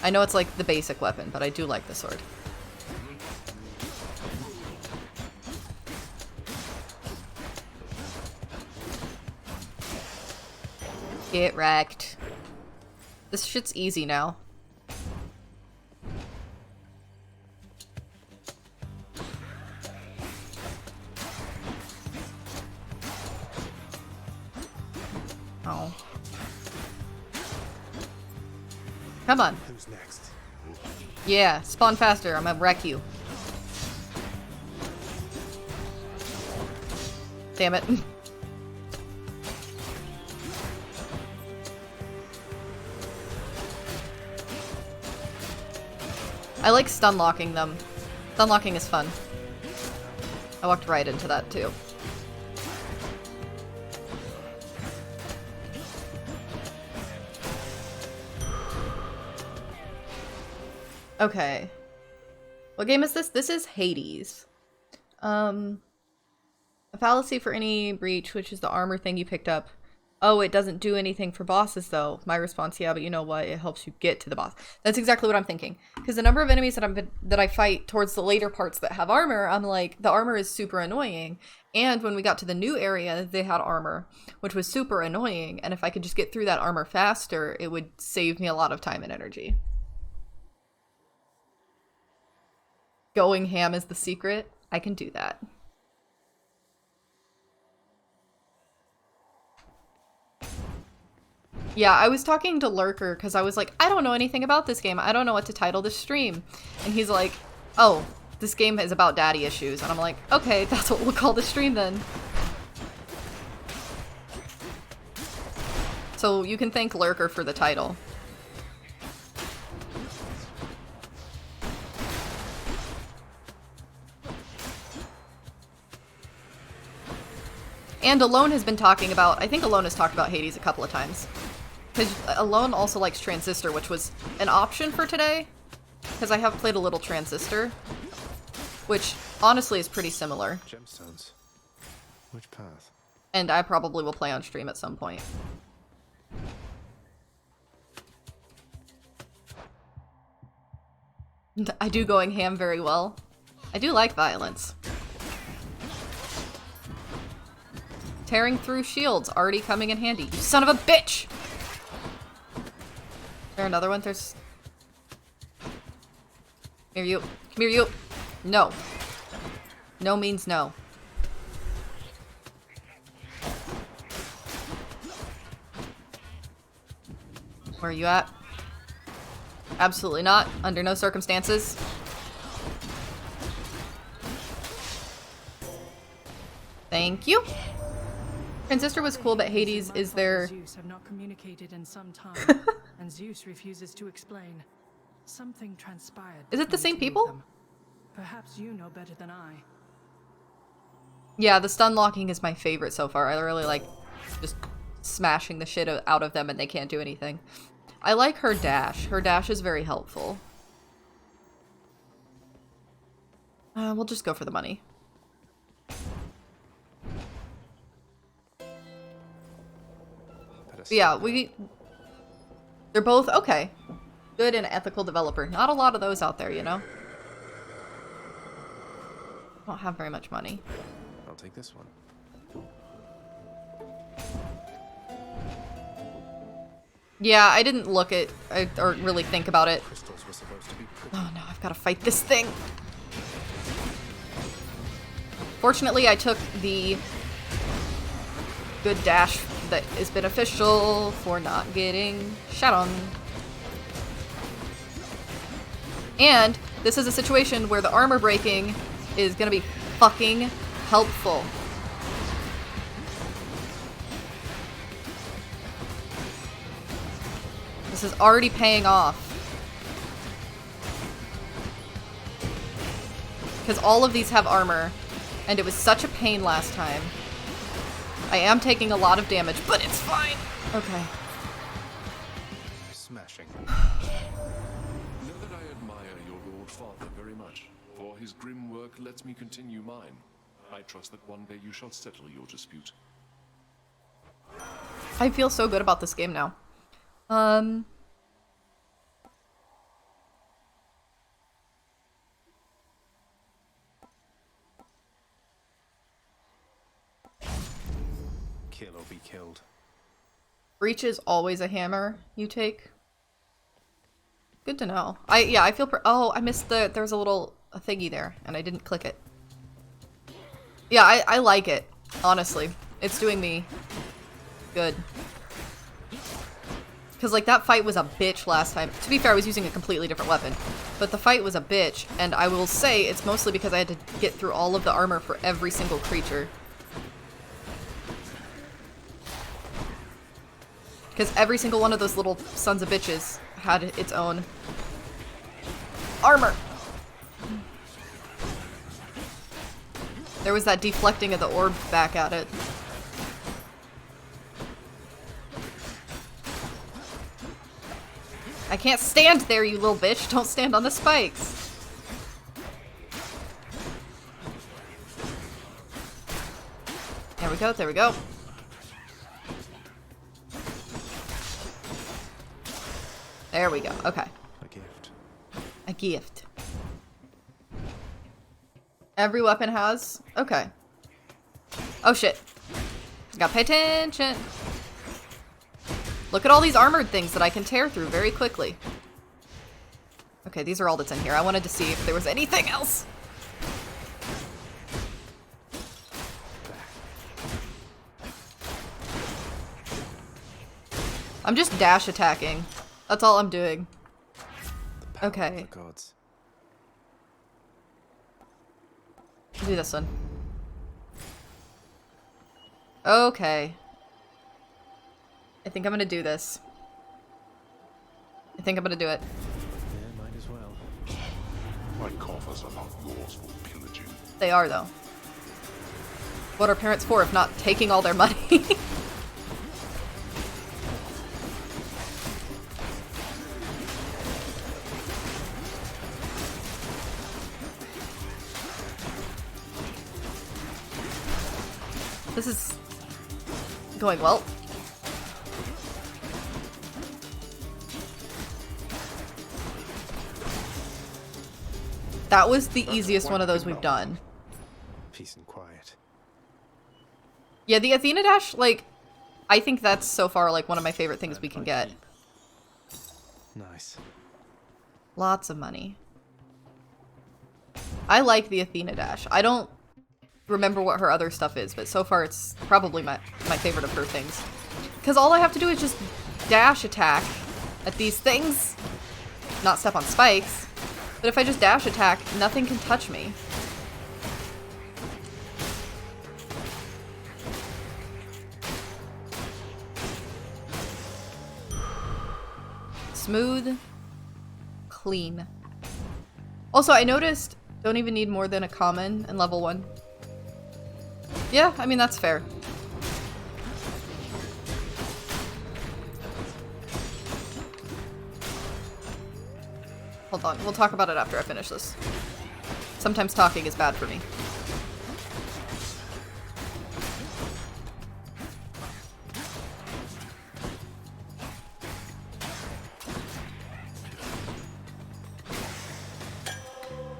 I know it's like the basic weapon, but I do like the sword. Get wrecked. This shit's easy now. Ow. Come on. Who's next? Yeah, spawn faster. I'm gonna wreck you. Damn it. I like stun locking them. Stun locking is fun. I walked right into that too. Okay. What game is this? This is Hades. A fallacy for any breach, which is the armor thing you picked up. Oh, it doesn't do anything for bosses, though. My response, yeah, but you know what? It helps you get to the boss. That's exactly what I'm thinking. Because the number of enemies that I fight towards the later parts that have armor, I'm like, the armor is super annoying. And when we got to the new area, they had armor, which was super annoying. And if I could just get through that armor faster, it would save me a lot of time and energy. Going ham is the secret. I can do that. Yeah, I was talking to Lurker because I was like, I don't know anything about this game. I don't know what to title this stream. And he's like, oh, this game is about daddy issues. And I'm like, okay, that's what we'll call the stream then. So you can thank Lurker for the title. And Alone has been talking about, I think Alone has talked about Hades a couple of times. Because Alone also likes Transistor, which was an option for today. Because I have played a little Transistor. Which, honestly, is pretty similar. Gemstones. Which path? And I probably will play on stream at some point. I do going ham very well. I do like violence. Tearing through shields, already coming in handy. You son of a bitch! Is there another one? There's... Come here, you. Come here, you. No. No means no. Where are you at? Absolutely not. Under no circumstances. Thank you. Transistor was cool, but Hades is there. Zeus have not communicated in some time, and Zeus refuses to explain. Something transpired. Is it the same people? Perhaps you know better than I. Yeah, the stun locking is my favorite so far. I really like just smashing the shit out of them and they can't do anything. I like her dash. Her dash is very helpful. We'll just go for the money. But yeah, they're both okay. Good and ethical developer. Not a lot of those out there, you know? Don't have very much money. I'll take this one. Yeah, I didn't look at or really think about it. Crystals were supposed to be pretty. Oh no, I've got to fight this thing. Fortunately, I took the good dash that is beneficial for not getting shot on. And this is a situation where the armor breaking is gonna be fucking helpful. This is already paying off. Because all of these have armor, and it was such a pain last time. I am taking a lot of damage, but it's fine. Okay. Smashing. Know that I admire your Lord Father very much, for his grim work lets me continue mine. I trust that one day you shall settle your dispute. I feel so good about this game now. Kill or be killed. Breach is always a hammer you take. Good to know. I feel oh, I missed there's a thingy there, and I didn't click it. Yeah, I like it, honestly. It's doing me good. Because, like, that fight was a bitch last time. To be fair, I was using a completely different weapon. But the fight was a bitch, and I will say it's mostly because I had to get through all of the armor for every single creature. Because every single one of those little sons of bitches had its own armor. There was that deflecting of the orb back at it. I can't stand there, you little bitch. Don't stand on the spikes. There we go, there we go. There we go, okay. A gift. A gift. Every weapon has? Okay. Oh shit. Gotta pay attention. Look at all these armored things that I can tear through very quickly. Okay, these are all that's in here. I wanted to see if there was anything else. I'm just dash attacking. That's all I'm doing. Okay. Do this one. Okay. I think I'm gonna do this. I think I'm gonna do it. Yeah, might as well. My coffers are not yours for pillaging. They are, though. What are parents for if not taking all their money? This is going well. That was the easiest one of those we've done. Peace and quiet. Yeah, the Athena Dash, like, I think that's so far like one of my favorite things we can get. Nice. Lots of money. I like the Athena Dash. I don't remember what her other stuff is, but so far it's probably my favorite of her things. Because all I have to do is just dash attack at these things. Not step on spikes. But if I just dash attack, nothing can touch me. Smooth. Clean. Also, I noticed don't even need more than a common in level 1. Yeah, I mean, that's fair. Hold on, we'll talk about it after I finish this. Sometimes talking is bad for me.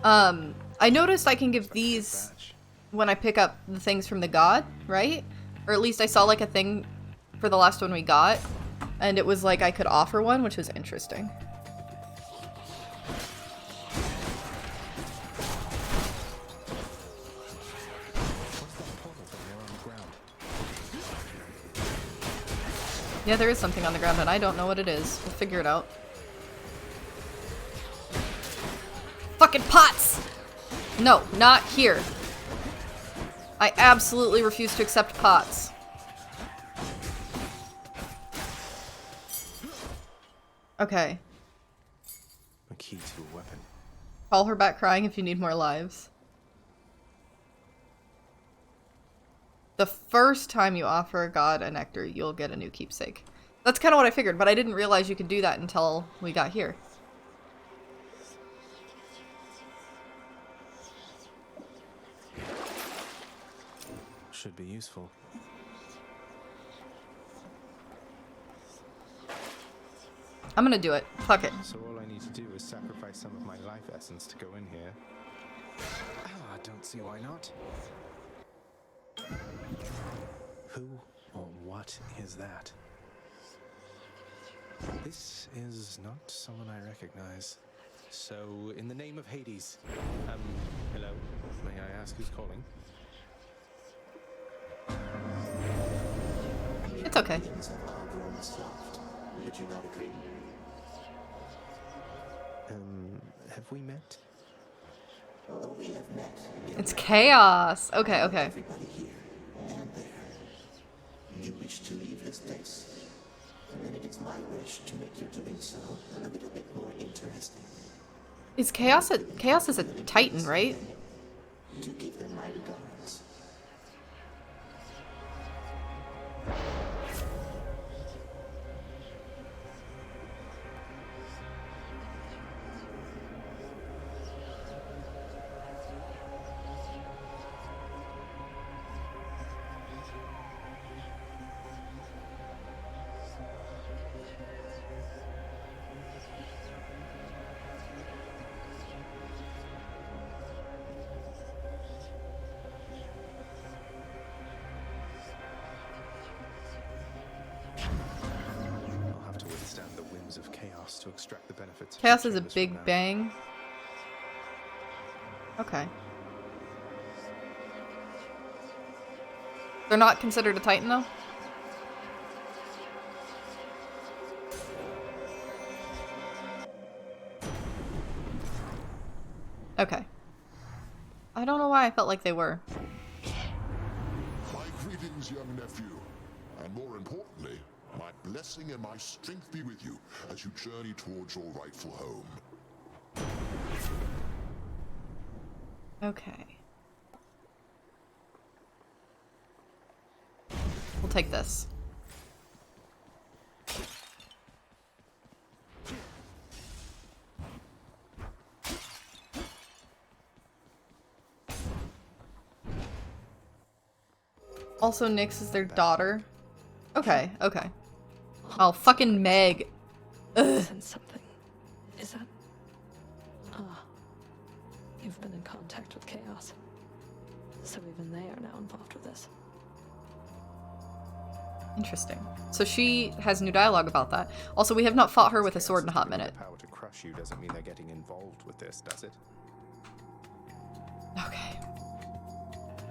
I noticed I can give these when I pick up the things from the god, right? Or at least I saw like a thing for the last one we got, and it was like I could offer one, which was interesting. Yeah, there is something on the ground and I don't know what it is. We'll figure it out. Fucking pots! No, not here. I absolutely refuse to accept pots. Okay. A key to a weapon. Call her back crying if you need more lives. The first time you offer a god a nectar, you'll get a new keepsake. That's kind of what I figured, but I didn't realize you could do that until we got here. Should be useful. I'm gonna do it. Fuck it. So all I need to do is sacrifice some of my life essence to go in here. Ah, don't see why not. Who or what is that? This is not someone I recognize. So, in the name of Hades, hello, may I ask who's calling? It's okay. But Have we met? It's chaos. Okay, okay. You wish to leave this place, and then it is my wish to make your doing so a little bit more interesting. Is Chaos Chaos is a Titan, right? To give them my regards. I'll have to withstand the whims of chaos to extract the benefits. of Chaos the is a chambers from big now. bang. Okay. They're not considered a Titan, though? Okay. I don't know why I felt like they were. My greetings, young nephew. And more importantly, my blessing and my strength be with you as you journey towards your rightful home. Okay. We'll take this. Also, Nyx is their daughter. Okay, okay. Oh, fucking Meg. Ugh. Sense something. Is that... Ah. You've been in contact with Chaos. So even they are now involved with this. Interesting. So she has new dialogue about that. Also, we have not fought her with a sword in a hot minute. The power to crush you doesn't mean they're getting involved with this, does it? Okay.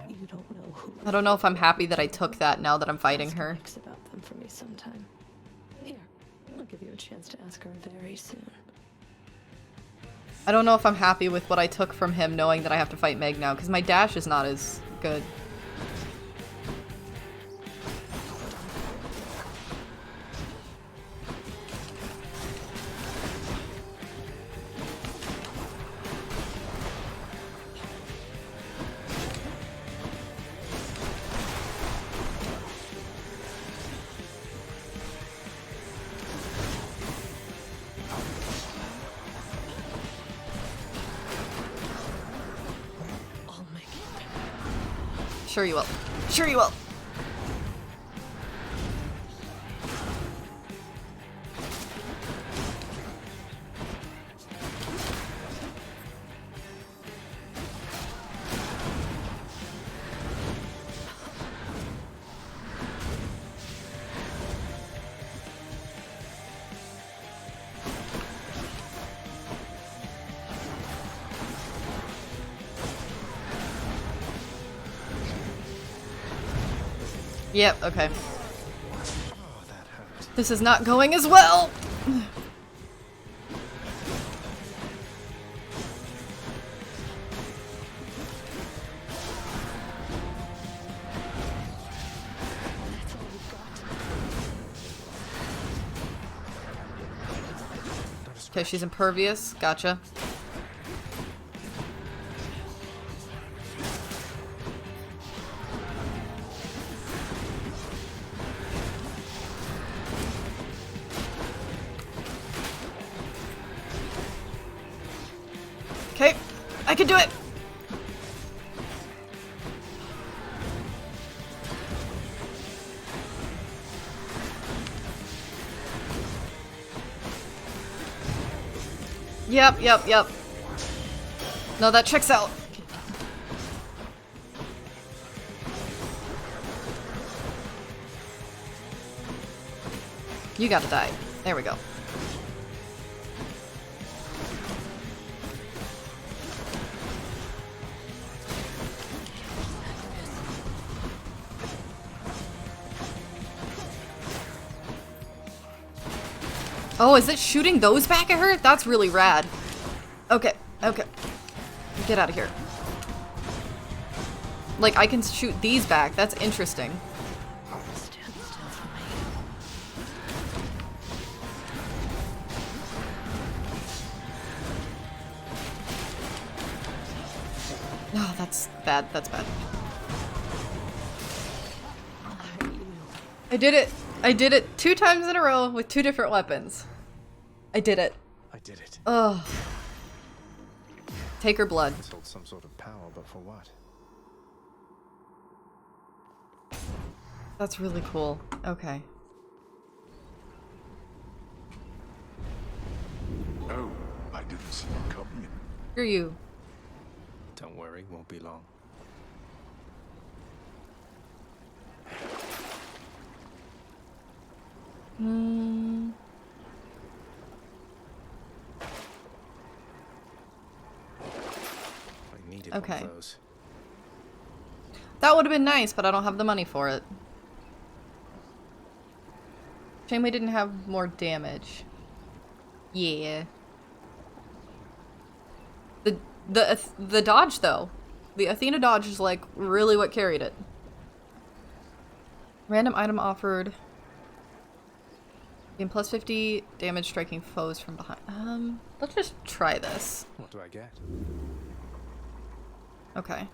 You don't know who... I don't know if I'm happy that I took that now that I'm fighting her. Ask about them for me sometime. Here, I'll give you a chance to ask her very soon. I don't know if I'm happy with what I took from him knowing that I have to fight Meg now, because my dash is not as good. Sure you will. Sure you will. Yep, okay. This is not going as well! Okay, she's impervious. Gotcha. Okay, I can do it! Yep. No, that checks out. You gotta die. There we go. Oh, is it shooting those back at her? That's really rad. Okay, okay. Get out of here. Like, I can shoot these back. That's interesting. Oh, that's bad. That's bad. I did it. I did it 2 times in a row with 2 different weapons. I did it. I did it. Ugh. Take her blood. This holds some sort of power, but for what? That's really cool. Okay. Oh, I didn't see you coming. Screw you. Don't worry, won't be long. Hmm. I needed Okay. one of those. That would have been nice, but I don't have the money for it. Shame we didn't have more damage. Yeah. The dodge though. The Athena dodge is like really what carried it. Random item offered. Gain plus 50 damage striking foes from behind. Let's just try this. What do I get? Okay.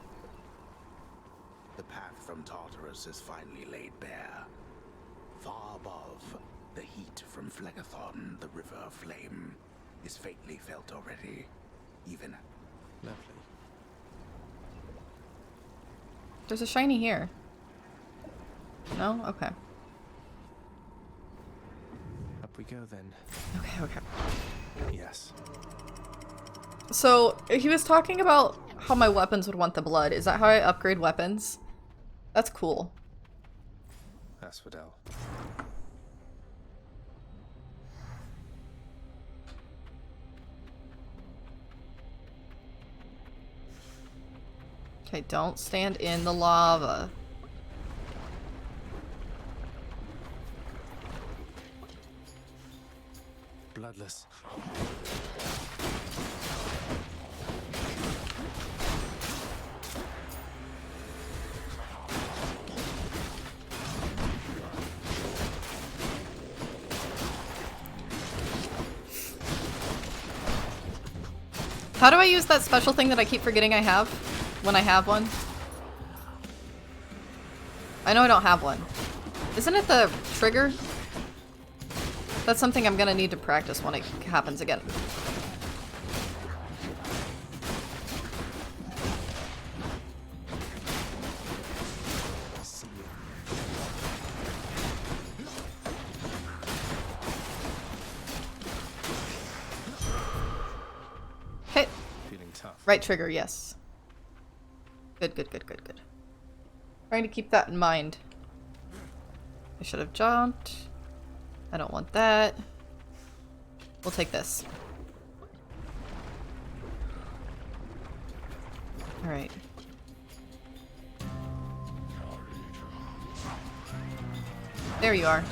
The path from Tartarus is finally laid bare. Far above, the heat from Phlegethon, the river of flame, is faintly felt already. Even Lovely. There's a shiny here. No? Okay. Up we go then. Okay, okay. Yes. So, he was talking about how my weapons would want the blood. Is that how I upgrade weapons? That's cool. Asphodel. Okay, don't stand in the lava. Bloodless. How do I use that special thing that I keep forgetting I have? When I have one? I know I don't have one. Isn't it the trigger? That's something I'm gonna need to practice when it happens again. Hit. Feeling tough. Right trigger, yes. Good, good, good, good, good. Trying to keep that in mind. I should have jumped. I don't want that. We'll take this. Alright. There you are.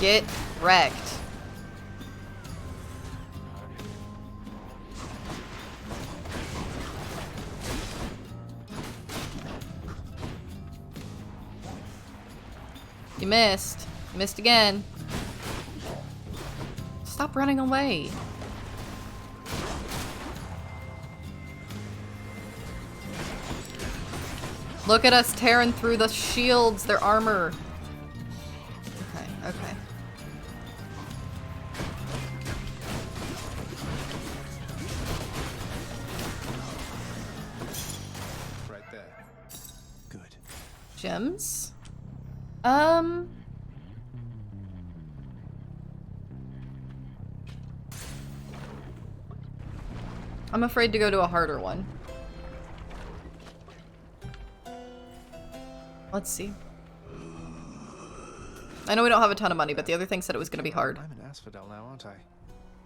Get wrecked. You missed. You missed again. Stop running away. Look at us tearing through the shields, their armor. Okay, okay. Right there. Good. Gems? I'm afraid to go to a harder one. Let's see. I know we don't have a ton of money, but the other thing said it was going to be hard. I'm in Asphodel now, aren't I?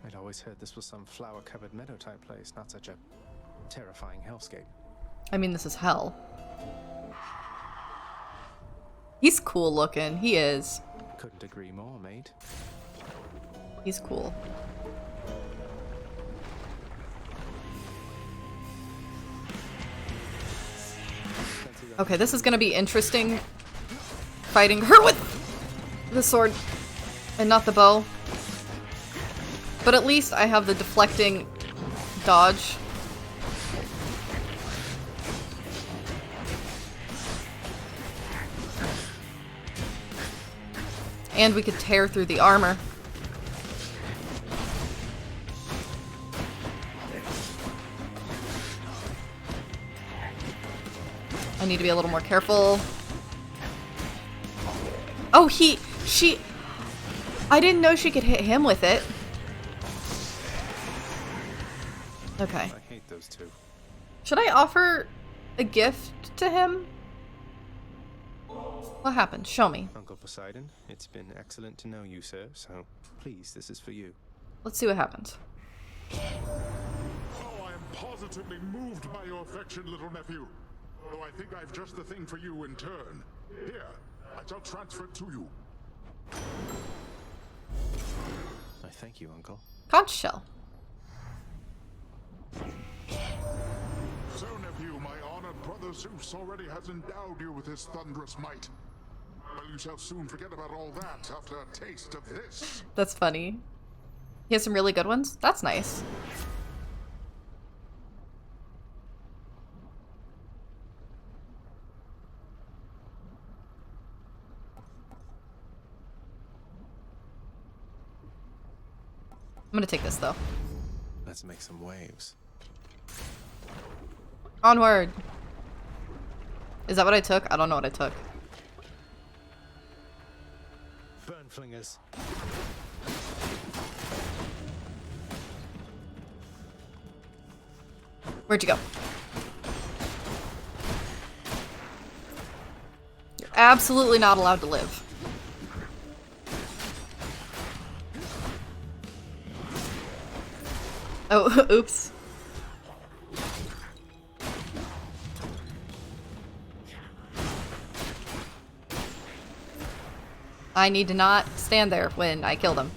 I'd always heard this was some flower-covered meadow-type place, not such a terrifying hellscape. I mean, this is hell. He's cool looking. He is. Couldn't agree more, mate. He's cool. Okay, this is gonna be interesting. Fighting her with the sword and not the bow. But at least I have the deflecting dodge. And we could tear through the armor. I need to be a little more careful. Oh, she... I didn't know she could hit him with it. Okay. I hate those two. Should I offer a gift to him? What happened? Show me. Uncle Poseidon, it's been excellent to know you, sir, so please, this is for you. Let's see what happens. Oh, I am positively moved by your affection, little nephew. Though I think I've just the thing for you in turn. Here, I shall transfer it to you. I thank you, Uncle. Conch shell. So, nephew, my honored brother Zeus already has endowed you with his thunderous might. Well, you shall soon forget about all that after a taste of this. That's funny. He has some really good ones? That's nice. I'm gonna take this though. Let's make some waves. Onward! Is that what I took? I don't know what I took. Burn flingers. Where'd you go? You're absolutely not allowed to live. Oh, oops. I need to not stand there when I kill them.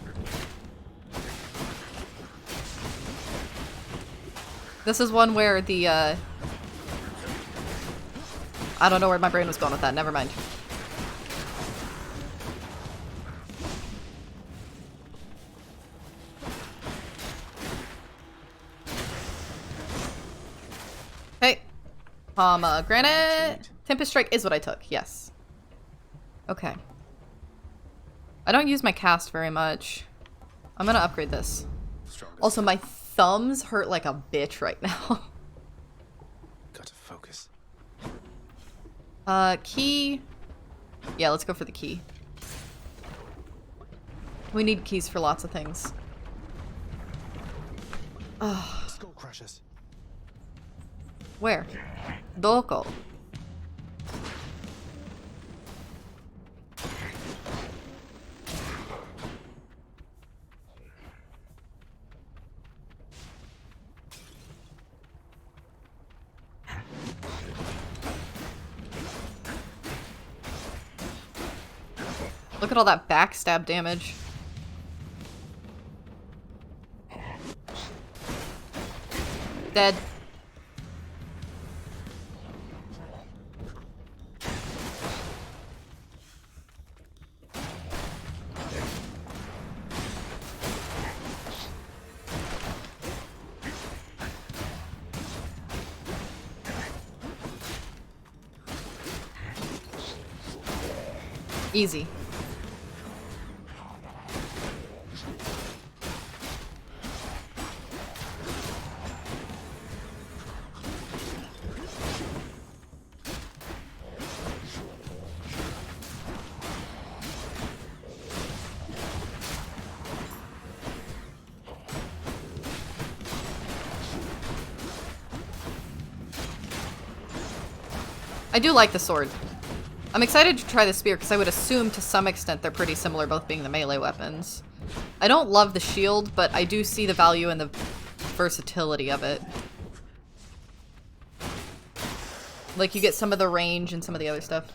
This is one where the, I don't know where my brain was going with that, never mind. Hey. Pomegranate. Tempest Strike is what I took, yes. Okay. I don't use my cast very much. I'm gonna upgrade this. Also, my thumbs hurt like a bitch right now. Gotta focus. Key. Yeah, let's go for the key. We need keys for lots of things. Ugh. Skull crushers. Where? Doko. Look at all that backstab damage. Dead. Easy. I do like the sword. I'm excited to try the spear because I would assume to some extent they're pretty similar, both being the melee weapons. I don't love the shield, but I do see the value in the versatility of it. Like, you get some of the range and some of the other stuff.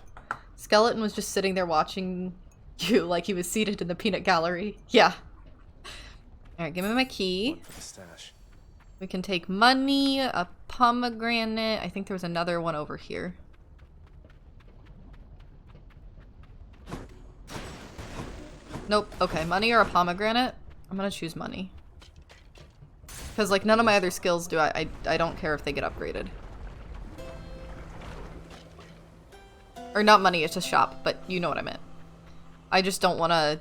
Skeleton was just sitting there watching you like he was seated in the peanut gallery. Yeah. Alright, give me my key. One for the stash. We can take money, a pomegranate. I think there was another one over here. Nope. Okay, money or a pomegranate? I'm gonna choose money. Because, like, none of my other skills do I don't care if they get upgraded. Or not money, it's just shop, but you know what I meant. I just don't want to...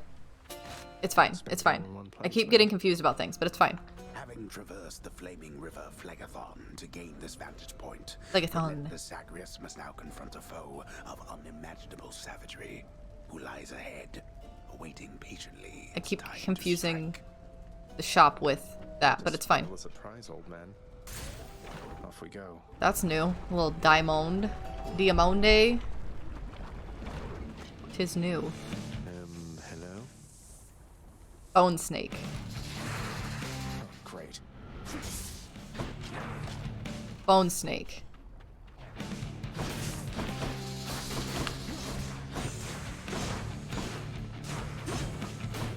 It's fine, it's fine. I keep getting confused about things, but it's fine. Having traversed the flaming river Phlegathon to gain this vantage point, Phlegathon. the Zagreus must now confront a foe of unimaginable savagery who lies ahead, awaiting patiently. I keep confusing the shop with that, but it's fine. A surprise, old man. Off we go. That's new. A little diamond. Diamonde. Tis new. Hello? Bone snake. Oh, great. Bone snake.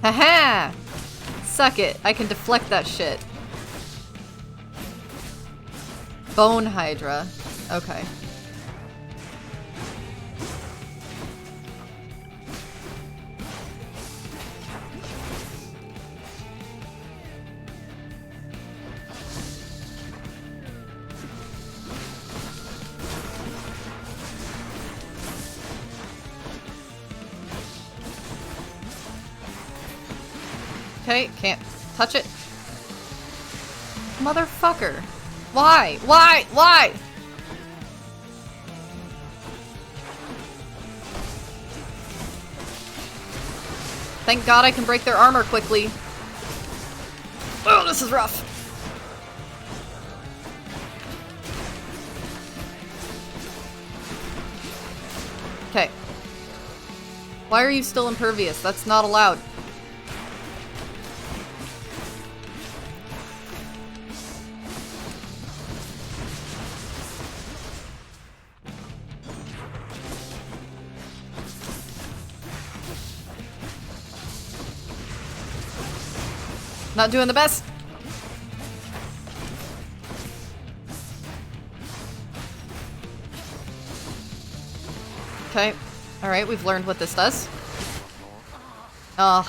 Haha! Suck it. I can deflect that shit. Bone Hydra. Okay. Okay, can't touch it. Motherfucker. Why? Why? Why? Thank God I can break their armor quickly. Oh, this is rough. Okay. Why are you still impervious? That's not allowed. Not doing the best. Okay. Alright, we've learned what this does. Ugh.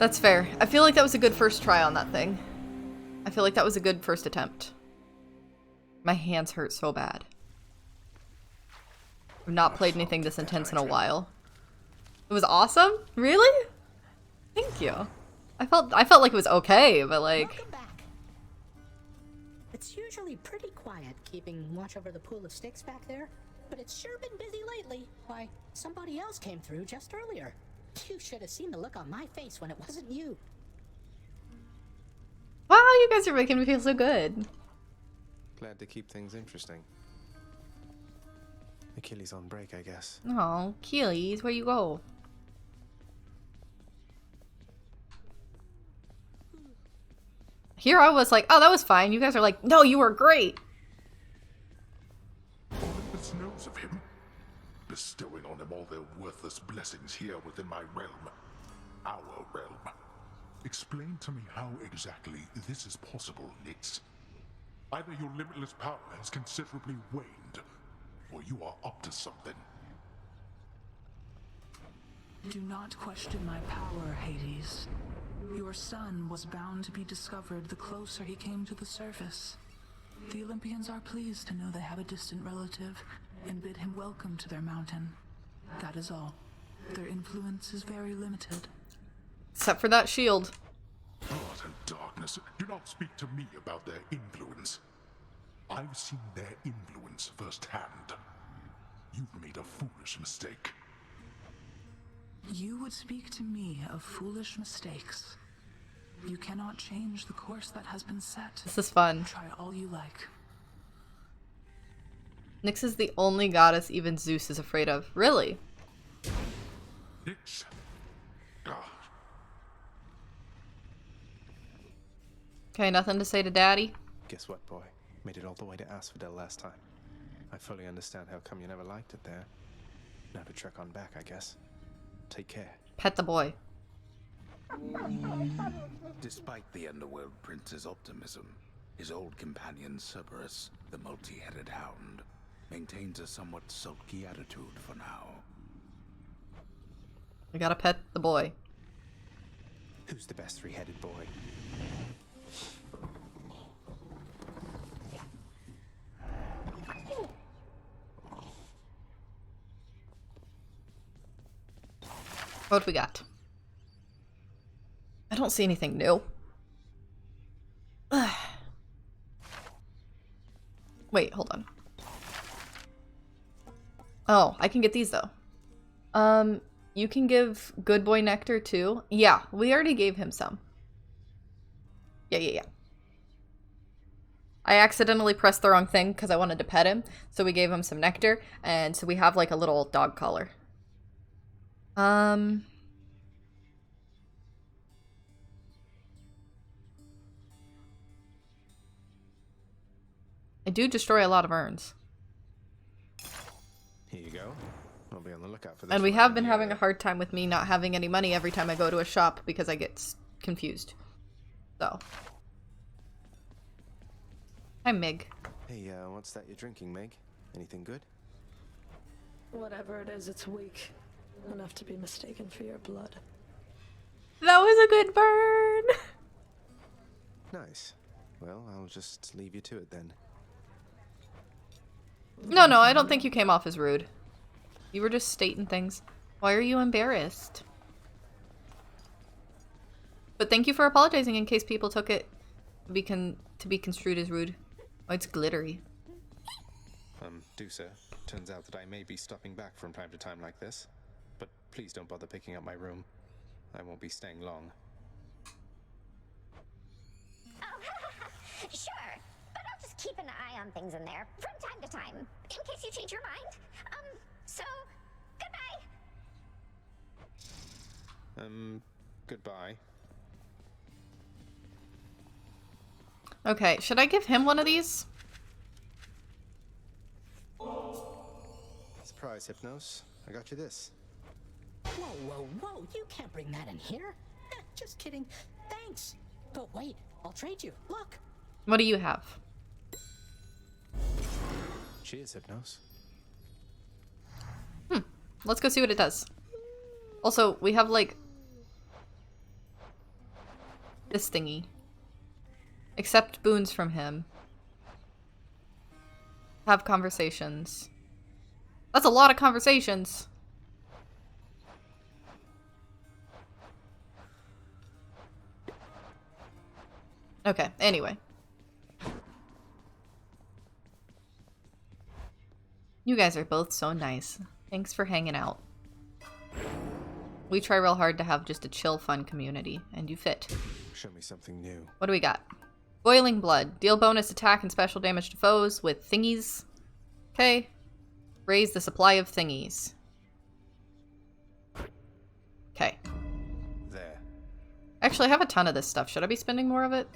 That's fair. I feel like that was a good first try on that thing. I feel like that was a good first attempt. My hands hurt so bad. I've not played anything this intense in a while. It was awesome? Really? Thank you. I felt like it was okay, but like... Welcome back. It's usually pretty quiet keeping watch over the pool of sticks back there, but it's sure been busy lately. Why, somebody else came through just earlier. You should have seen the look on my face when it wasn't you. Wow, you guys are making me feel so good. Glad to keep things interesting. Achilles on break, I guess. Oh, Achilles, where you go? Here I was like, oh, that was fine. You guys are like, no, you were great. Olympus knows of him, bestowing on him all their worthless blessings here within my realm. Our realm. Explain to me how exactly this is possible, Nyx. Either your limitless power has considerably waned, or you are up to something. Do not question my power, Hades. Your son was bound to be discovered the closer he came to the surface. The Olympians are pleased to know they have a distant relative and bid him welcome to their mountain. That is all. Their influence is very limited. Except for that shield. Blood and darkness. Do not speak to me about their influence. I've seen their influence firsthand. You've made a foolish mistake. You would speak to me of foolish mistakes. You cannot change the course that has been set. This is fun. Try all you like. Nyx is the only goddess even Zeus is afraid of. Really? Nyx. Okay, nothing to say to Daddy? Guess what, boy? Made it all the way to Asphodel last time. I fully understand how come you never liked it there. Never trek on back, I guess. Take care. Pet the boy. Despite the Underworld Prince's optimism, his old companion Cerberus, the multi-headed hound, maintains a somewhat sulky attitude for now. We gotta pet the boy. Who's the best three-headed boy? What we got? I don't see anything new. Wait, hold on. Oh, I can get these though. You can give Good Boy Nectar too. Yeah, we already gave him some. Yeah. I accidentally pressed the wrong thing because I wanted to pet him, so we gave him some nectar, and so we have like a little dog collar. I do destroy a lot of urns. Here you go. I'll be on the lookout for this. And we have been having a hard time with me not having any money every time I go to a shop because I get confused. So. Hi, Mig. Hey, what's that you're drinking, Meg? Anything good? Whatever it is, it's weak. Enough to be mistaken for your blood. That was a good burn! Nice. Well, I'll just leave you to it then. No, I don't think you came off as rude. You were just stating things. Why are you embarrassed? But thank you for apologizing in case people took it to be construed as rude. Oh, it's glittery. Do so. Turns out that I may be stopping back from time to time like this. But please don't bother picking up my room. I won't be staying long. Oh, sure. But I'll just keep an eye on things in there from time to time, in case you change your mind. So, goodbye. Goodbye. Okay, should I give him one of these? Surprise, Hypnos. I got you this. Whoa. You can't bring that in here. Just kidding. Thanks. But wait, I'll trade you. Look. What do you have? Cheers, Hypnos. Let's go see what it does. Also, we have, like, this thingy. Accept boons from him. Have conversations. That's a lot of conversations. Okay, anyway. You guys are both so nice. Thanks for hanging out. We try real hard to have just a chill, fun community, and you fit. Show me something new. What do we got? Boiling Blood. Deal bonus attack and special damage to foes with thingies. Okay. Raise the supply of thingies. Okay. There. Actually, I have a ton of this stuff. Should I be spending more of it?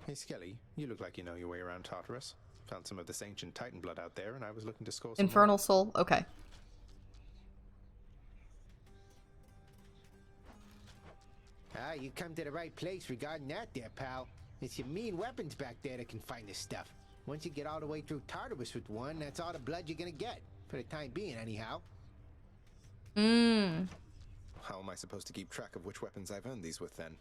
Hey, Skelly, you look like you know your way around Tartarus. Found some of this ancient Titan blood out there, and I was looking to score some Infernal more. Soul? Okay. You come to the right place regarding that there, pal. It's your mean weapons back there that can find this stuff. Once you get all the way through Tartarus with one, that's all the blood you're gonna get. For the time being, anyhow. How am I supposed to keep track of which weapons I've earned these with, then?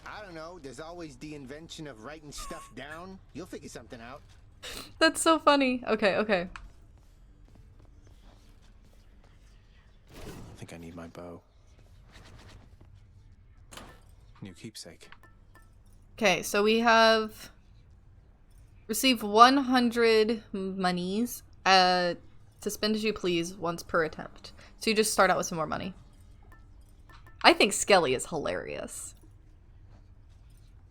I don't know. There's always the invention of writing stuff down. You'll figure something out. That's so funny. Okay. I think I need my bow. New keepsake. Okay, so we have receive 100 monies to spend as you please once per attempt. So you just start out with some more money. I think Skelly is hilarious.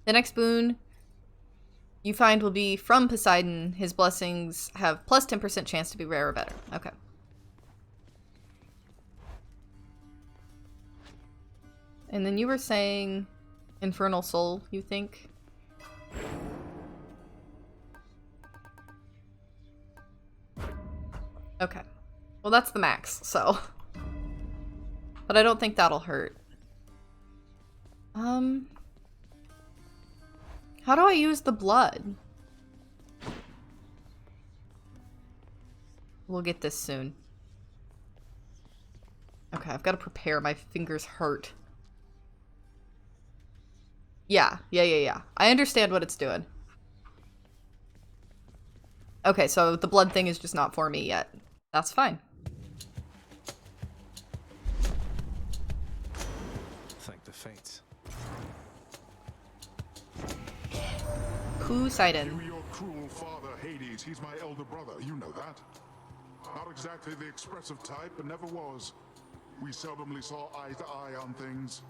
The next boon you find will be from Poseidon. His blessings have plus 10% chance to be rare or better. Okay. And then you were saying Infernal Soul, you think? Okay. Well, that's the max, so. But I don't think that'll hurt. How do I use the blood? We'll get this soon. Okay, I've got to prepare. My fingers hurt. Yeah. I understand what it's doing. Okay, so the blood thing is just not for me yet. That's fine. Thank the fates. Poseidon. Give me your cruel father, Hades. He's my elder brother. You know that. Not exactly the expressive type, but never was. We seldomly saw eye to eye on things.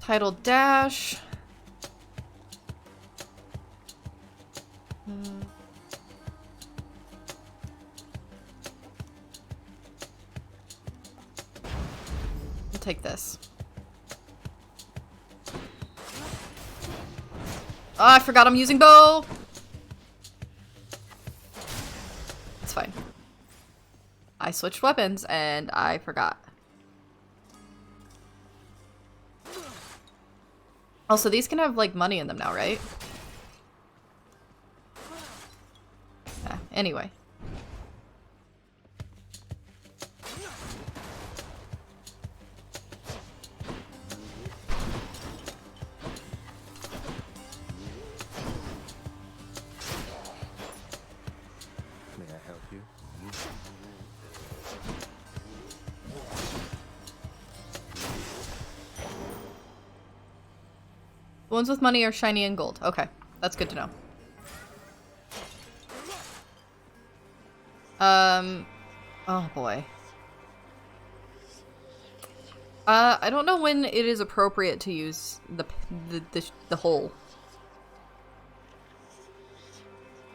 Title dash. I'll take this. Oh, I forgot I'm using bow! It's fine. I switched weapons and I forgot. Also, these can have, like, money in them now, right? Yeah, anyway. May I help you? The ones with money are shiny and gold. Okay, that's good to know. Oh boy. I don't know when it is appropriate to use the hole.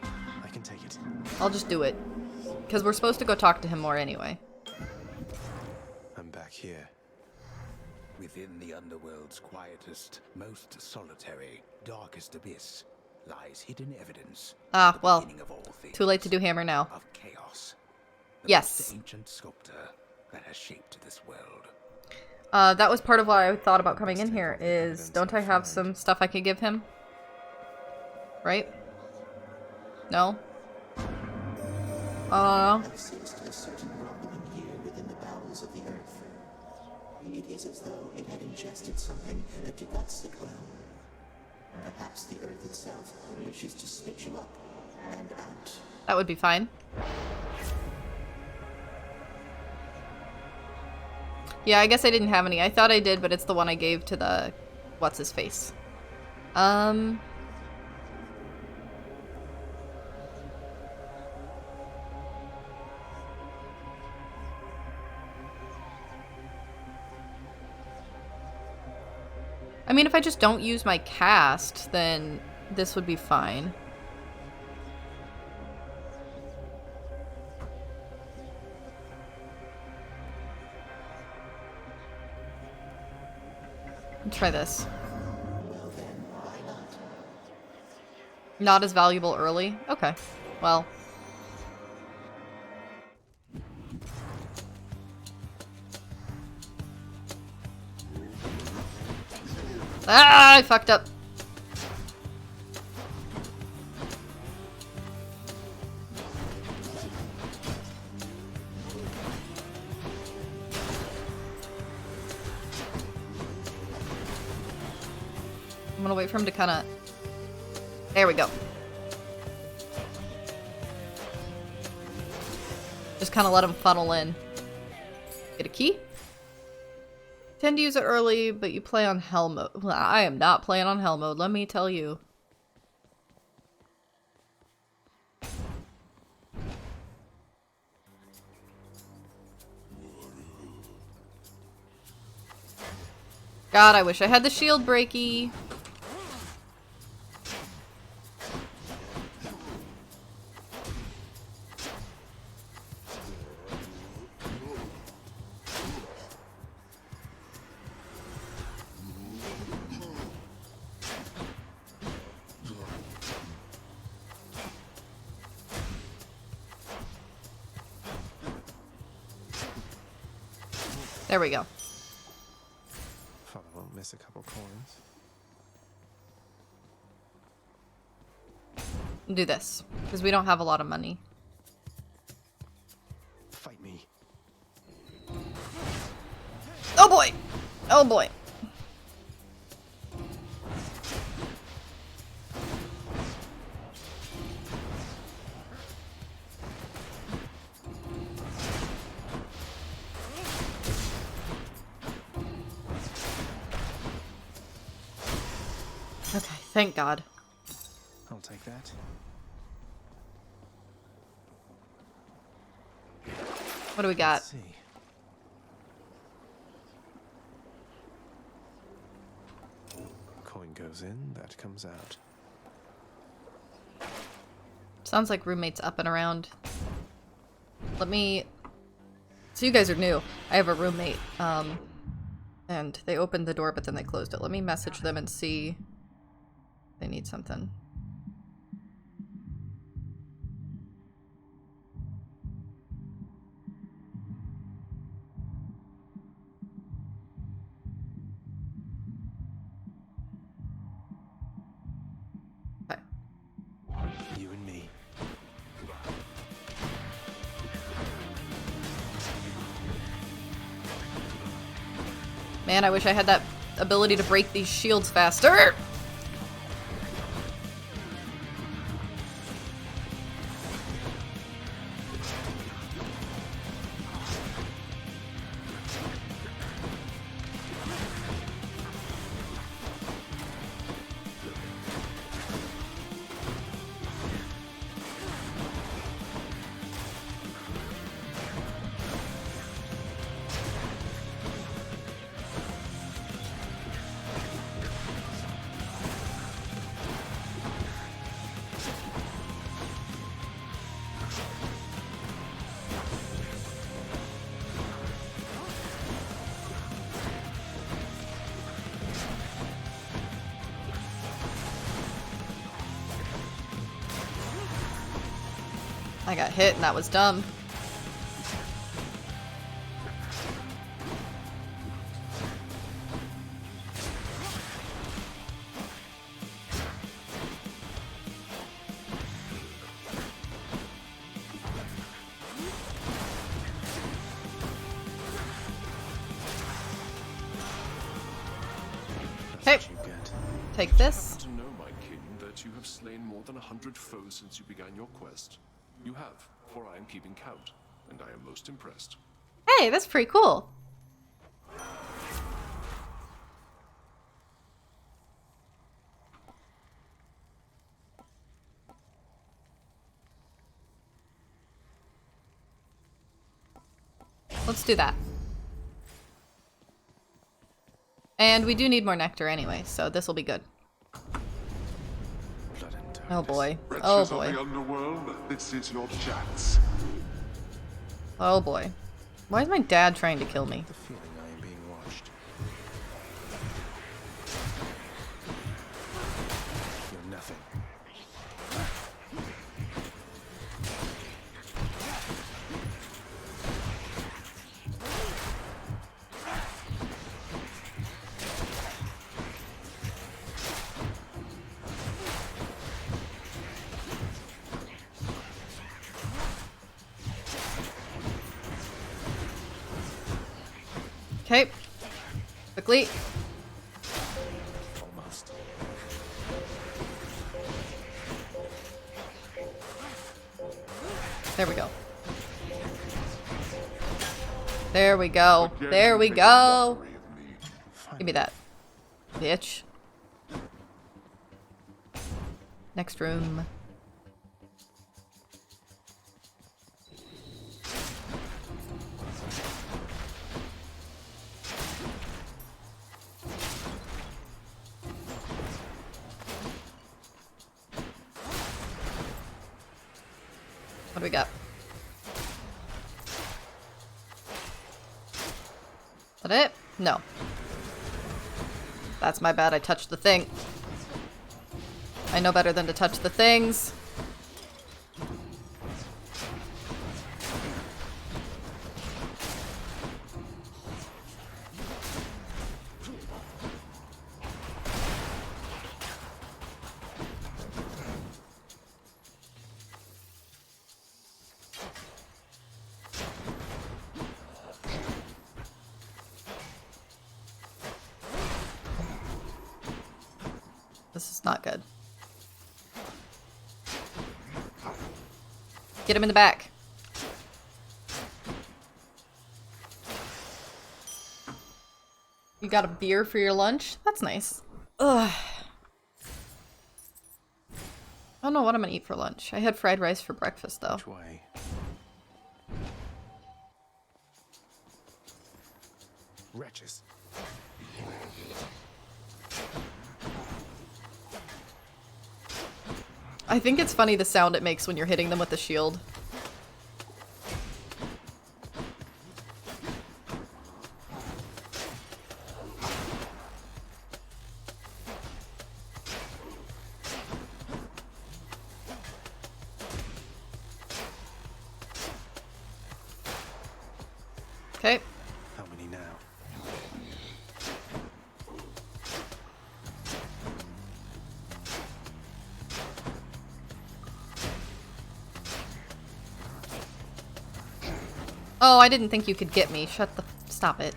I can take it. I'll just do it. Because we're supposed to go talk to him more anyway. I'm back here. Within the underworld's quietest, most solitary, darkest abyss lies hidden evidence. Ah, well. Beginning of all things, Too late to do hammer now. of chaos. The Yes. most ancient sculptor that has shaped this world. That was part of why I thought about coming in here, is don't I have some stuff I could give him? Right? No? There seems to be a certain rumbling here within the bowels of the earth. It is as though it had ingested something that did not sit well. Perhaps the earth itself wishes to spit you up and out. That would be fine. Yeah, I guess I didn't have any. I thought I did, but it's the one I gave to the... what's-his-face. I mean, if I just don't use my cast, then this would be fine. Let's try this. Not as valuable early? Okay. Well. Ah, I fucked up. I'm gonna wait for him to kind of... There we go. Just kind of let him funnel in. Get a key? Tend to use it early, but you play on hell mode. Well, I am not playing on hell mode, let me tell you. God, I wish I had the shield breaky. There we go. Father won't miss a couple coins. Do this, because we don't have a lot of money. Fight me. Oh boy! Oh boy. Okay, thank God. I'll take that. What do we got? Let's see. Coin goes in, that comes out. Sounds like roommates up and around. Let me... So you guys are new. I have a roommate, and they opened the door, but then they closed it. Let me message them and see if they need something. You and me. Man, I wish I had that ability to break these shields faster. I got hit and that was dumb. Okay. Take this. To know, my king, that you have slain more than 100 foes since you began your quest. You have, for I am keeping count, and I am most impressed. Hey, that's pretty cool. Let's do that. And we do need more nectar anyway, so this will be good. Oh boy. Oh Wretches of boy. the underworld, this is your chance. Oh boy. Why is my dad trying to kill me? The feeling I am being watched. You're nothing. Okay. Quickly. Almost. There we go. There we go. There we go. Give me that. Bitch. Next room. What do we got? Is that it? No. That's my bad, I touched the thing. I know better than to touch the things. Not good. Get him in the back. You got a beer for your lunch? That's nice. Ugh. I don't know what I'm gonna eat for lunch. I had fried rice for breakfast, though. Which way? Wretches. I think it's funny the sound it makes when you're hitting them with the shield. Okay. How many now? Oh, I didn't think you could get me. Shut the... Stop it.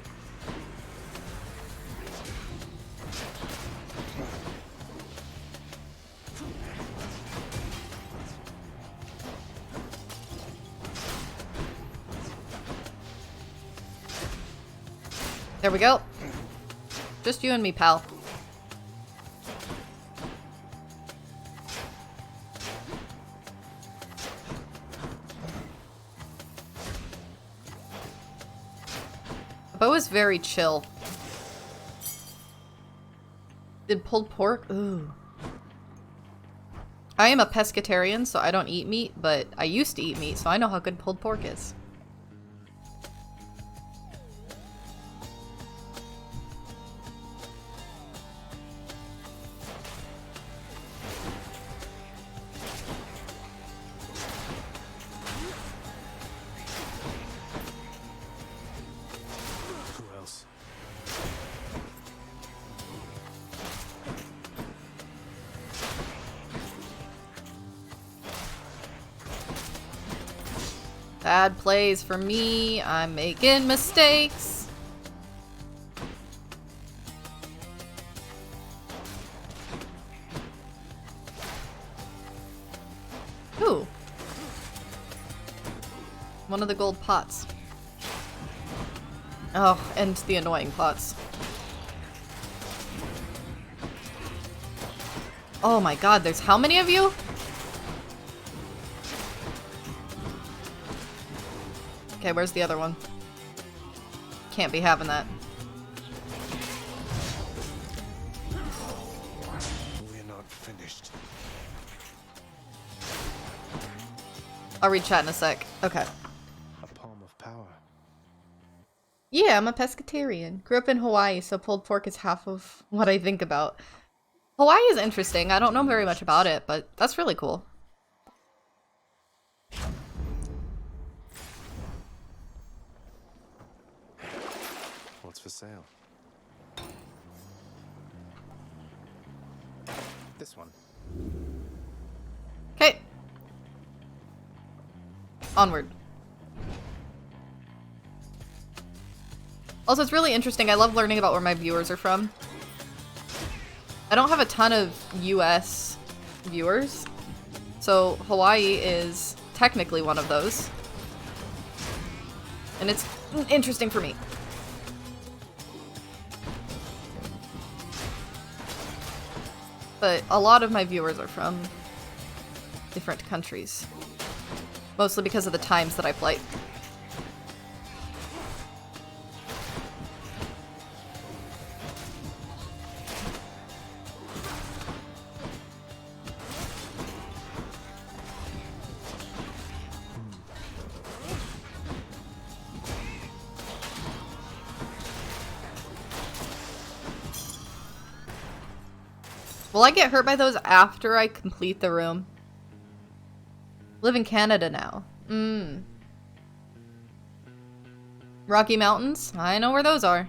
There we go. Just you and me, pal. Bo is very chill. Did pulled pork? Ooh. I am a pescatarian, so I don't eat meat, but I used to eat meat, so I know how good pulled pork is. Bad plays for me. I'm making mistakes. Ooh. One of the gold pots. Oh, and the annoying pots. Oh my god, there's how many of you? Okay, where's the other one? Can't be having that. We're not finished. I'll read chat in a sec. Okay. A palm of power. Yeah, I'm a pescatarian. Grew up in Hawaii, so pulled pork is half of what I think about. Hawaii is interesting. I don't know very much about it, but that's really cool. What's for sale? This one. Okay. Onward. Also, it's really interesting. I love learning about where my viewers are from. I don't have a ton of US viewers, so Hawaii is technically one of those. And it's interesting for me. But a lot of my viewers are from different countries. Mostly because of the times that I play. Will I get hurt by those after I complete the room? Live in Canada now. Rocky Mountains? I know where those are.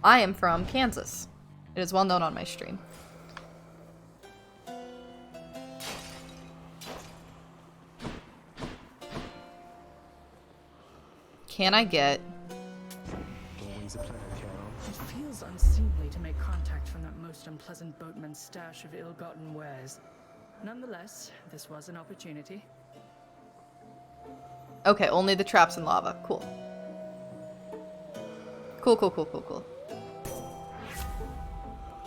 I am from Kansas. It is well known on my stream. Can I get... Always a pleasure, Carol. It feels unseemly to make contact from that most unpleasant peasant boatman's stash of ill-gotten wares. Nonetheless, this was an opportunity. Okay, only the traps and lava. Cool. Cool, cool, cool, cool, cool.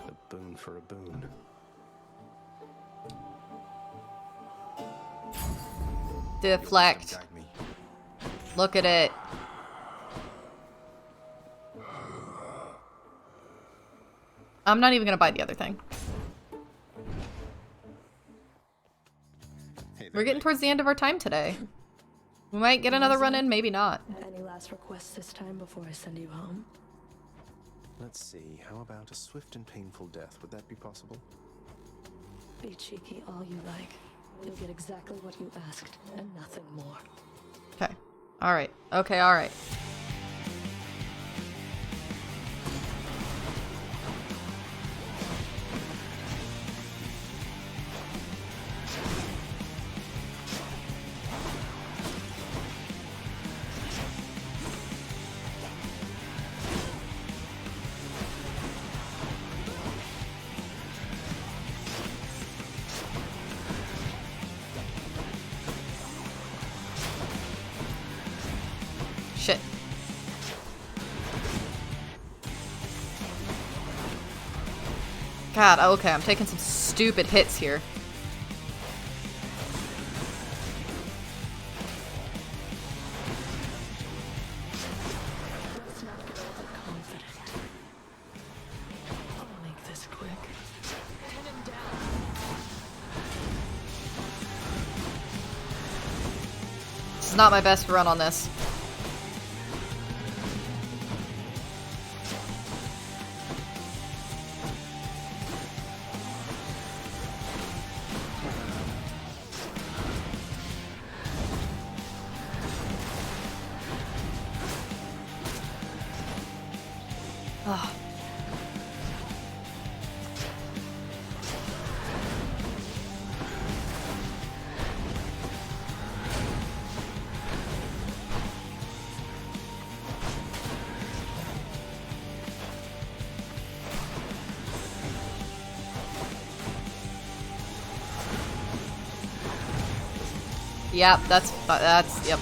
A boon for a boon. Deflect. Look at it. I'm not even gonna buy the other thing. We're getting towards the end of our time today. We might get another run in, maybe not. Any last requests this time before I send you home? Let's see, how about a swift and painful death? Would that be possible? Be cheeky all you like. You'll get exactly what you asked, and nothing more. Okay. Alright. Okay, alright. Shit. God, okay, I'm taking some stupid hits here. Let's not get overconfident. I'll make this quick. Pin him down. This is not my best run on this. Oh. Yep, that's, yep.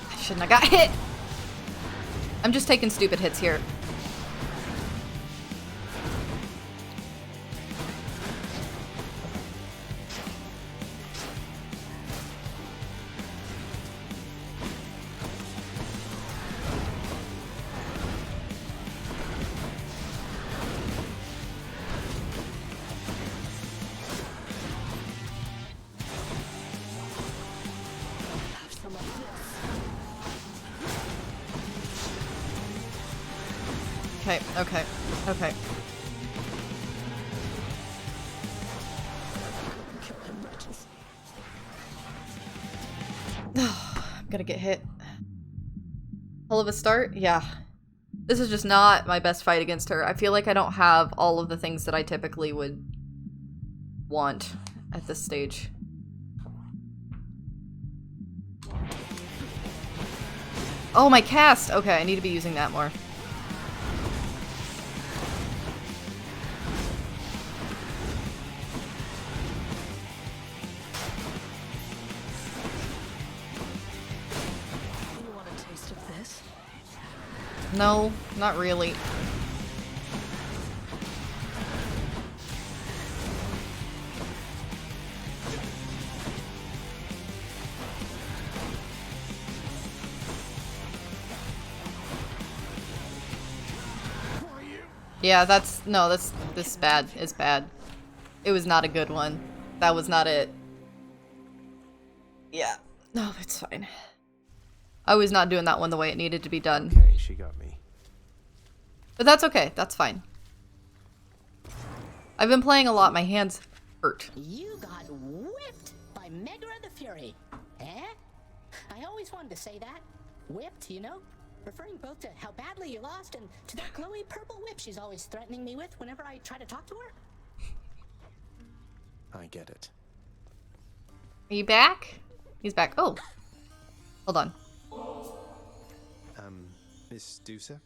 I shouldn't have got hit. I'm just taking stupid hits here. Okay, okay, okay. I'm gonna get hit. Hell of a start? Yeah. This is just not my best fight against her. I feel like I don't have all of the things that I typically would want at this stage. Oh, my cast! Okay, I need to be using that more. No, not really. Yeah, this is bad. It's bad. It was not a good one. That was not it. Yeah. No, it's fine. I was not doing that one the way it needed to be done. Okay, she got me. But that's okay. That's fine. I've been playing a lot. My hands hurt. You got whipped by Megra the Fury. Eh? I always wanted to say that. Whipped, you know? Referring both to how badly you lost and to that glowy purple whip she's always threatening me with whenever I try to talk to her. I get it. Are you back? He's back. Oh. Hold on. Miss Dusa,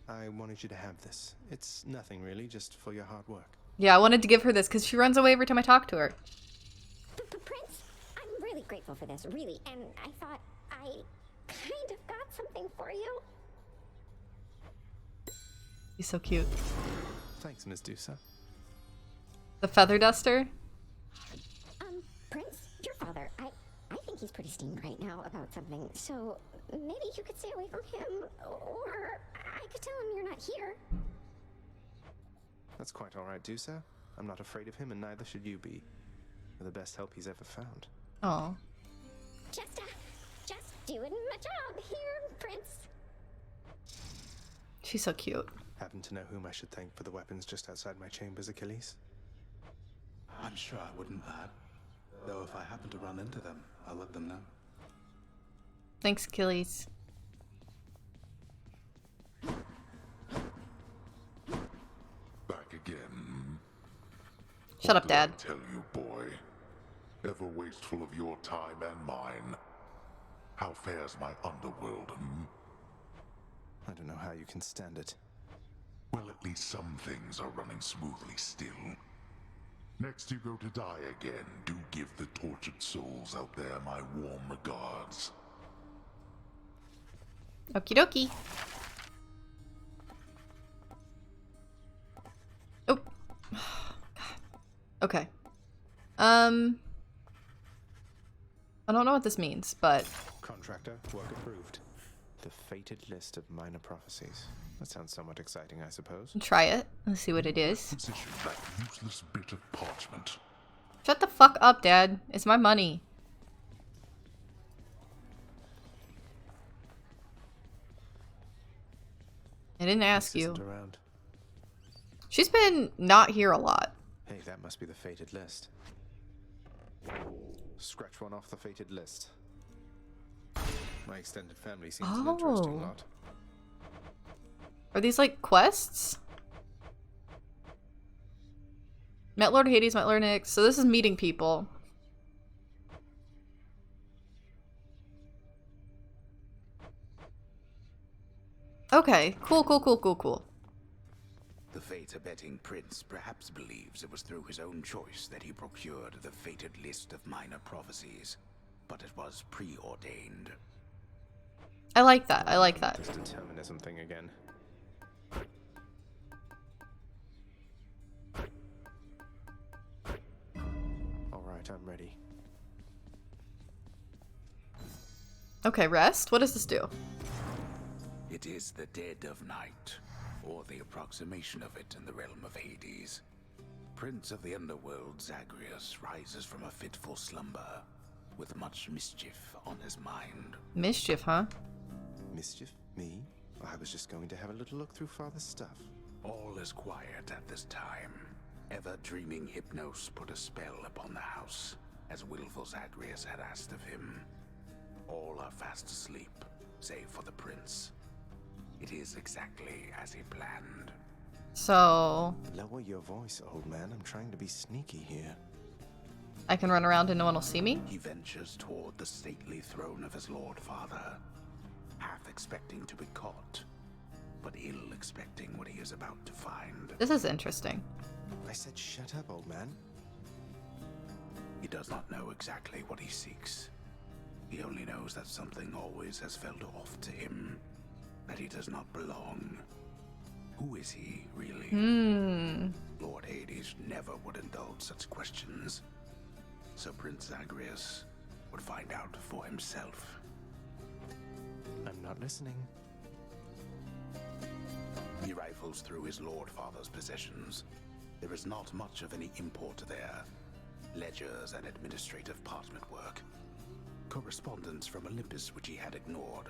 I wanted you to have this. It's nothing really, just for your hard work. Yeah, I wanted to give her this because she runs away every time I talk to her. Prince, I'm really grateful for this, really, and I thought I kind of got something for you. He's so cute. Thanks, Miss Dusa. The feather duster? Prince, your father, I think he's pretty steamed right now about something, so maybe you could stay away from him, or I could tell him you're not here. That's quite all right, Dusa. I'm not afraid of him, and neither should you be. You're the best help he's ever found. Oh. Just doing my job here, Prince. She's so cute. Happen to know whom I should thank for the weapons just outside my chambers, Achilles? I'm sure I wouldn't, lad. Though if I happen to run into them, I'll let them know. Thanks, Achilles. Back again. Shut up, Dad. What did I tell you, boy? Ever wasteful of your time and mine. How fares my underworld, I don't know how you can stand it. Well, at least some things are running smoothly still. Next you go to die again, do give the tortured souls out there my warm regards. Okie dokie. Oh. Okay. I don't know what this means, but... Contractor, work approved. The fated list of minor prophecies. That sounds somewhat exciting, I suppose. Try it. Let's see what it is. Position that useless bit of parchment. Shut the fuck up, Dad. It's my money. I didn't ask you. Around. She's been not here a lot. Hey, that must be the fated list. Scratch one off the fated list. My extended family seems an interesting lot. Are these like quests? Met Lord Hades, met Lord Nyx. So this is meeting people. Okay, cool. The fate-abetting prince perhaps believes it was through his own choice that he procured the fated list of minor prophecies, but it was preordained. I like that. I like that. This determinism thing again. All right, I'm ready. Okay, rest. What does this do? It is the dead of night, or the approximation of it in the realm of Hades. Prince of the underworld Zagreus rises from a fitful slumber, with much mischief on his mind. Mischief, huh? Mischief? Me? I was just going to have a little look through Father's stuff. All is quiet at this time. Ever-dreaming Hypnos put a spell upon the house, as willful Zagreus had asked of him. All are fast asleep, save for the prince. It is exactly as he planned. So... Lower your voice, old man. I'm trying to be sneaky here. I can run around and no one will see me? He ventures toward the stately throne of his lord father, half expecting to be caught, but ill expecting what he is about to find. This is interesting. I said shut up, old man. He does not know exactly what he seeks. He only knows that something always has felt off to him, that he does not belong. Who is he, really? Lord Hades never would indulge such questions, so Prince Zagreus would find out for himself. I'm not listening. He rifles through his lord father's possessions. There is not much of any import there. Ledgers and administrative parchment work. Correspondence from Olympus which he had ignored.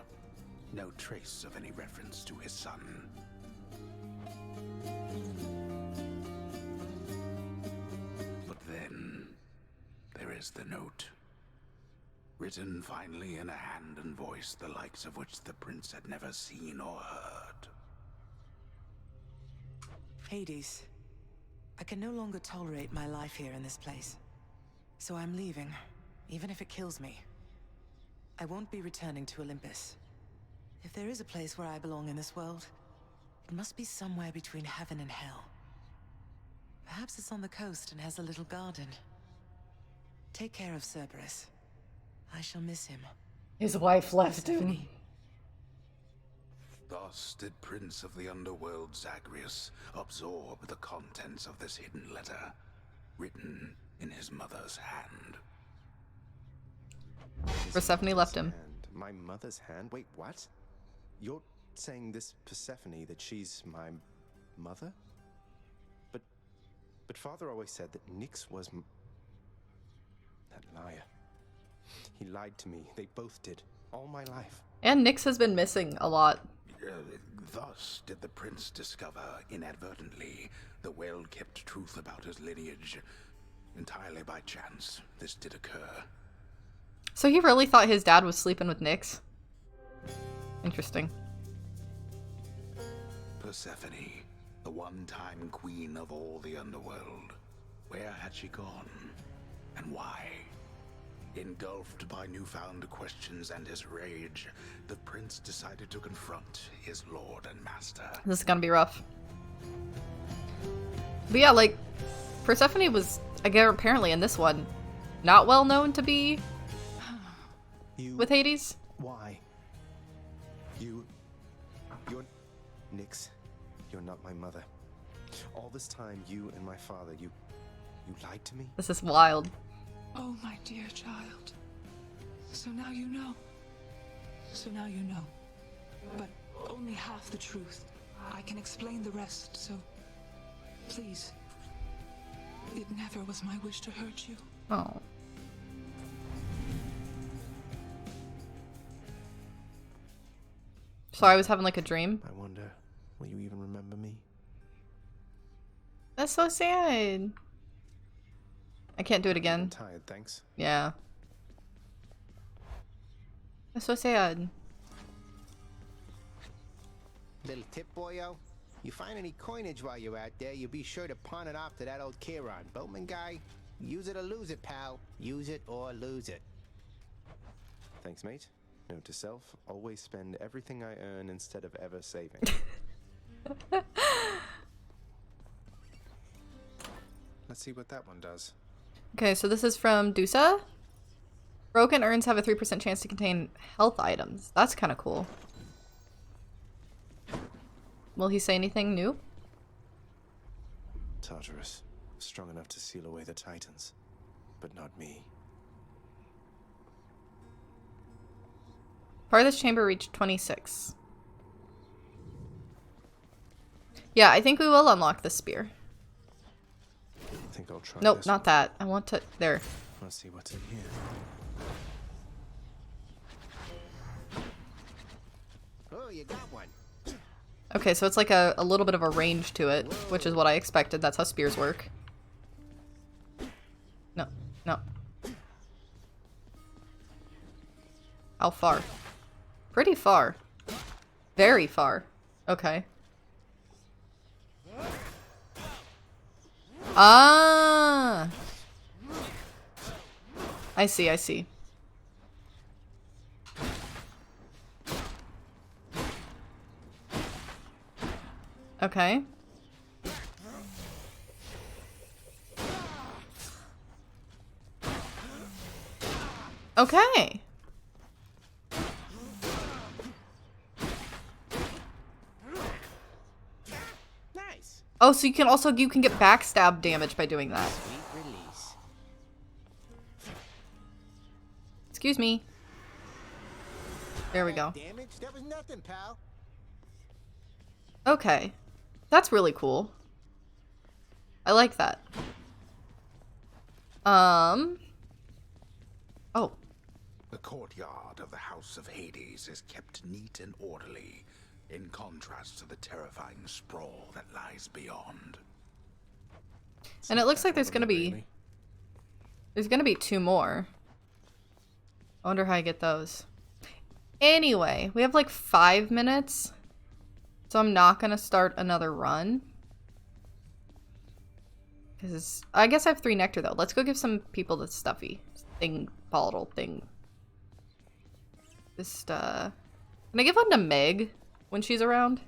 No trace of any reference to his son. But then, there is the note. Written finally in a hand and voice the likes of which the prince had never seen or heard. Hades, I can no longer tolerate my life here in this place. So I'm leaving, even if it kills me. I won't be returning to Olympus. If there is a place where I belong in this world, it must be somewhere between heaven and hell. Perhaps it's on the coast and has a little garden. Take care of Cerberus. I shall miss him. His wife left him. Thus did Prince of the Underworld Zagreus absorb the contents of this hidden letter, written in his mother's hand. Persephone left him. My mother's hand? Wait, what? You're saying this Persephone, that she's my mother? But Father always said that Nyx was that liar. He lied to me. They both did. All my life. And Nyx has been missing a lot. Thus did the prince discover, inadvertently, the well-kept truth about his lineage. Entirely by chance, this did occur. So he really thought his dad was sleeping with Nyx? Interesting. Persephone, the one-time queen of all the underworld. Where had she gone? And why? Engulfed by newfound questions and his rage, the prince decided to confront his lord and master. This is gonna be rough. But yeah, like, Persephone was, again, apparently in this one, not well known to be with Hades. Why? You're Nyx. You're not my mother. All this time, you and my father, you lied to me? This is wild. Oh, my dear child. So now you know. So now you know. But only half the truth. I can explain the rest, so please. It never was my wish to hurt you. Oh. So I was having like a dream. I wonder, will you even remember me? That's so sad. I can't do it again. I'm tired, thanks. Yeah. That's so sad. Little tip, boyo. You find any coinage while you're out there, you be sure to pawn it off to that old Chiron. Boatman guy, use it or lose it, pal. Use it or lose it. Thanks, mate. Note to self, always spend everything I earn instead of ever saving. Let's see what that one does. Okay, so this is from Dusa. Broken urns have a 3% chance to contain health items. That's kind of cool. Will he say anything new? Tartarus, strong enough to seal away the Titans, but not me. Farthest chamber reached 26. Yeah, I think we will unlock the spear. I think I'll try. Nope, not that. I want to... There. Let's see what's in here. Oh, you got one. Okay, so it's like a little bit of a range to it, which is what I expected. That's how spears work. No, no. How far? Pretty far. Very far. Okay. Ah! I see, I see. Okay. Okay. Nice. Oh, so you can get backstab damage by doing that. Sweet release. Excuse me. There we go. Damage? That was nothing, pal. Okay. That's really cool. I like that. Oh. The courtyard of the House of Hades is kept neat and orderly, in contrast to the terrifying sprawl that lies beyond. And it looks like there's gonna be 2 more. I wonder how I get those. Anyway, we have like 5 minutes. So I'm not gonna start another run. Because I guess I have 3 nectar though. Let's go give some people the stuffy thing, volatile thing. Just, can I give one to Meg when she's around?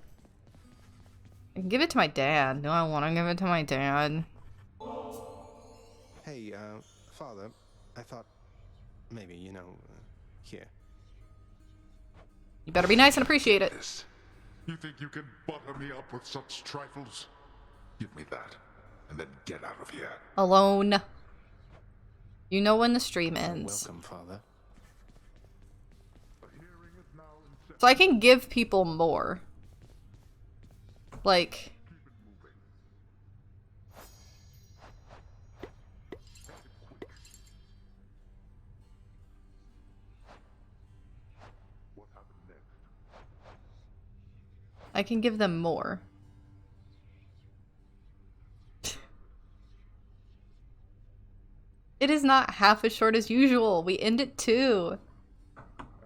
I can give it to my dad. Do I want to give it to my dad? Hey, Father, I thought maybe, here. You better be nice and appreciate it. You think you can butter me up with such trifles? Give me that, and then get out of here. Alone. You know when the stream ends. Welcome, Father. So I can give people more. Like... I can give them more. It is not half as short as usual. We end it too.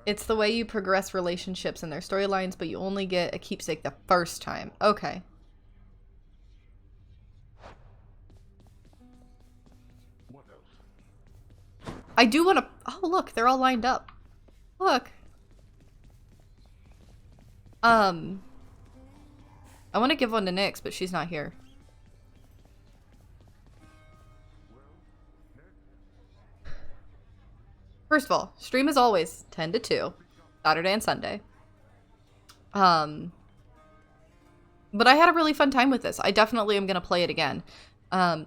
It's the way you progress relationships and their storylines, but you only get a keepsake the first time. Okay. I do want to... Oh, look. They're all lined up. Look. I want to give one to Nyx, but she's not here. First of all, stream is always 10 to 2, Saturday and Sunday. But I had a really fun time with this. I definitely am going to play it again.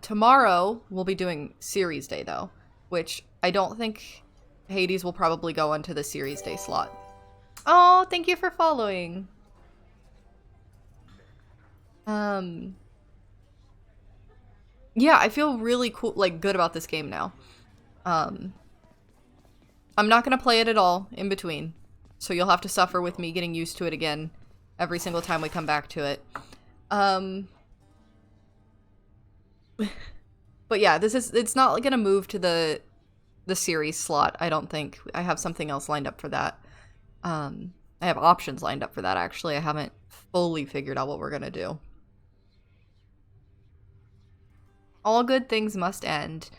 Tomorrow, we'll be doing Series Day, though, which I don't think Hades will probably go into the Series Day slot. Oh, thank you for following. Yeah, I feel really cool, like, good about this game now. I'm not gonna play it at all in between, so you'll have to suffer with me getting used to it again every single time we come back to it. But yeah, it's not gonna move to the series slot, I don't think. I have something else lined up for that. I have options lined up for that, actually. I haven't fully figured out what we're gonna do. All good things must end.